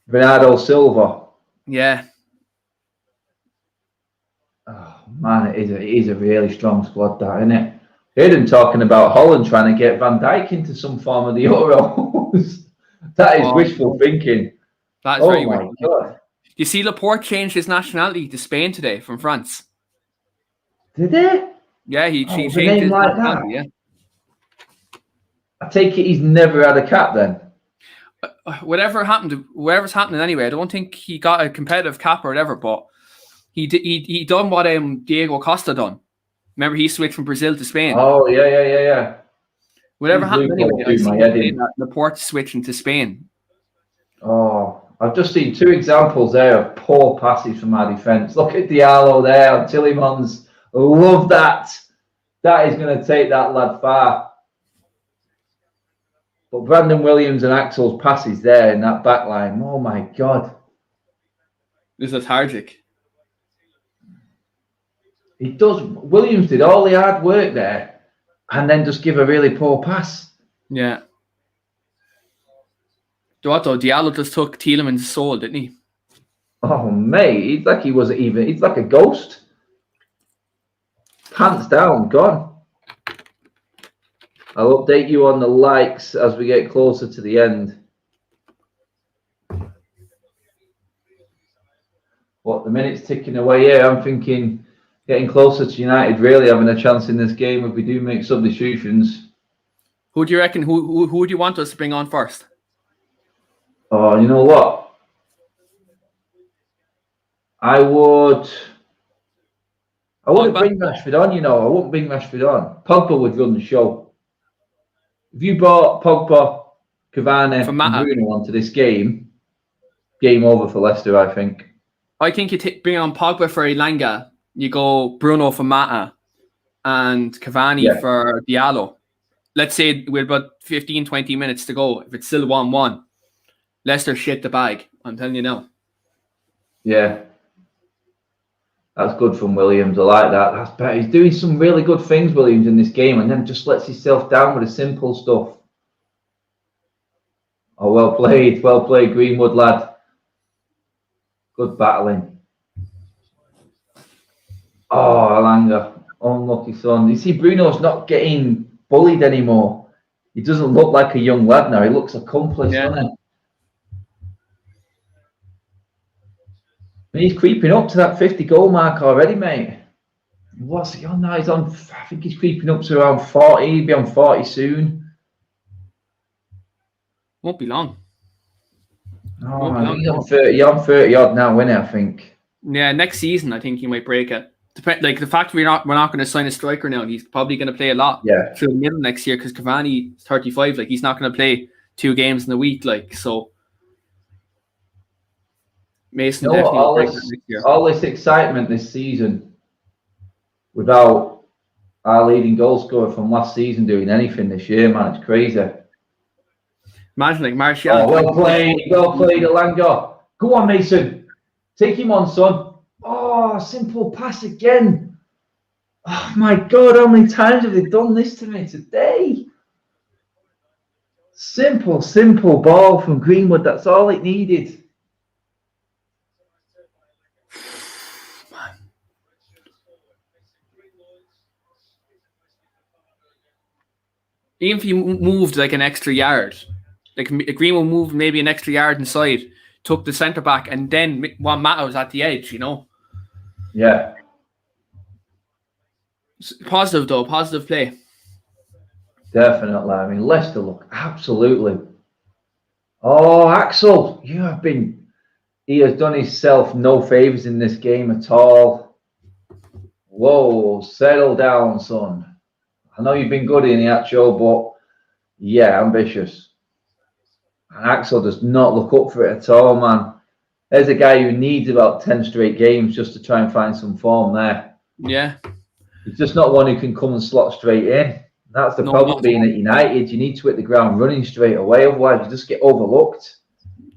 Bernardo Silva. Yeah. Oh man, it is a really strong squad, that, isn't it? Heard him talking about Holland trying to get Van Dijk into some form of the Euros. That is wishful thinking. That's very my God. You see, Laporte changed his nationality to Spain today from France. Did he? Yeah, he changed his nationality. Yeah. I take it he's never had a cap then. Whatever's happening anyway. I don't think he got a competitive cap or whatever, but he done what Diego Costa done. Remember, he switched from Brazil to Spain. Oh yeah. Whatever happened anyway, I see Laporte switching to Spain. Oh, I've just seen 2 examples there of poor passes from our defence. Look at Diallo there on Tillemans. Love that. That is going to take that lad far. But Brandon Williams and Axel's passes there in that back line. Oh, my God. It's lethargic. He does. Williams did all the hard work there and then just give a really poor pass. Yeah. Though Diallo just took Tielemans' soul, didn't he? Oh, mate. He's like he's like a ghost. Pants down, gone. I'll update you on the likes as we get closer to the end. What, the minute's ticking away here. I'm thinking getting closer to United really having a chance in this game if we do make substitutions. Who do you reckon? Who would you want us to bring on first? Oh, you know what? I wouldn't bring Rashford on, you know. I wouldn't bring Rashford on. Pogba would run the show. If you brought Pogba, Cavani, and Bruno onto this game over for Leicester, I think. I think you bring on Pogba for Elanga. You go Bruno for Mata and Cavani for Diallo. Let's say we're about 15, 20 minutes to go. If it's still 1-1, Leicester shit the bag. I'm telling you now. Yeah. That's good from Williams. I like that. That's better. He's doing some really good things, Williams, in this game, and then just lets himself down with the simple stuff. Oh, well played. Well played, Greenwood, lad. Good battling. Oh, Elanga. Unlucky son. You see, Bruno's not getting bullied anymore. He doesn't look like a young lad now. He looks accomplished, doesn't he? And he's creeping up to that 50 goal mark already, mate. What's he on now? He's on, I think he's creeping up to around 40. He'll be on 40 soon. Won't be long. Oh, he's on 30 odd now, isn't he, I think? Yeah, next season I think he might break it. Like the fact we're not going to sign a striker now, he's probably going to play a lot through the middle next year because Cavani is 35. Like he's not going to play 2 games in a week. Like so, Mason definitely next year. All this excitement this season without our leading goal scorer from last season doing anything this year, man, it's crazy. Imagine like Martial. Oh, well played, Elanga. Go on, Mason. Take him on, son. Oh, simple pass again. Oh, my God, how many times have they done this to me today? Simple ball from Greenwood. That's all it needed. Even if you moved like an extra yard, like Greenwood moved maybe an extra yard inside, took the centre back, and then Juan Mata was at the edge, you know? Yeah. Positive, though. Positive play. Definitely. I mean, Leicester look absolutely. Oh, Axel, he has done himself no favours in this game at all. Whoa, settle down, son. I know you've been good in the actual, but yeah, ambitious. And Axel does not look up for it at all, man. There's a guy who needs about 10 straight games just to try and find some form there. Yeah. He's just not one who can come and slot straight in. That's the problem being at United. You need to hit the ground running straight away, otherwise you just get overlooked.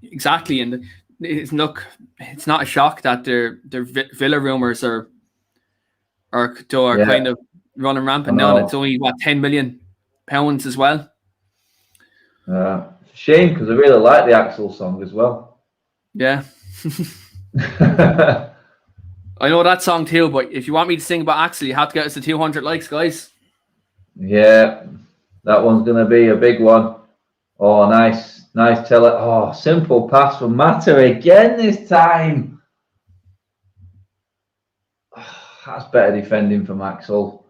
Exactly, and it's not a shock that their Villa rumours are kind of running rampant now. It's only £10 million as well. Shame because I really like the Axel song as well. Yeah. I know that song too, but if you want me to sing about Axel, you have to get us to 200 likes, guys. Yeah, that one's going to be a big one. Oh, nice tele. Oh, simple pass from Mata again this time. Oh, that's better defending from Axel.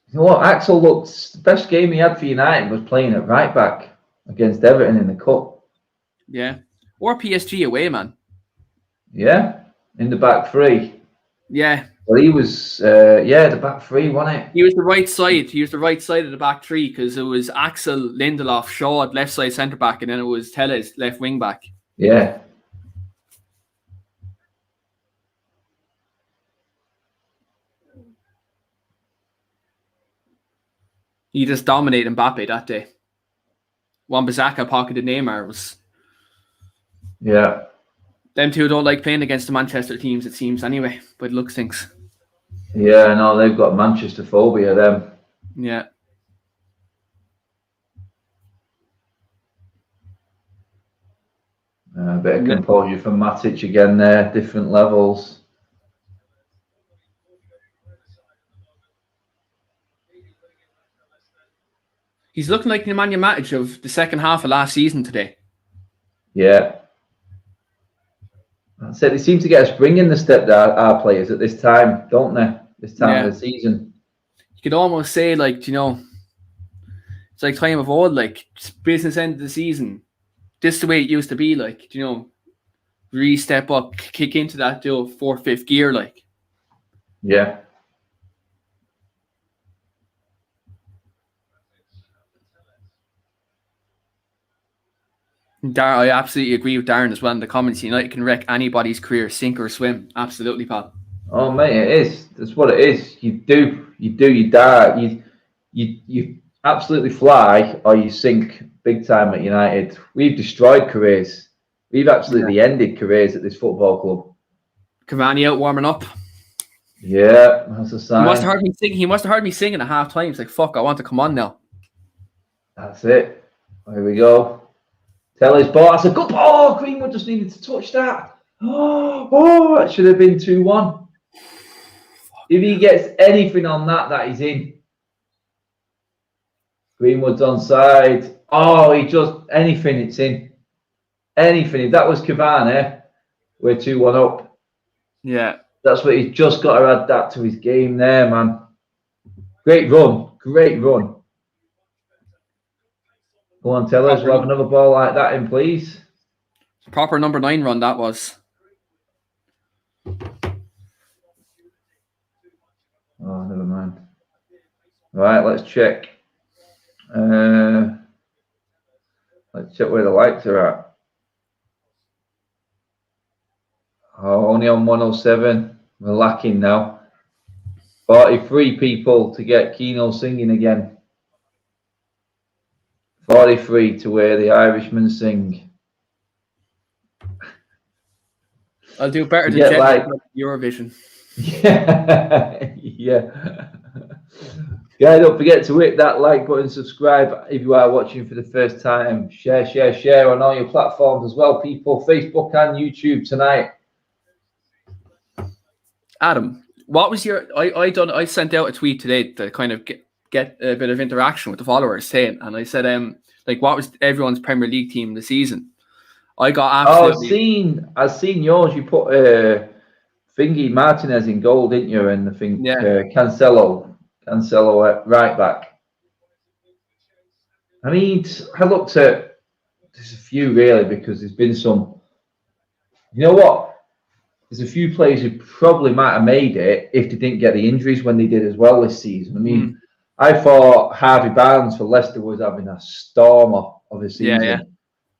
You know what? Axel the best game he had for United was playing at right back against Everton in the Cup. Yeah. Or PSG away, man. Yeah, in the back three. Yeah. Well, he was, the back three, wasn't it? He was the right side. He was the right side of the back three because it was Axel, Lindelof, Shaw at left side centre back, and then it was Telles left wing back. Yeah. He just dominated Mbappe that day. Wan-Bissaka pocketed Neymar. Was Yeah. them two don't like playing against the Manchester teams, it seems, anyway. But it looks things. Yeah, no, they've got Manchester phobia, them. Yeah. A bit of composure from Matic again there, different levels. He's looking like the Nemanja Matic of the second half of last season today. Yeah. I said they seem to get a spring in the step, our players, at this time, don't they? This time of the season. You could almost say, like, you know, it's like time of old, like business end of the season. This is the way it used to be, like, you know, really step up, kick into that 4th, 5th gear, like. Yeah. I absolutely agree with Darren as well in the comments. United can wreck anybody's career, sink or swim. Absolutely, pal. Oh mate, it is. That's what it is. You die. You absolutely fly or you sink big time at United. We've destroyed careers. We've absolutely ended careers at this football club. Cavani out warming up. Yeah, that's a sign. He must have heard me singing at half time. He's like, fuck, I want to come on now. That's it. Here we go. Tell his ball. That's a good ball. Greenwood just needed to touch that. Oh, that should have been 2-1. If he gets anything on that, that is in. Greenwood's onside. Oh, he just anything, it's in. Anything. If that was Cavani, we're 2-1 up. Yeah. That's what he's just got to add that to his game there, man. Great run. Great run. Go on, tell us. We'll have another ball like that in, please. Proper number 9 run that was. Oh, never mind. Right, let's check. Let's check where the lights are at. Oh, only on 107. We're lacking now. 43 people to get Keno singing again. 43 to hear the Irishman sing. I'll do better than Jet like Eurovision. Yeah, yeah. Guys, don't forget to hit that like button, subscribe if you are watching for the first time. Share on all your platforms as well, people. Facebook and YouTube tonight. Adam, what was your? I sent out a tweet today to kind of get a bit of interaction with the followers saying, and I said, like, what was everyone's Premier League team this season? I got absolutely. Oh, I've seen yours. You put Thingy Martinez in goal, didn't you? And I think Cancelo at right back. I mean, I looked at there's a few really because there's been some. You know what? There's a few players who probably might have made it if they didn't get the injuries when they did as well this season. I mean, I thought Harvey Barnes for Leicester was having a storm of a season. Yeah.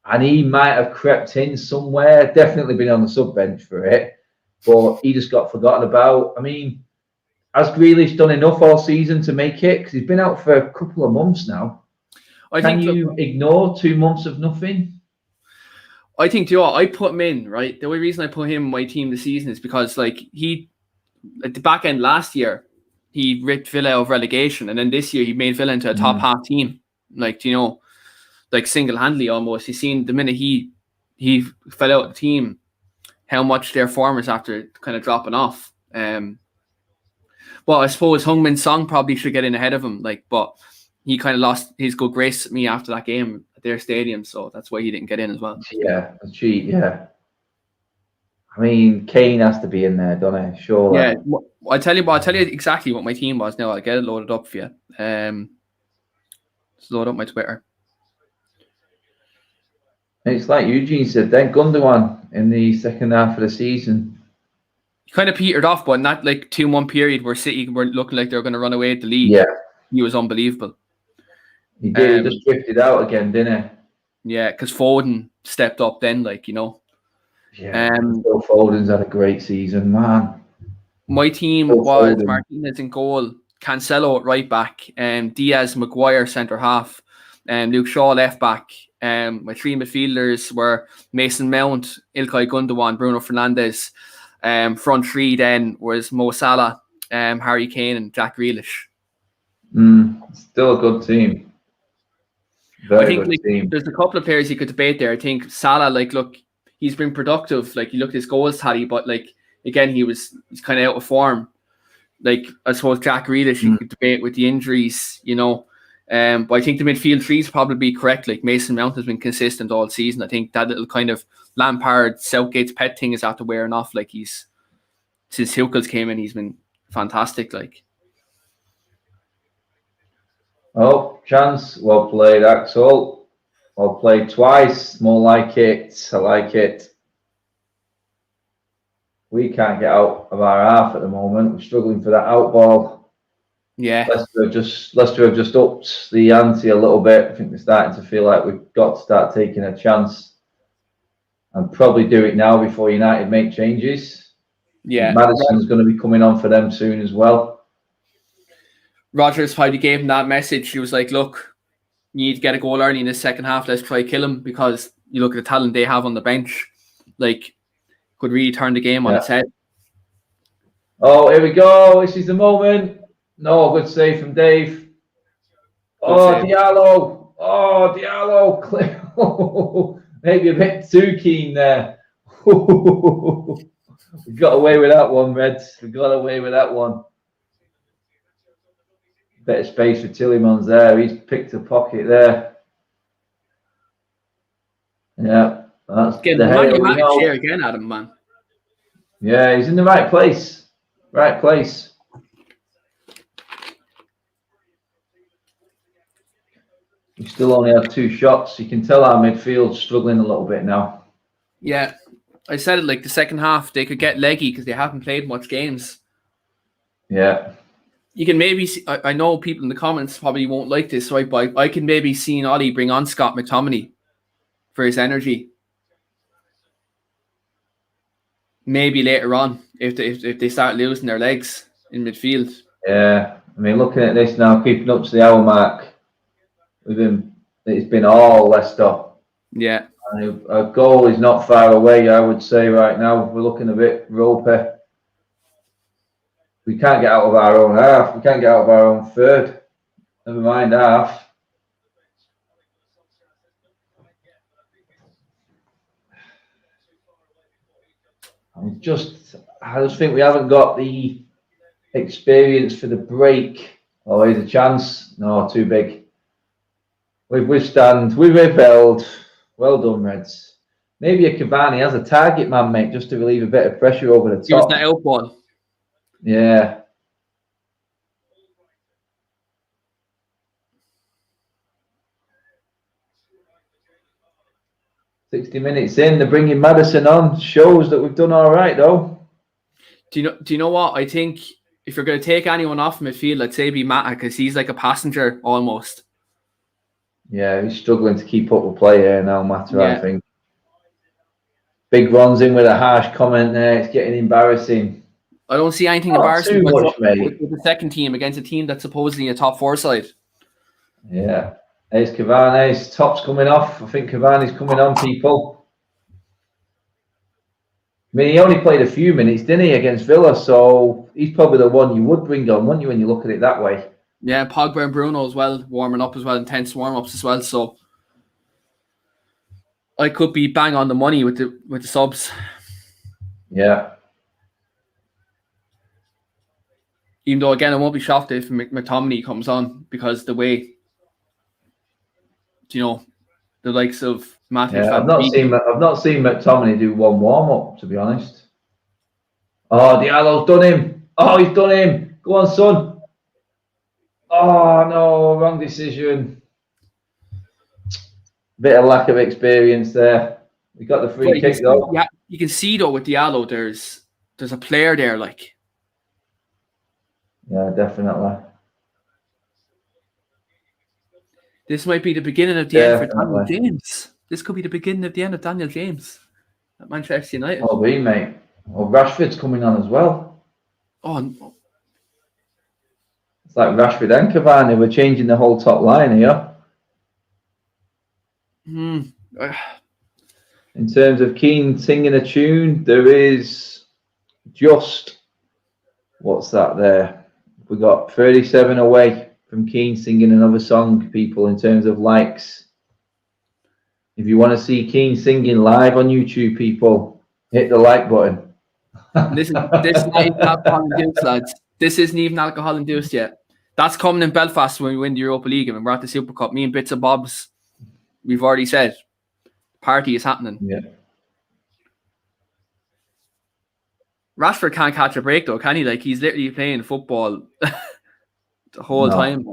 And he might have crept in somewhere, definitely been on the sub bench for it, but he just got forgotten about. I mean, has Grealish done enough all season to make it? Because he's been out for a couple of months now. Can you ignore 2 months of nothing? I think, you know, I put him in, right? The only reason I put him in my team this season is because, like, he, at the back end last year, he ripped Villa out of relegation, and then this year he made Villa into a top half team. Like, you know, like single-handedly almost. He's seen the minute he fell out of the team, how much their form is after kind of dropping off. Well, I suppose Heung-min Son probably should get in ahead of him, like, but he kind of lost his good grace at me after that game at their stadium, so that's why he didn't get in as well. Yeah, a cheat, yeah. I mean, Kane has to be in there, don't he? Sure. Yeah, I'll tell you exactly what my team was now. I'll get it loaded up for you. Let's load up my Twitter. It's like Eugene said, then Gundogan in the second half of the season. He kind of petered off, but not like 2-1 period where City were looking like they were going to run away at the league. Yeah. He was unbelievable. He did. He just drifted out again, didn't he? Yeah, because Foden stepped up then, like, you know. Yeah, Foden's had a great season, man. My team was Martinez in goal, Cancelo at right back, Diaz, Maguire centre half, Luke Shaw left back. My three midfielders were Mason Mount, Ilkay Gundogan, Bruno Fernandes. Front three then was Mo Salah, Harry Kane, and Jack Grealish. Still a good team. I think there's a couple of players you could debate there. I think Salah, look, he's been productive. You look at his goals tally, but again, he's kind of out of form. I suppose Jack Grealish, you could debate with the injuries, but I think the midfield three is probably correct. Mason Mount has been consistent all season. I think that little kind of Lampard, Southgate's pet thing is after wearing off. Since Tuchel's came in, he's been fantastic. Oh, chance. Well played, Axel. Well played twice. More like it. I like it. We can't get out of our half at the moment. We're struggling for that out ball. Yeah. Leicester have just upped the ante a little bit. I think they're starting to feel like we've got to start taking a chance and probably do it now before United make changes. Yeah. Maddison's going to be coming on for them soon as well. Rodgers probably gave him that message. He was like, look, you need to get a goal early in the second half. Let's try kill him, because you look at the talent they have on the bench. Could really turn the game on its head. Oh, here we go. This is the moment. No, good save from Dave. Diallo. Oh, Diallo. Maybe a bit too keen there. We got away with that one, Reds. We got away with that one. Bit of space for Tillemans there. He's picked a pocket there. Yeah, that's getting the Matic share again, Adam, man. Yeah, he's in the right place. Right place. We still only have 2 shots. You can tell our midfield's struggling a little bit now. Yeah, I said it, the second half, they could get leggy because they haven't played much games. Yeah. You can maybe see, I know people in the comments probably won't like this, right? But I can maybe see Ollie bring on Scott McTominay for his energy. Maybe later on, if they start losing their legs in midfield. Yeah, I mean, looking at this now, creeping up to the hour mark, it's been all Leicester. Yeah. And a goal is not far away, I would say, right now. We're looking a bit ropey. We can't get out of our own half. We can't get out of our own third. Never mind half. I just think we haven't got the experience for the break. Oh, here's a chance. No, too big. We've withstand. We've repelled. Well done, Reds. Maybe a Cavani has a target man, mate, just to relieve a bit of pressure over the top. He was that out one. Yeah. "60 minutes in, they're bringing Maddison on. Shows that we've done all right, though." Do you know what? I think if you're going to take anyone off midfield, I'd say it'd be Matic, because he's like a passenger almost. Yeah, he's struggling to keep up with play here now, Matter, Yeah. I think. Big runs in with a harsh comment there. It's getting embarrassing. I don't see anything embarrassing with the second team against a team that's supposedly a top 4 side. Yeah. There's Cavani's top's coming off. I think Cavani's coming on, people. I mean, he only played a few minutes, didn't he, against Villa? So he's probably the one you would bring on, wouldn't you, when you look at it that way? Yeah, Pogba and Bruno as well, warming up as well, intense warm-ups as well. So I could be bang on the money with the subs. Yeah. Even though, again, I won't be shocked if McTominay comes on, because the way, the likes of Matic. Yeah, I've not seen McTominay do one warm-up, to be honest. Oh, Diallo's done him. Oh, he's done him. Go on, son. Oh, no, wrong decision. Bit of lack of experience there. We got the free kick, though. Yeah, you can see, though, with Diallo, there's a player there, Yeah, definitely. This might be the beginning of the end for Daniel James. This could be the beginning of the end of Daniel James at Manchester United. Oh, mate. Well, Rashford's coming on as well. Oh, no. It's like Rashford and Cavani. We're changing the whole top line here. In terms of Keane singing a tune, there is just, what's that there? We got 37 away from Keane singing another song, people, in terms of likes. If you want to see Keane singing live on YouTube, people, hit the like button. This is not even alcohol induced, lads. This isn't even alcohol induced yet. That's coming in Belfast when we win the Europa League and we're at the Super Cup. Me and Bits and Bobs, we've already said, party is happening. Yeah. Rashford can't catch a break though, can he? Like, he's literally playing football the whole time.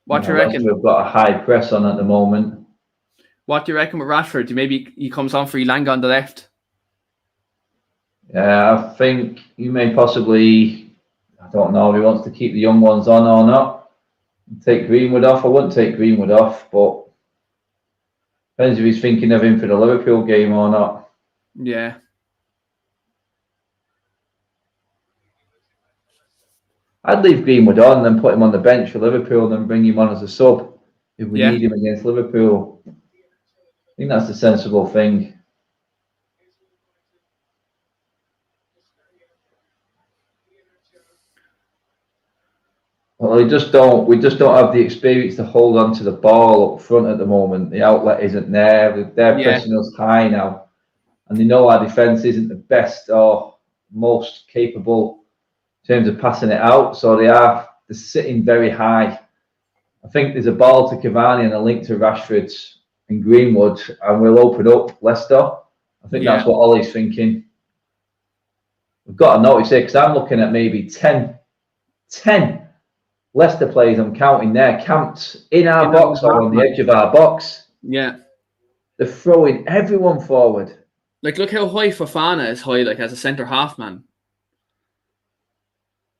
What do you reckon? We've got a high press on at the moment. What do you reckon with Rashford? Maybe he comes on for Elanga on the left? Yeah, I think you may possibly, I don't know if he wants to keep the young ones on or not. Take Greenwood off. I wouldn't take Greenwood off, but depends if he's thinking of him for the Liverpool game or not. Yeah. I'd leave Greenwood on, then put him on the bench for Liverpool, and then bring him on as a sub if we need him against Liverpool. I think that's the sensible thing. Well, we just don't have the experience to hold on to the ball up front at the moment. The outlet isn't there. They're pressing us high now, and they know our defence isn't the best or most capable in terms of passing it out. So they're sitting very high. I think there's a ball to Cavani and a link to Rashford and Greenwood, and we'll open up Leicester. I think that's what Ollie's thinking. We've got to notice it, because I'm looking at maybe 10 Leicester players, I'm counting there, camped in our box or on the edge of our box. Yeah. They're throwing everyone forward. Like, look how high Fofana is high, like, as a centre half man.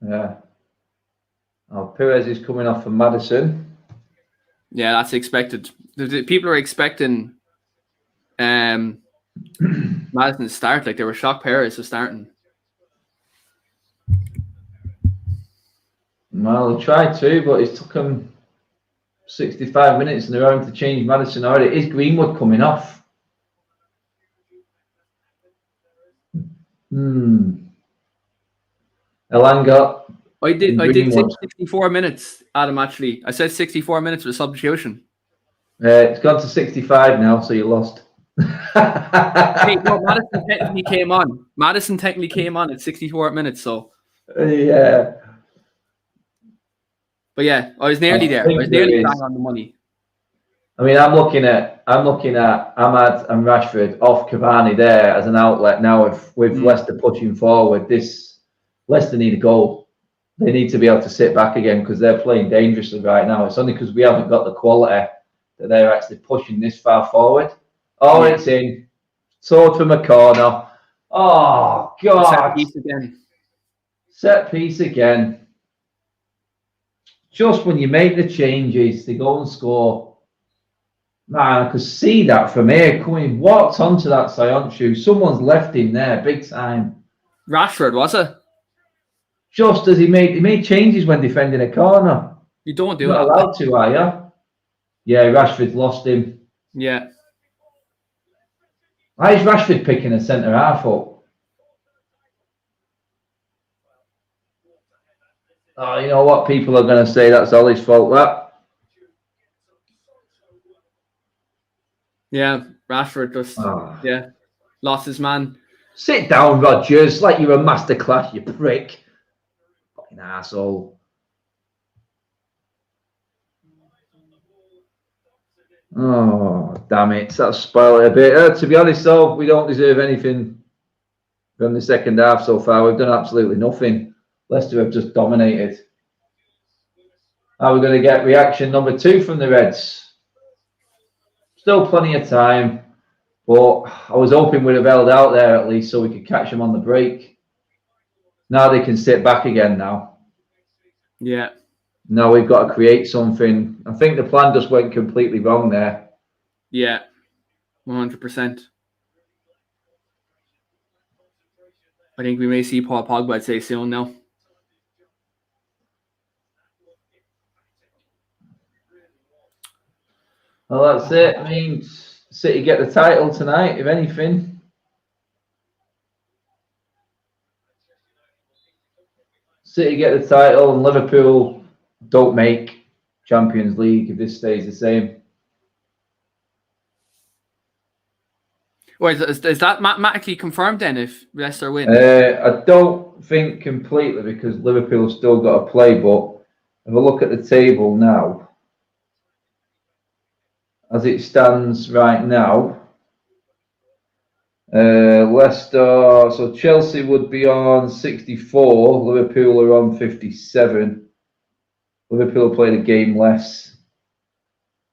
Yeah. Oh, Perez is coming off from Maddison. Yeah, that's expected. People are expecting Maddison to start. Like, they were shocked Perez was starting. Well, they tried to, but it took them 65 minutes and they're having to change Maddison already. Is Greenwood coming off? Elanga. I did 64 minutes, Adam, actually. I said 64 minutes with substitution. It's gone to 65 now, so you lost. Hey, no, Maddison technically came on. Maddison technically came on at 64 minutes, so. Yeah. But yeah, I was nearly there. I was nearly bang on the money. I mean, I'm looking at Ahmad and Rashford off Cavani there as an outlet now. With Leicester pushing forward, Leicester need a goal. They need to be able to sit back again, because they're playing dangerously right now. It's only because we haven't got the quality that they're actually pushing this far forward. Oh, it's in. Sword from a corner. Oh, God. Set piece again. Set piece again. Just when you make the changes, they go and score. Man, I could see that from here coming. Walked onto that Sionchu. Someone's left him there, big time. Rashford, was it? Just as he made changes when defending a corner. You don't do You're that. not allowed to, are you? Yeah, Rashford's lost him. Yeah. Why is Rashford picking a centre half up? Oh, you know what? People are going to say that's Ollie's fault, that. Yeah, Rashford just, lost his man. Sit down, Rodgers, like you're a masterclass, you prick. Fucking arsehole. Oh, damn it. That's spoiled it a bit. To be honest, though, we don't deserve anything from the second half so far. We've done absolutely nothing. Leicester have just dominated. Are we going to get reaction number 2 from the Reds? Still plenty of time, but I was hoping we'd have held out there at least so we could catch them on the break. Now they can sit back again now. Yeah. Now we've got to create something. I think the plan just went completely wrong there. Yeah, 100%. I think we may see Paul Pogba, I'd say, soon now. Well, that's it. I mean, City get the title tonight, if anything. City get the title and Liverpool don't make Champions League if this stays the same. Wait, is that mathematically confirmed then if Leicester win? I don't think completely because Liverpool's still got to play, but if I look at the table now, as it stands right now, Leicester, so Chelsea would be on 64, Liverpool are on 57. Liverpool played a game less,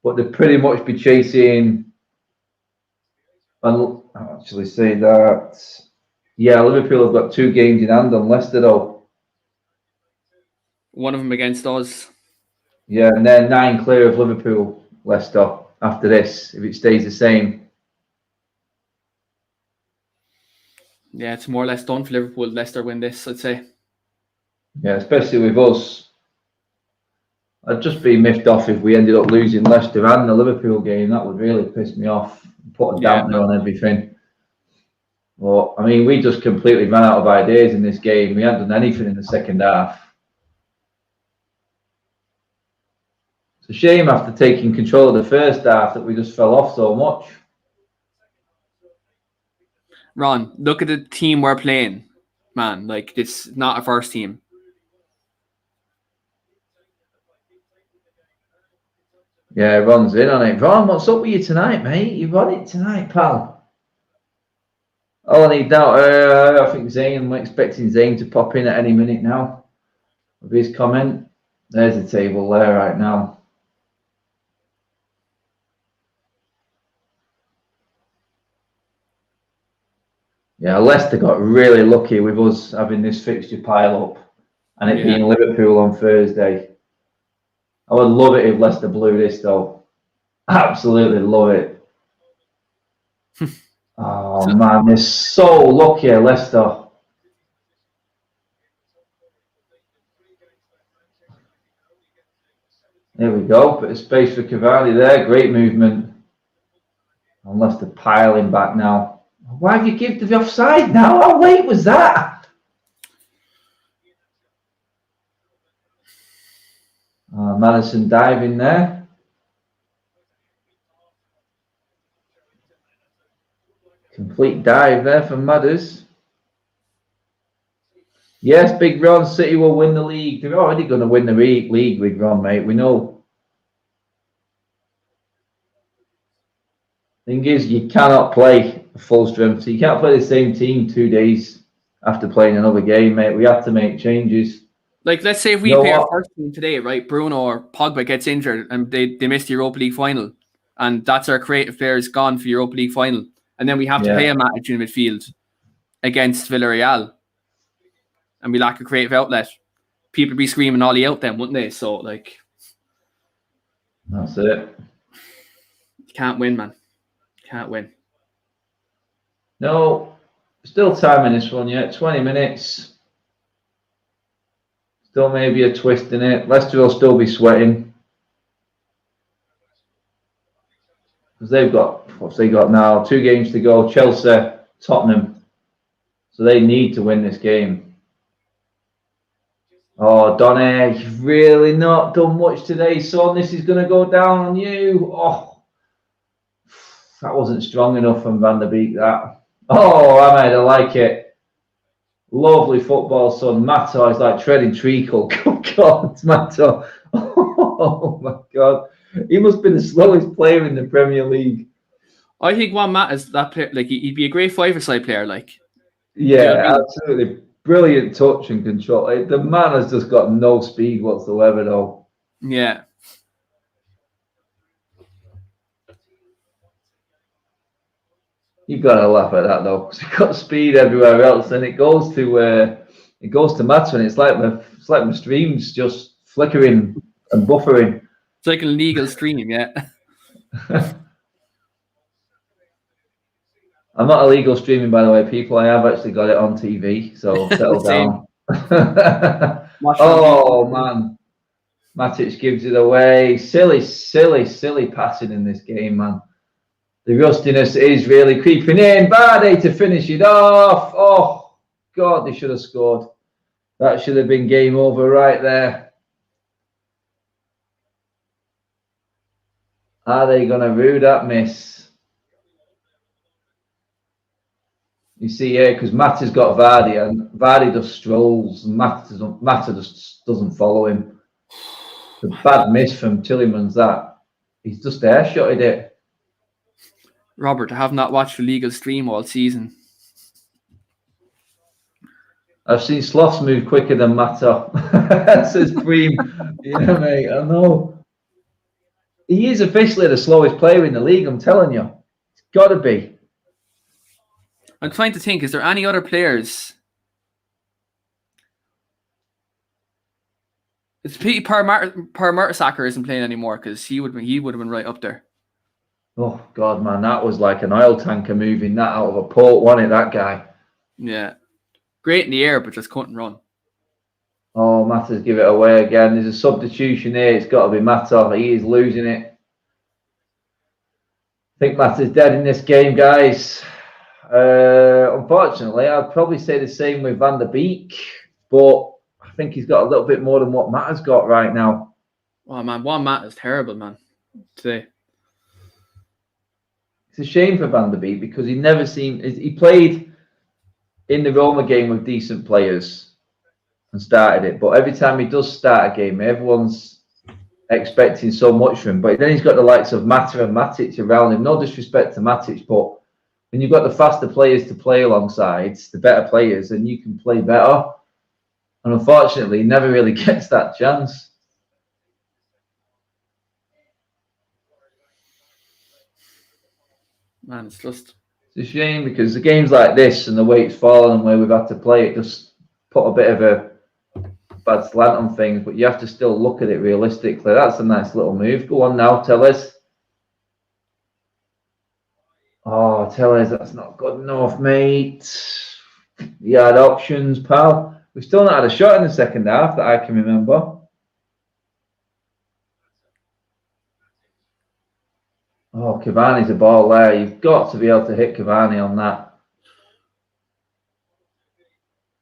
but they'd pretty much be chasing. I'll actually say that, yeah, Liverpool have got 2 games in hand on Leicester though. One of them against us. Yeah, and they're 9 clear of Liverpool, Leicester, after this, if it stays the same. Yeah, it's more or less done for Liverpool. Leicester win this, I'd say. Yeah, especially with us. I'd just be miffed off if we ended up losing Leicester and the Liverpool game. That would really piss me off. Put a dampener on everything. Well, I mean, we just completely ran out of ideas in this game. We hadn't done anything in the second half. It's a shame after taking control of the first half that we just fell off so much. Ron, look at the team we're playing, man. Like, it's not a first team. Yeah, Ron's in on it. Ron, what's up with you tonight, mate? You've on it tonight, pal. Oh, I need that. I think Zane, I'm expecting Zane to pop in at any minute now with his comment. There's the table there right now. Yeah, Leicester got really lucky with us having this fixture pile up and it being Liverpool on Thursday. I would love it if Leicester blew this, though. Absolutely love it. Oh, man, they're so lucky, Leicester. There we go. Bit of space for Cavani there. Great movement. And Leicester piling back now. Why have you given the offside now? How late was that? Madison diving there. Complete dive there from Madders. Yes, Big Ron, City will win the league. They're already going to win the league with Ron, mate. We know. Thing is, you cannot play full strength. So you can't play the same team 2 days after playing another game, mate. We have to make changes. Like, let's say if we play our first team today, right? Bruno or Pogba gets injured and they miss the Europa League final. And that's our creative players gone for Europa League final. And then we have to play a match in midfield against Villarreal. And we lack a creative outlet. People be screaming Ollie out then, wouldn't they? So, like... That's it. You can't win, man. Can't win. No. Still time in this one yet. 20 minutes. Still maybe a twist in it. Leicester will still be sweating. Because they've got, what's they got now? 2 games to go. Chelsea, Tottenham. So they need to win this game. Oh, Donny, you've really not done much today, son. This is going to go down on you. Oh, that wasn't strong enough from Van der Beek, that. Oh, Ahmed, I like it. Lovely football, son. Mato is like treading treacle. Good God, Mato. Oh, my God. He must be the slowest player in the Premier League. I think one Matt is that player, like, he'd be a great 5-a-side player, like. Yeah, you know what I mean? Absolutely. Brilliant touch and control. The man has just got no speed whatsoever, though. Yeah. You've got to laugh at that, though, because he's got speed everywhere else, and it goes to Matt, and it's like my stream's just flickering and buffering. It's like an illegal stream, yeah. I'm not illegal streaming, by the way, people. I have actually got it on TV, so settle down. Oh, man. Matic gives it away. Silly, silly, silly passing in this game, man. The rustiness is really creeping in. Vardy to finish it off. Oh, God, they should have scored. That should have been game over right there. Are they going to rue that miss? You see here, because Mata's got Vardy, and Vardy just strolls, and Mata just doesn't follow him. The bad miss from Tillemans, that. He's just airshotted it. Robert, I have not watched the legal stream all season. I've seen sloths move quicker than Mata. Says Cream. Yeah, mate, I know. He is officially the slowest player in the league, I'm telling you. It's got to be. I'm trying to think, is there any other players? It's pity Per Mertesacker isn't playing anymore, because he would have been right up there. Oh, God, man, that was like an oil tanker moving that out of a port, wasn't it, that guy? Yeah. Great in the air, but just couldn't run. Oh, Mata's give it away again. There's a substitution here. It's got to be Mata. He is losing it. I think Mata's dead in this game, guys. Unfortunately, I'd probably say the same with Van der Beek, but I think he's got a little bit more than what Mata's got right now. Oh, man, one Mata's terrible, man, today. It's a shame for Van der Beek because he never seemed... He played in the Roma game with decent players and started it, but every time he does start a game, everyone's expecting so much from him. But then he's got the likes of Mata and Matic around him. No disrespect to Matic, but when you've got the faster players to play alongside, the better players, and you can play better. And unfortunately, he never really gets that chance. Man, it's just... It's a shame because the games like this and the way it's fallen and where we've had to play it just put a bit of a bad slant on things, but you have to still look at it realistically. That's a nice little move. Go on now, Tellez. Oh, Tellez, that's not good enough, mate. You had options, pal. We've still not had a shot in the second half that I can remember. Oh, Cavani's a ball there. You've got to be able to hit Cavani on that.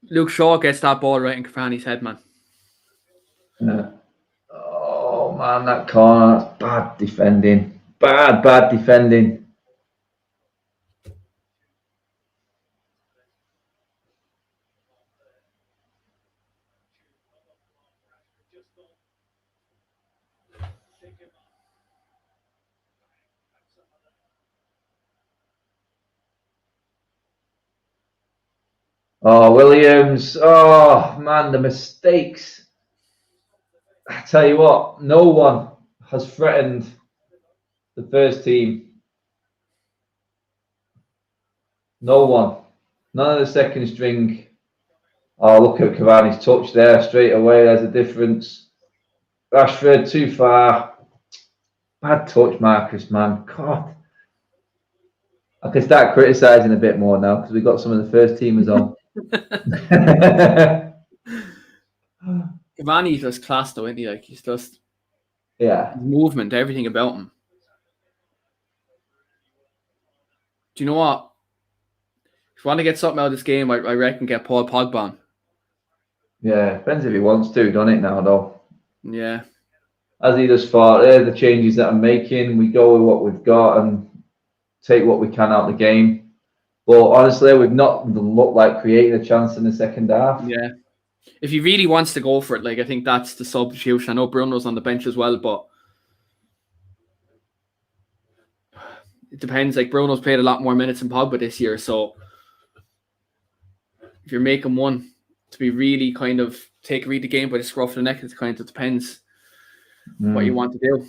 Luke Shaw gets that ball right in Cavani's head, man. Yeah. Oh, man, that corner. That's bad defending. Bad defending. Oh, Williams. Oh, man, the mistakes. I tell you what, no one has threatened the first team. No one. None of the second string. Oh, look at Cavani's touch there straight away. There's a difference. Rashford, too far. Bad touch, Marcus, man. God. I can start criticising a bit more now because we've got some of the first teamers on. Cavani's just class though, isn't he? Like, he's just... Yeah. Movement, everything about him. Do you know what? If you want to get something out of this game, I reckon get Paul Pogba on. Yeah, depends if he wants to, doesn't it now, though? Yeah. As he just thought, the changes that I'm making, we go with what we've got and take what we can out of the game. But honestly, we've not looked like creating a chance in the second half. Yeah. If he really wants to go for it, like, I think that's the substitution. I know Bruno's on the bench as well, but it depends. Like, Bruno's played a lot more minutes than Pogba this year, so if you're making one to be really kind of read the game by the scruff of the neck, it kind of depends what you want to do.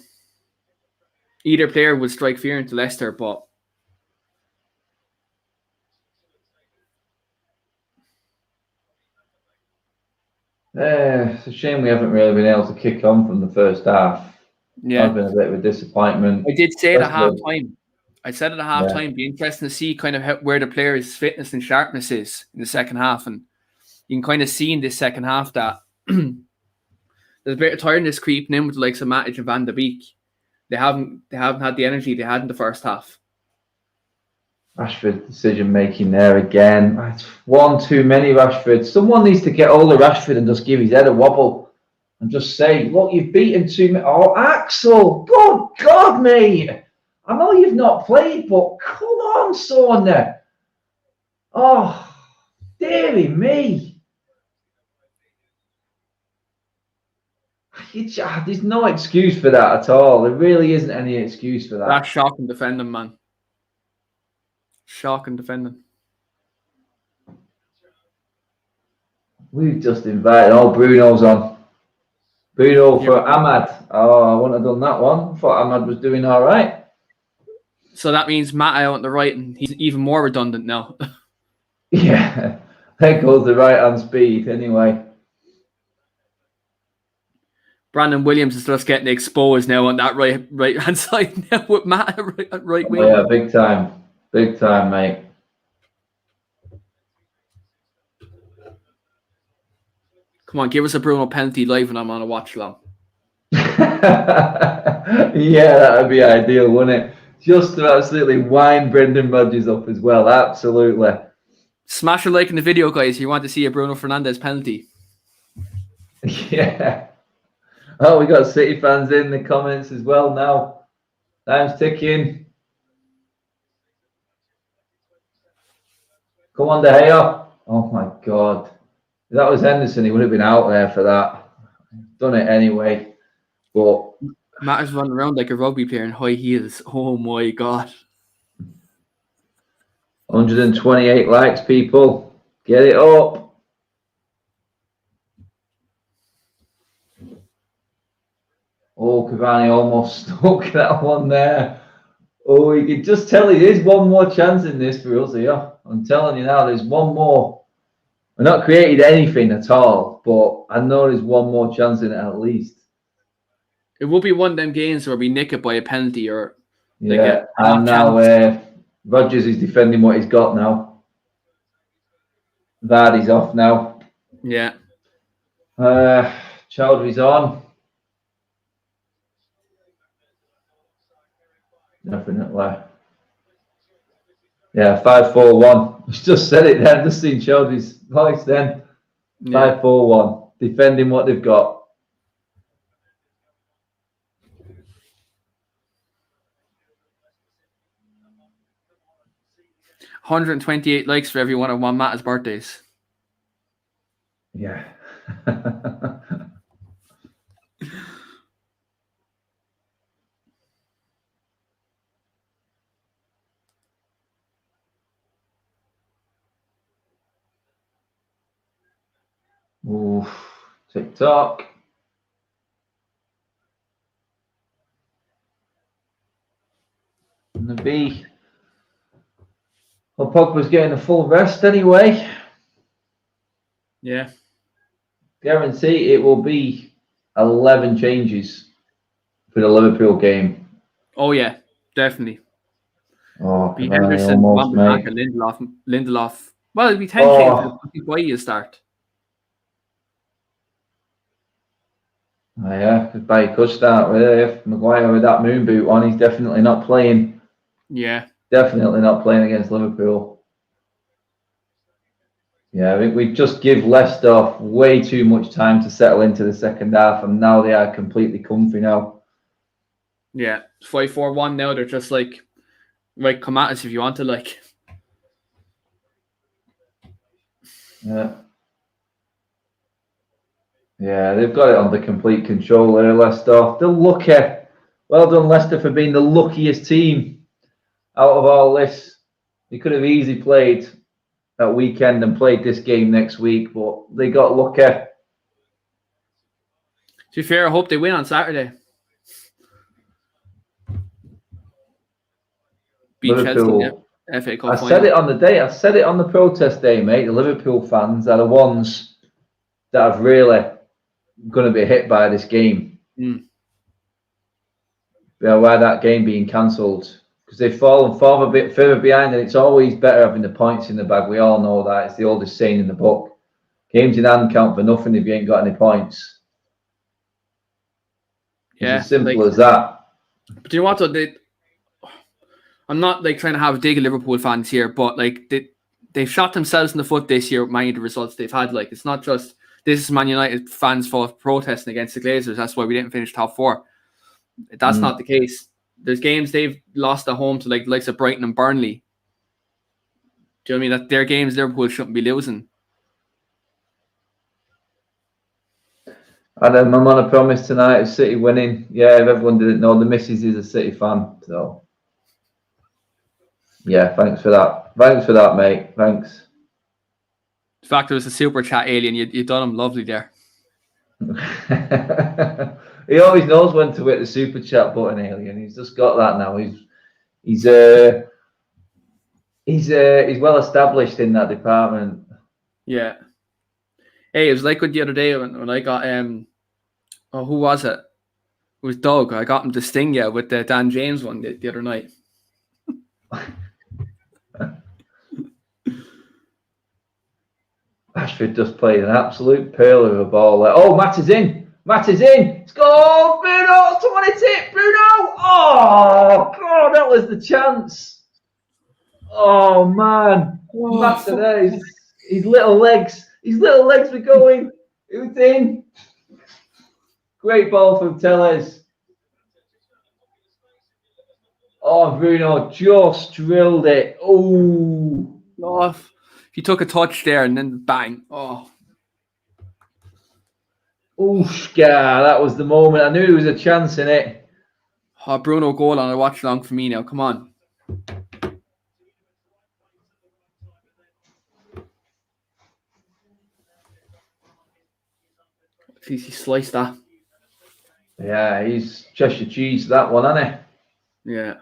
Either player would strike fear into Leicester, but it's a shame we haven't really been able to kick on from the first half. Yeah, That's been a bit of a disappointment. I did say it at half time. I said at a half time, be interesting to see kind of where the players' fitness and sharpness is in the second half. And you can kind of see in this second half that there's a bit of tiredness creeping in with the likes of Matic and Van de Beek. They haven't had the energy they had in the first half. Rashford decision making there again. It's one too many Rashford. Someone needs to get hold of Rashford and just give his head a wobble and just say, look, you've beaten too many. Oh, Axel, good God, mate. I know you've not played, but come on, son. Oh, dearie me. There's no excuse for that at all. There really isn't any excuse for that. That's shocking defending, man. Shocking defending. We've just invited. Oh, Bruno's on. Bruno for Ahmad. Oh, I wouldn't have done that one. I thought Ahmad was doing all right. So that means Matt out on the right, and he's even more redundant now. Yeah, there goes the right hand speed anyway. Brandon Williams is just getting exposed now on that right hand side now with Matt at right wing. Oh, yeah, big time, mate. Come on, give us a Bruno penalty live and I'm on a watch along. Yeah, that would be ideal, wouldn't it? Just to absolutely wind Brendan Rodgers up as well. Absolutely. Smash a like in the video, guys, if you want to see a Bruno Fernandes penalty. Yeah. Oh, we got City fans in the comments as well now. Time's ticking. Come on, De Gea. Oh, my God. If that was Henderson, he would have been out there for that. Done it anyway. But Matt is running around like a rugby player in high heels. Oh, my God. 128 likes, people. Get it up. Oh, Cavani almost stuck that one there. Oh, you can just tell there is one more chance in this for us here. I'm telling you now, there's one more. We're not created anything at all, but I know there's one more chance in it at least. It will be one of them games where we nick it by a penalty or... Yeah, and now Rodgers is defending what he's got now. Vardy's off now. Yeah. Chowdhury's on. Definitely. Yeah, 5-4-1. Just said it then. Just seen Chowdhury's voice then. 5-4-1. Defending what they've got. $128 likes for every one of Matt's birthdays. Yeah. Ooh, TikTok. And the B. Well, Pogba's getting a full rest anyway. Yeah. Guarantee it will be 11 changes for the Liverpool game. Oh, yeah, definitely. Oh, be Henderson, Lindelof. Well, it'll be 10 changes before you start. Oh, yeah, because he could start with if Maguire with that moon boot on, he's definitely not playing. Yeah. Definitely not playing against Liverpool. Yeah, I think we just give Leicester way too much time to settle into the second half, and now they are completely comfy now. Yeah, 5-4-1 now. They're just like, come at us if you want to, like. Yeah. Yeah, they've got it under complete control there, Leicester. They're lucky. Well done, Leicester, for being the luckiest team out of all this. They could have easily played that weekend and played this game next week, but they got lucky. To be fair, I hope they win on Saturday. Beat Chelsea, FA Cup final. Said it on the day. I said it on the protest day, mate. The Liverpool fans are the ones that have really going to be hit by this game. Yeah, why that game being cancelled. because they've fallen far a bit further behind, and it's always better having the points in the bag. We all know that. It's the oldest saying in the book. Games in hand count for nothing if you ain't got any points. Yeah, it's as simple as that. But you know what? Though, I'm not like trying to have a dig at Liverpool fans here, but like they've shot themselves in the foot this year with many of the results they've had. Like it's not just this is Man United fans' fault protesting against the Glazers. That's why we didn't finish top 4. That's not the case. There's games they've lost at home to like the likes of Brighton and Burnley. Do you know what I mean? That their games Liverpool shouldn't be losing. And I'm on a promise tonight of City winning. Yeah, if everyone didn't know, the missus is a City fan. So, yeah, thanks for that. Thanks for that, mate. Thanks. In fact, there was a super chat, Alien. You done him lovely there. He always knows when to hit the super chat button, Alien. He's just got that now. He's well established in that department. Yeah. Hey, it was like the other day when I got who was it? It was Doug. I got him to sting you with the Dan James one the other night. Rashford just played an absolute pearl of a ball there. Oh, Matt is in. Matt is in. It's goal. Bruno. Someone hit it. Bruno. Oh, God, that was the chance. Oh, man. Oh, Matt there. His little legs. His little legs were going. It was in. Great ball from Telles. Oh, Bruno just drilled it. Oh. He took a touch there and then bang. Oh. Oosh, that was the moment. I knew there was a chance in it. Oh, Bruno goal on a watch along for me now. Come on. He sliced that. Yeah, he's Cheshire cheese, that one, hasn't he? Yeah.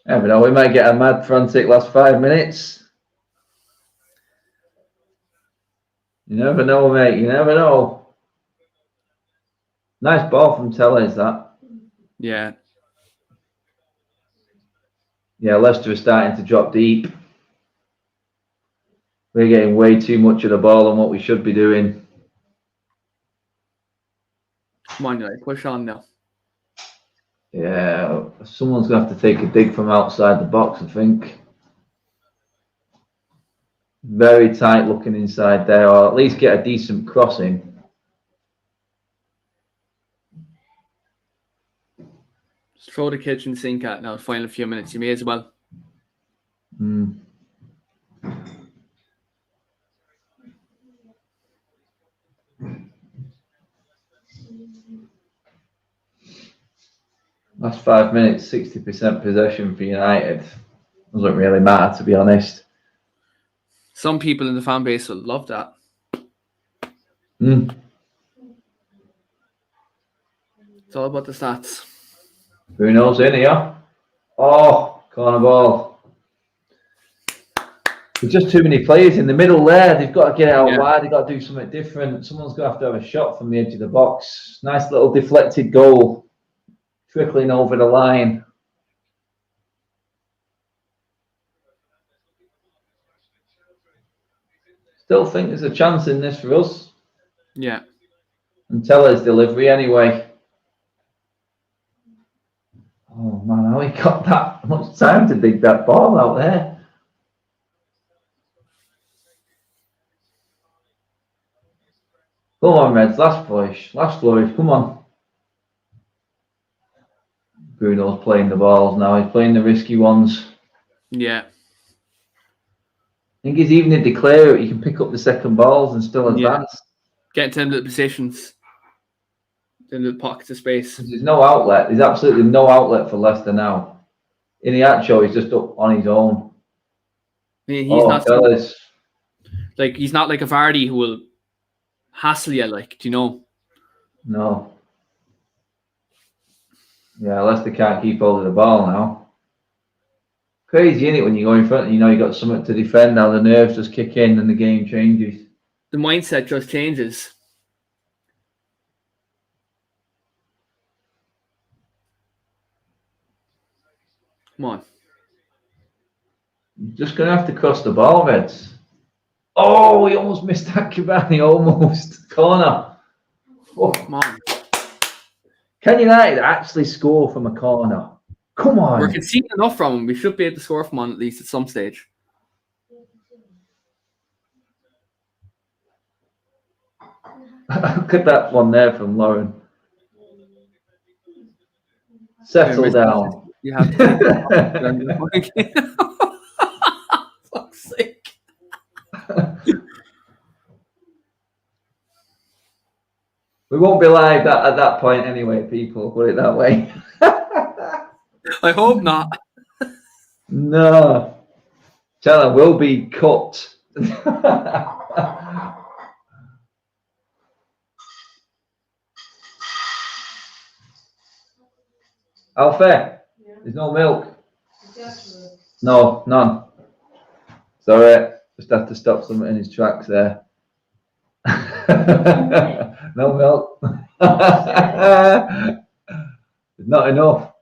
Never know, we might get a mad frantic last 5 minutes. You never know, mate. You never know. Nice ball from Telles, that. Yeah. Yeah, Leicester is starting to drop deep. We're getting way too much of the ball on what we should be doing. Come on, guys. Push on now. Yeah, someone's going to have to take a dig from outside the box, I think. Very tight looking inside there, or at least get a decent crossing. Just throw the kitchen sink at now, final few minutes. You may as well. Last 5 minutes, 60% possession for United. Doesn't really matter, to be honest. Some people in the fan base will love that. It's all about the stats. Bruno's in here. Oh, corner ball. There's just too many players in the middle there. They've got to get out wide. They've got to do something different. Someone's going to have a shot from the edge of the box. Nice little deflected goal. Trickling over the line. Still think there's a chance in this for us. Yeah. And Teller's delivery anyway. Oh man, how he got that much time to dig that ball out there. Come on, Reds, last flourish, come on. Bruno's playing the balls now, he's playing the risky ones. Yeah. I think he's even a declarer, you can pick up the second balls and still advance. Get into them little positions. Them little pockets of space. There's no outlet, there's absolutely no outlet for Leicester now. Iniacho is just up on his own. I mean, he's not Fellas. like he's not like a Vardy who will hassle you, like, do you know? No. Yeah, Leicester can't keep hold of the ball now. Crazy, isn't it, when you go in front and you know you got something to defend, now the nerves just kick in and the game changes. The mindset just changes. Come on. You're just going to have to cross the ball, Reds. Oh, he almost missed that Cavani, almost. Corner. Oh. Come on. Can United actually score from a corner? Come on. We're conceding enough from him. We should be able to score from one at least at some stage. Look at that one there from Lauren. Settle down. You have to. Fuck's sake. We won't be live at that point anyway, people. Put it that way. I hope not. No. Channel will be cut. Alfie, there's no milk. No, none. Sorry, just have to stop something in his tracks there. No milk. Not enough.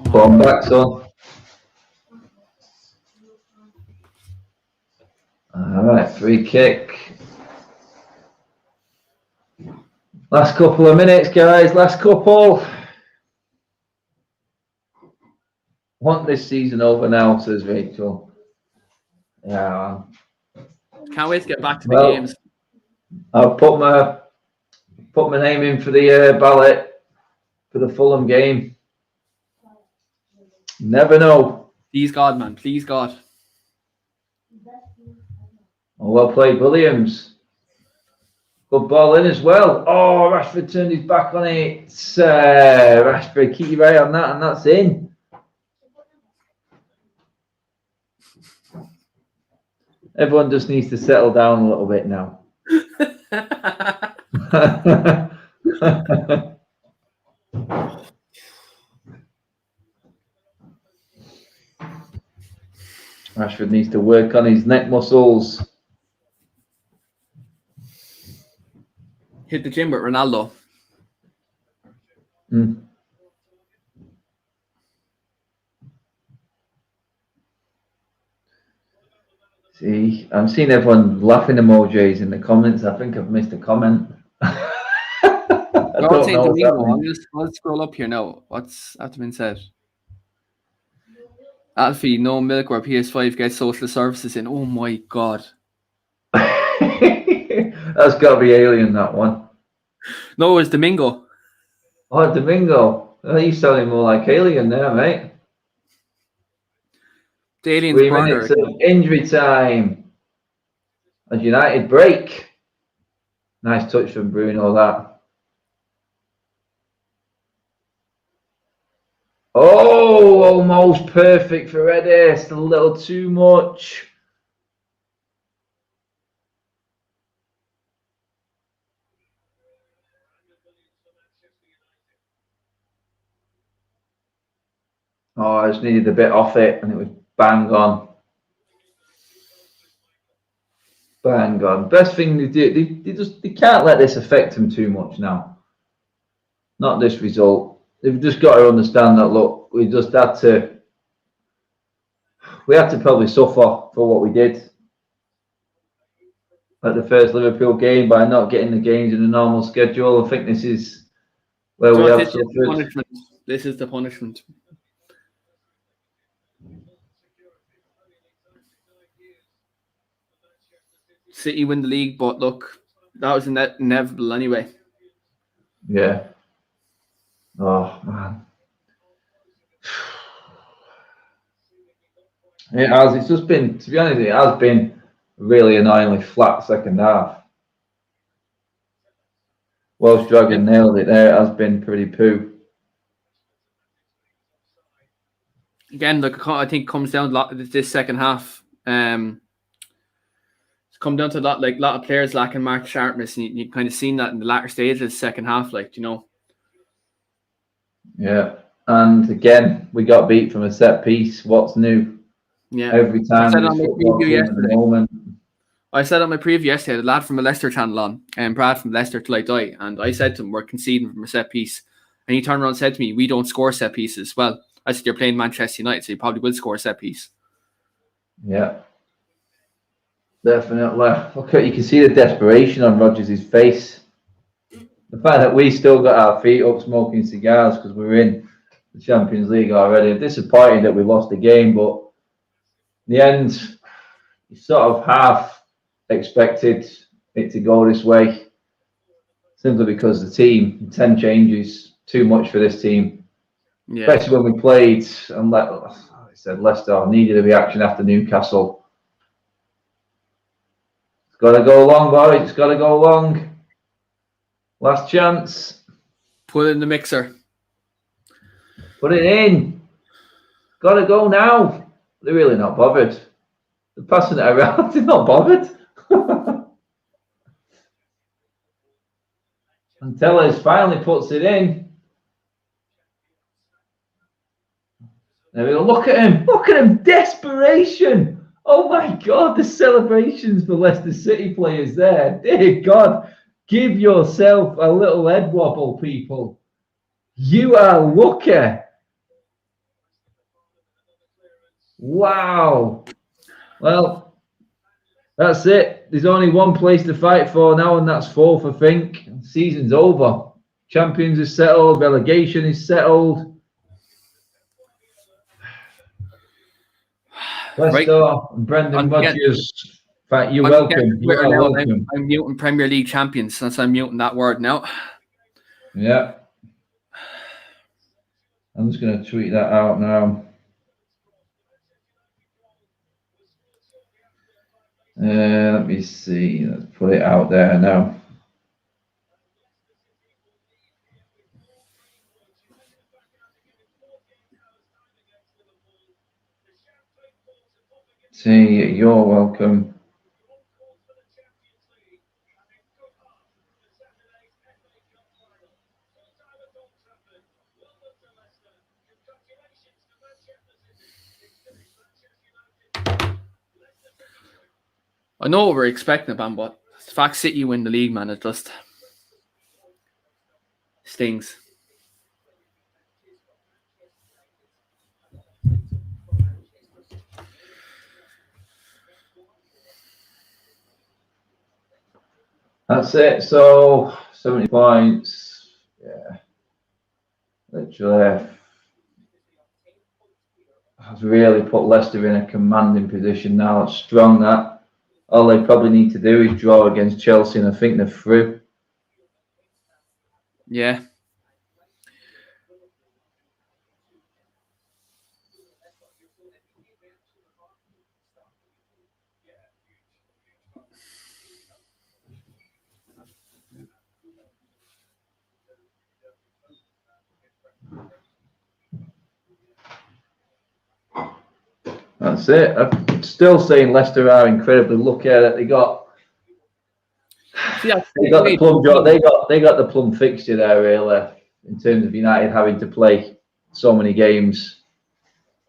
Put on back, son. All right, free kick. Last couple of minutes, guys. Last couple. Want this season over now, says Rachel. Yeah. Can't wait to get back to the games. I'll put my name in for the ballot for the Fulham game. Never know. Please God, man. Please God. Oh, well played, Williams. Good ball in as well. Oh, Rashford turned his back on it. Rashford, keep your eye on that, and that's in. Everyone just needs to settle down a little bit now. Rashford needs to work on his neck muscles. Hit the gym with Ronaldo. See, I'm seeing everyone laughing emojis in the comments. I think I've missed a comment. I'll scroll up here now. What's after been said? Alfie, no milk or PS5 gets social services in. Oh my God. That's got to be Alien, that one. No, it's Domingo. Oh, Domingo. Oh, you sounding more like Alien there, mate. The Alien's 3 brother. minutes of injury time. As United break. Nice touch from Bruno, that. Oh, almost perfect for Redis. A little too much. Oh, I just needed a bit off it, and it was bang on. Bang on. Best thing they do, they can't let this affect them too much now. Not this result. They've just got to understand that, look, we had to probably suffer for what we did at the first Liverpool game by not getting the games in a normal schedule. I think this is where we have suffered. This is the punishment. City win the league, but look, that was inevitable anyway. Yeah. Oh, man. It has. It's just been, to be honest, it has been really annoyingly flat second half. Welsh Dragon nailed it there. It has been pretty poo. Again, look, I think it comes down to this second half. Come down to a lot of players lacking mark sharpness, and you kind of seen that in the latter stages of the second half, Yeah, and again, we got beat from a set piece. What's new? Yeah, every time. I said on my preview yesterday, the lad from the Leicester channel on, and Brad from Leicester till I die, and I said to him, we're conceding from a set piece And he turned around and said to me, "We don't score set pieces." Well, I said, "You're playing Manchester United, so you probably will score a set piece." Yeah. Definitely. Look at, you can see the desperation on Rodgers' face. The fact that we still got our feet up smoking cigars because we were in the Champions League already. Disappointing that we lost the game, but in the end, you sort of half expected it to go this way, simply because the team, 10 changes, too much for this team. Yeah. Especially when we played, and like I said, Leicester needed a reaction after Newcastle. Got to go long, boys. It's got to go long. Last chance. Put it in the mixer. Put it in. Got to go now. They're really not bothered. They're passing it around. They're not bothered. And Tellez finally puts it in. There we go. Look at him. Look at him. Desperation. Oh my God, the celebrations for Leicester City players there. Dear God, give yourself a little head wobble, people. You are lucky. Wow. Well, that's it. There's only one place to fight for now, and that's fourth, I think. Season's over. Champions is settled. Relegation is settled. Leicester, Brendan Rodgers. In fact, you're welcome. You are welcome. I'm muting Premier League champions, since I'm muting that word now. Yeah. I'm just going to tweet that out now. Let me see. Let's put it out there now. See, you're welcome. I know what we're expecting, man, but the fact City win the league, man, it just stings. That's it. So 70 points. Yeah. Literally has really put Leicester in a commanding position now. It's strong that. All they probably need to do is draw against Chelsea, and I think they're through. Yeah. That's it. I'm still saying Leicester are incredibly lucky that they got. They got the plum draw. They got the plum fixture there, really, in terms of United having to play so many games.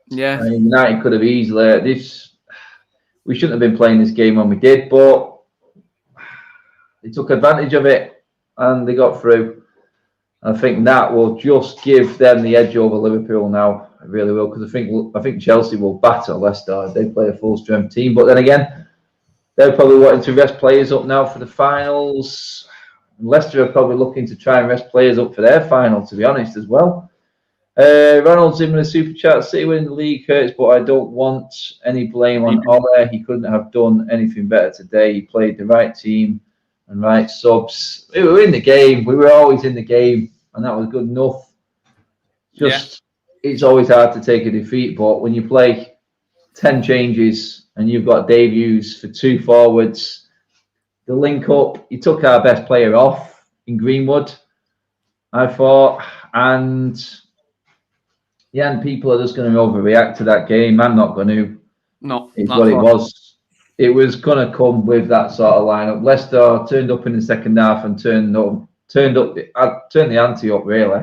Yeah. United could have easily we shouldn't have been playing this game when we did, but they took advantage of it and they got through. I think that will just give them the edge over Liverpool now. It really will, because I think Chelsea will batter Leicester if they play a full strength team. But then again, they're probably wanting to rest players up now for the finals. Leicester are probably looking to try and rest players up for their final, to be honest, as well. Ronald's in the super chat. City winning the league hurts, but I don't want any blame on Ole. He couldn't have done anything better today. He played the right team and right subs. We were in the game. We were always in the game, and that was good enough. It's always hard to take a defeat, but when you play 10 changes and you've got debuts for 2 forwards, the link up, you took our best player off in Greenwood, I thought, and people are just going to overreact to that game. I'm not going to. No, it's what it was. It was going to come with that sort of lineup. Leicester turned up in the second half and turned the ante up, really.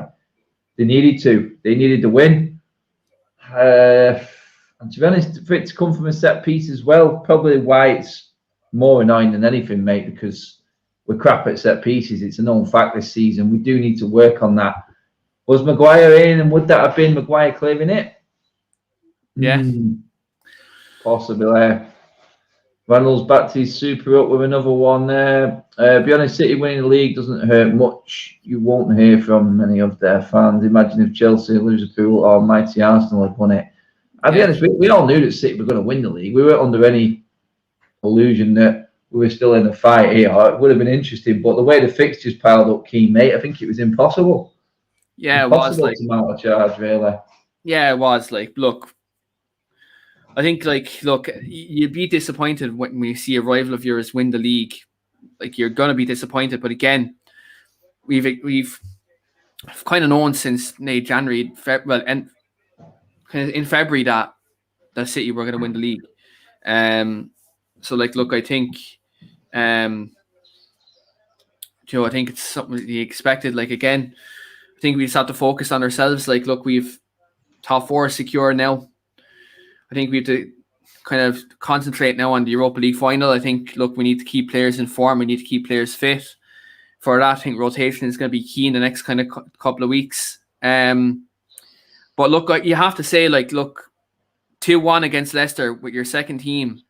They needed to. They needed to win. And to be honest, for it to come from a set piece as well, probably why it's more annoying than anything, mate, because we're crap at set pieces. It's a known fact this season. We do need to work on that. Was Maguire in, and would that have been Maguire clearing it? Yeah. Possibly. Reynolds back to his super up with another one there. Be honest, City winning the league doesn't hurt much. You won't hear from many of their fans. Imagine if Chelsea, Liverpool, or mighty Arsenal had won it. I'll be honest, we all knew that City were going to win the league. We weren't under any illusion that we were still in the fight here. It would have been interesting, but the way the fixtures piled up, key mate, I think it was impossible. Yeah, Impossible it was to mount a charge, really. Yeah, it was like, look, I think, like, look, you'd be disappointed when you see a rival of yours win the league. Like, you're gonna be disappointed. But again, we've kind of known since January, and in February that City were gonna win the league. So, like, look, I think, I think it's something that you expected. Like, again, I think we just have to focus on ourselves. Like, look, we've top 4 secure now. I think we have to kind of concentrate now on the Europa League final. I think, look, we need to keep players in form. We need to keep players fit. For that, I think rotation is going to be key in the next kind of couple of weeks. But look, you have to say, like, look, 2-1 against Leicester with your second team.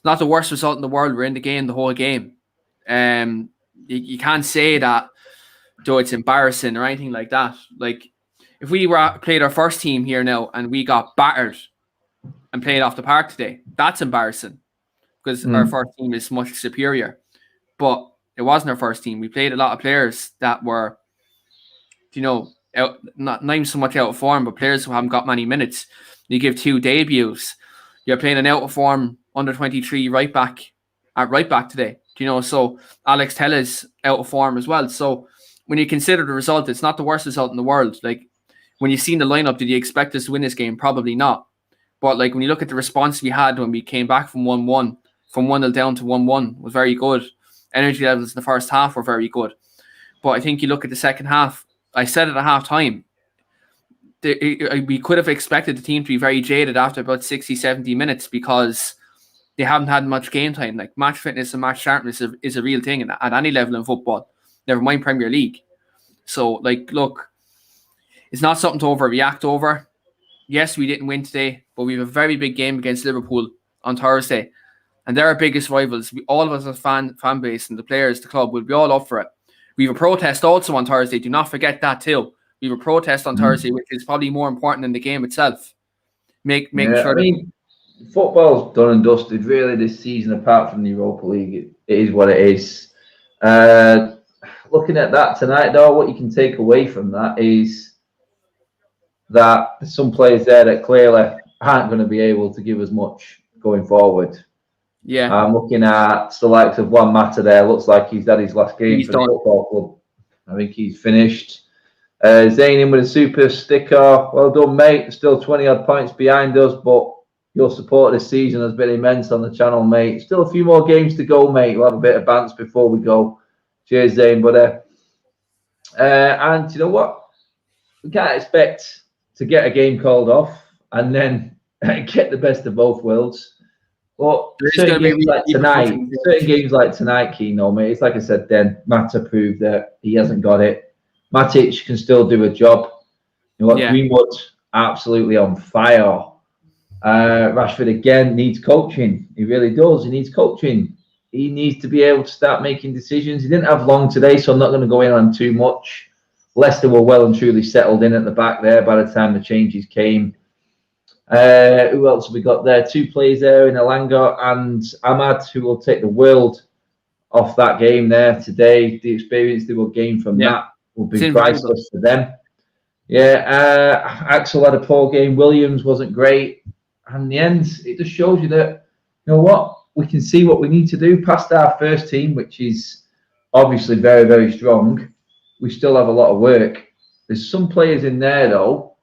Not the worst result in the world. We're in the game the whole game. You can't say that, though, it's embarrassing or anything like that. Like, if we played our first team here now and we got battered and played off the park today, that's embarrassing because our first team is much superior. But it wasn't our first team. We played a lot of players that were, not even so much out of form, but players who haven't got many minutes. You give 2 debuts. You're playing an out of form under 23 right back today. So Alex Telles out of form as well. So when you consider the result, it's not the worst result in the world. Like, when you've seen the lineup, did you expect us to win this game? Probably not. But, like, when you look at the response we had when we came back from 1-1, from 1-0 down to 1-1, was very good. Energy levels in the first half were very good. But I think you look at the second half, I said it at half time, we could have expected the team to be very jaded after about 60, 70 minutes because they haven't had much game time. Like, match fitness and match sharpness is a real thing at any level in football, never mind Premier League. So, like, look, it's not something to overreact over. Yes, we didn't win today, but we have a very big game against Liverpool on Thursday. And they're our biggest rivals. All of us as fan base and the players, the club, will be all up for it. We have a protest also on Thursday. Do not forget that too. We have a protest on Thursday, which is probably more important than the game itself. Make sure. I mean, football's done and dusted really this season, apart from the Europa League. It is what it is. Looking at that tonight, though, what you can take away from that is that there's some players there that clearly aren't going to be able to give us much going forward. Yeah. I'm looking at the likes of Juan Mata there. Looks like he's had his last game for the football club. I think he's finished. Zayn in with a super sticker. Well done, mate. Still 20-odd points behind us, but your support this season has been immense on the channel, mate. Still a few more games to go, mate. We'll have a bit of bants before we go. Cheers, Zayn, buddy. And you know what? We can't expect to get a game called off and then get the best of both worlds. But certain games like tonight, Keno, mate, it's like I said then, Mata proved that he hasn't got it. Matic can still do a job. You know what? Greenwood, absolutely on fire. Rashford, again, needs coaching. He really does. He needs coaching. He needs to be able to start making decisions. He didn't have long today, so I'm not going to go in on too much. Leicester were well and truly settled in at the back there by the time the changes came. Who else have we got there? 2 players there in Elanga and Ahmad, who will take the world off that game there today. The experience they will gain from that will be priceless for them. Axel had a poor game. Williams wasn't great. And in the end, it just shows you that, you know what, we can see what we need to do past our first team, which is obviously very, very strong. We still have a lot of work. There's some players in there, though.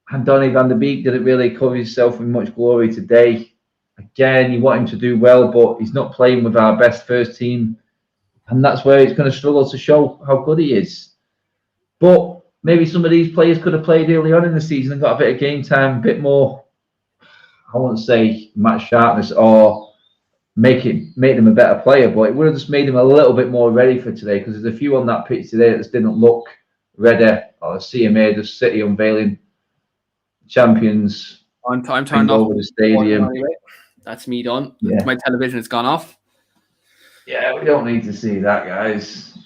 And Donny van der Beek didn't really cover himself in much glory today. Again, you want him to do well, but he's not playing with our best first team. And that's where he's going to struggle to show how good he is. But maybe some of these players could have played early on in the season and got a bit of game time, a bit more, I won't say match sharpness or make them a better player, but it would have just made them a little bit more ready for today, because there's a few on that pitch today that just didn't look ready or a CMA, just City unveiling champions. I'm turned off over the stadium. Anyway. That's me done. Yeah. My television has gone off. Yeah, we don't need to see that, guys.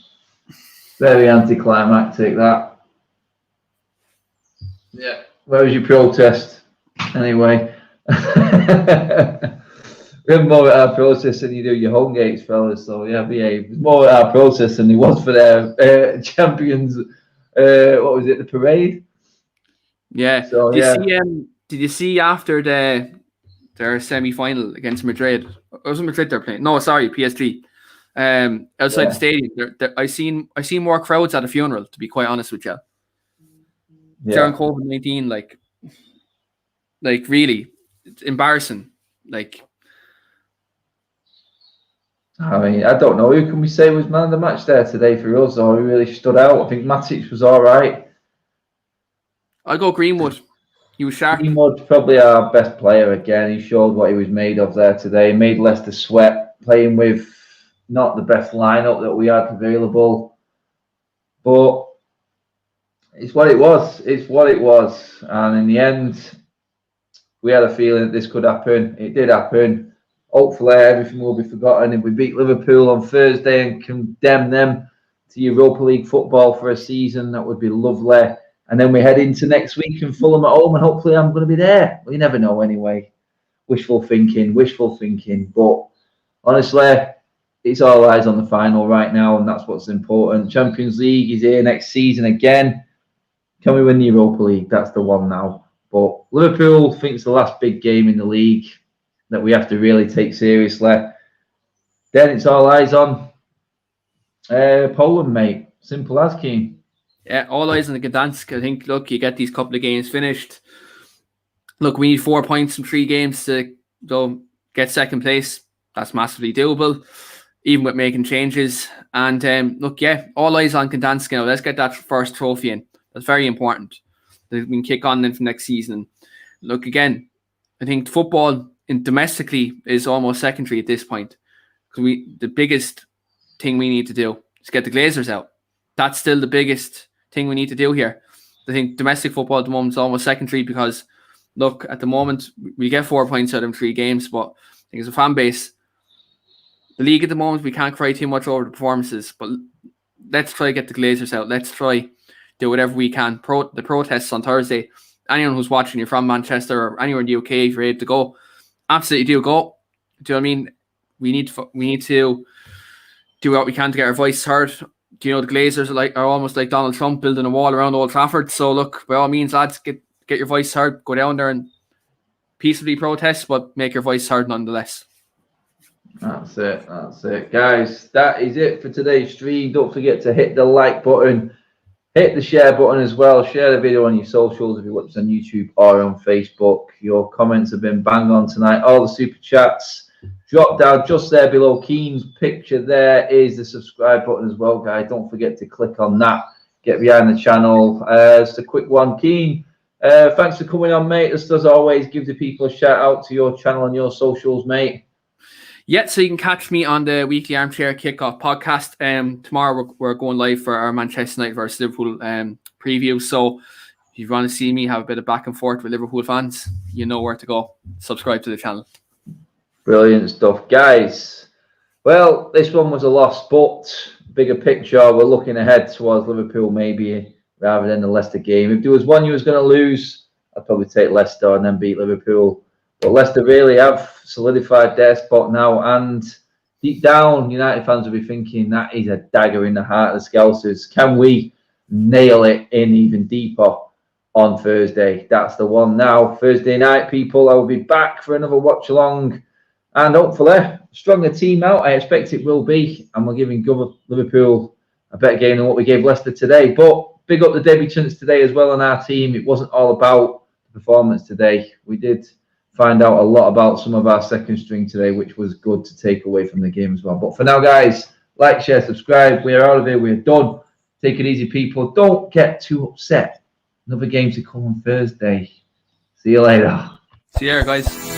Very anticlimactic, that. Yeah. Where was your protest? Anyway. We have more at our protest than you do your home gates, fellas. So, yeah, behave. There's more at our protest than there was for their champions. What was it, the parade? Yeah. So, Did you see after their semi-final against Madrid? It wasn't Madrid they're playing. No, sorry, PSG. Outside the stadium, I seen more crowds at a funeral. To be quite honest with you, during COVID-19, like really, it's embarrassing. Like, I mean, I don't know. Who can we say was man of the match there today for us, or who really stood out? I think Matic was all right. I'll go Greenwood. He was sharp. Greenwood's probably our best player again. He showed what he was made of there today. He made Leicester sweat, playing with not the best lineup that we had available. But it's what it was. It's what it was. And in the end, we had a feeling that this could happen. It did happen. Hopefully, everything will be forgotten. If we beat Liverpool on Thursday and condemn them to Europa League football for a season, that would be lovely. And then we head into next week and Fulham at home, and hopefully I'm going to be there. We never know anyway. Wishful thinking. But honestly, it's all eyes on the final right now, and that's what's important. Champions League is here next season again. Can we win the Europa League? That's the one now. But Liverpool thinks the last big game in the league that we have to really take seriously. Then it's all eyes on Poland, mate. Simple as, Keane. Yeah, all eyes on the Gdansk. I think, look, you get these couple of games finished. Look, we need 4 points from 3 games to go get second place. That's massively doable, even with making changes. And look, yeah, all eyes on Gdansk now. Let's get that first trophy in. That's very important. We can kick on then for next season. Look, again, I think football domestically is almost secondary at this point. Because the biggest thing we need to do is get the Glazers out. That's still the biggest thing we need to do here. I think domestic football at the moment is almost secondary because, look, at the moment, we get 4 points out of 3 games, but I think as a fan base, the league at the moment, we can't cry too much over the performances, but let's try to get the Glazers out. Let's try do whatever we can. The protests on Thursday, anyone who's watching, you're from Manchester or anywhere in the UK, if you're able to go, absolutely do go. Do you know what I mean? We need to do what we can to get our voice heard. Do you know the Glazers are almost like Donald Trump building a wall around Old Trafford? So look, by all means, lads, get your voice heard. Go down there and peacefully protest, but make your voice heard nonetheless. That's it, guys. That is it for today's stream. Don't forget to hit the like button, hit the share button as well. Share the video on your socials if you watch on YouTube or on Facebook. Your comments have been bang on tonight. All the super chats. Drop down just there below Keen's picture. There is the subscribe button as well, guys. Don't forget to click on that. Get behind the channel. Just a quick one, Keen. Thanks for coming on, mate. Just as always, give the people a shout out to your channel and your socials, mate. Yeah, so you can catch me on the weekly Armchair Kickoff podcast. Tomorrow we're going live for our Manchester United versus Liverpool preview. So if you want to see me have a bit of back and forth with Liverpool fans, you know where to go. Subscribe to the channel. Brilliant stuff, guys. Well, this one was a loss, but bigger picture, we're looking ahead towards Liverpool maybe rather than the Leicester game. If there was one you was going to lose, I'd probably take Leicester and then beat Liverpool. But Leicester really have solidified their spot now, and deep down, United fans will be thinking that is a dagger in the heart of the Scousers. Can we nail it in even deeper on Thursday? That's the one now. Thursday night, people, I will be back for another watch-along. And hopefully, stronger team out. I expect it will be. And we're giving Liverpool a better game than what we gave Leicester today. But big up the debutants today as well on our team. It wasn't all about the performance today. We did find out a lot about some of our second string today, which was good to take away from the game as well. But for now, guys, like, share, subscribe. We are out of here. We're done. Take it easy, people. Don't get too upset. Another game to come on Thursday. See you later. See you later, guys.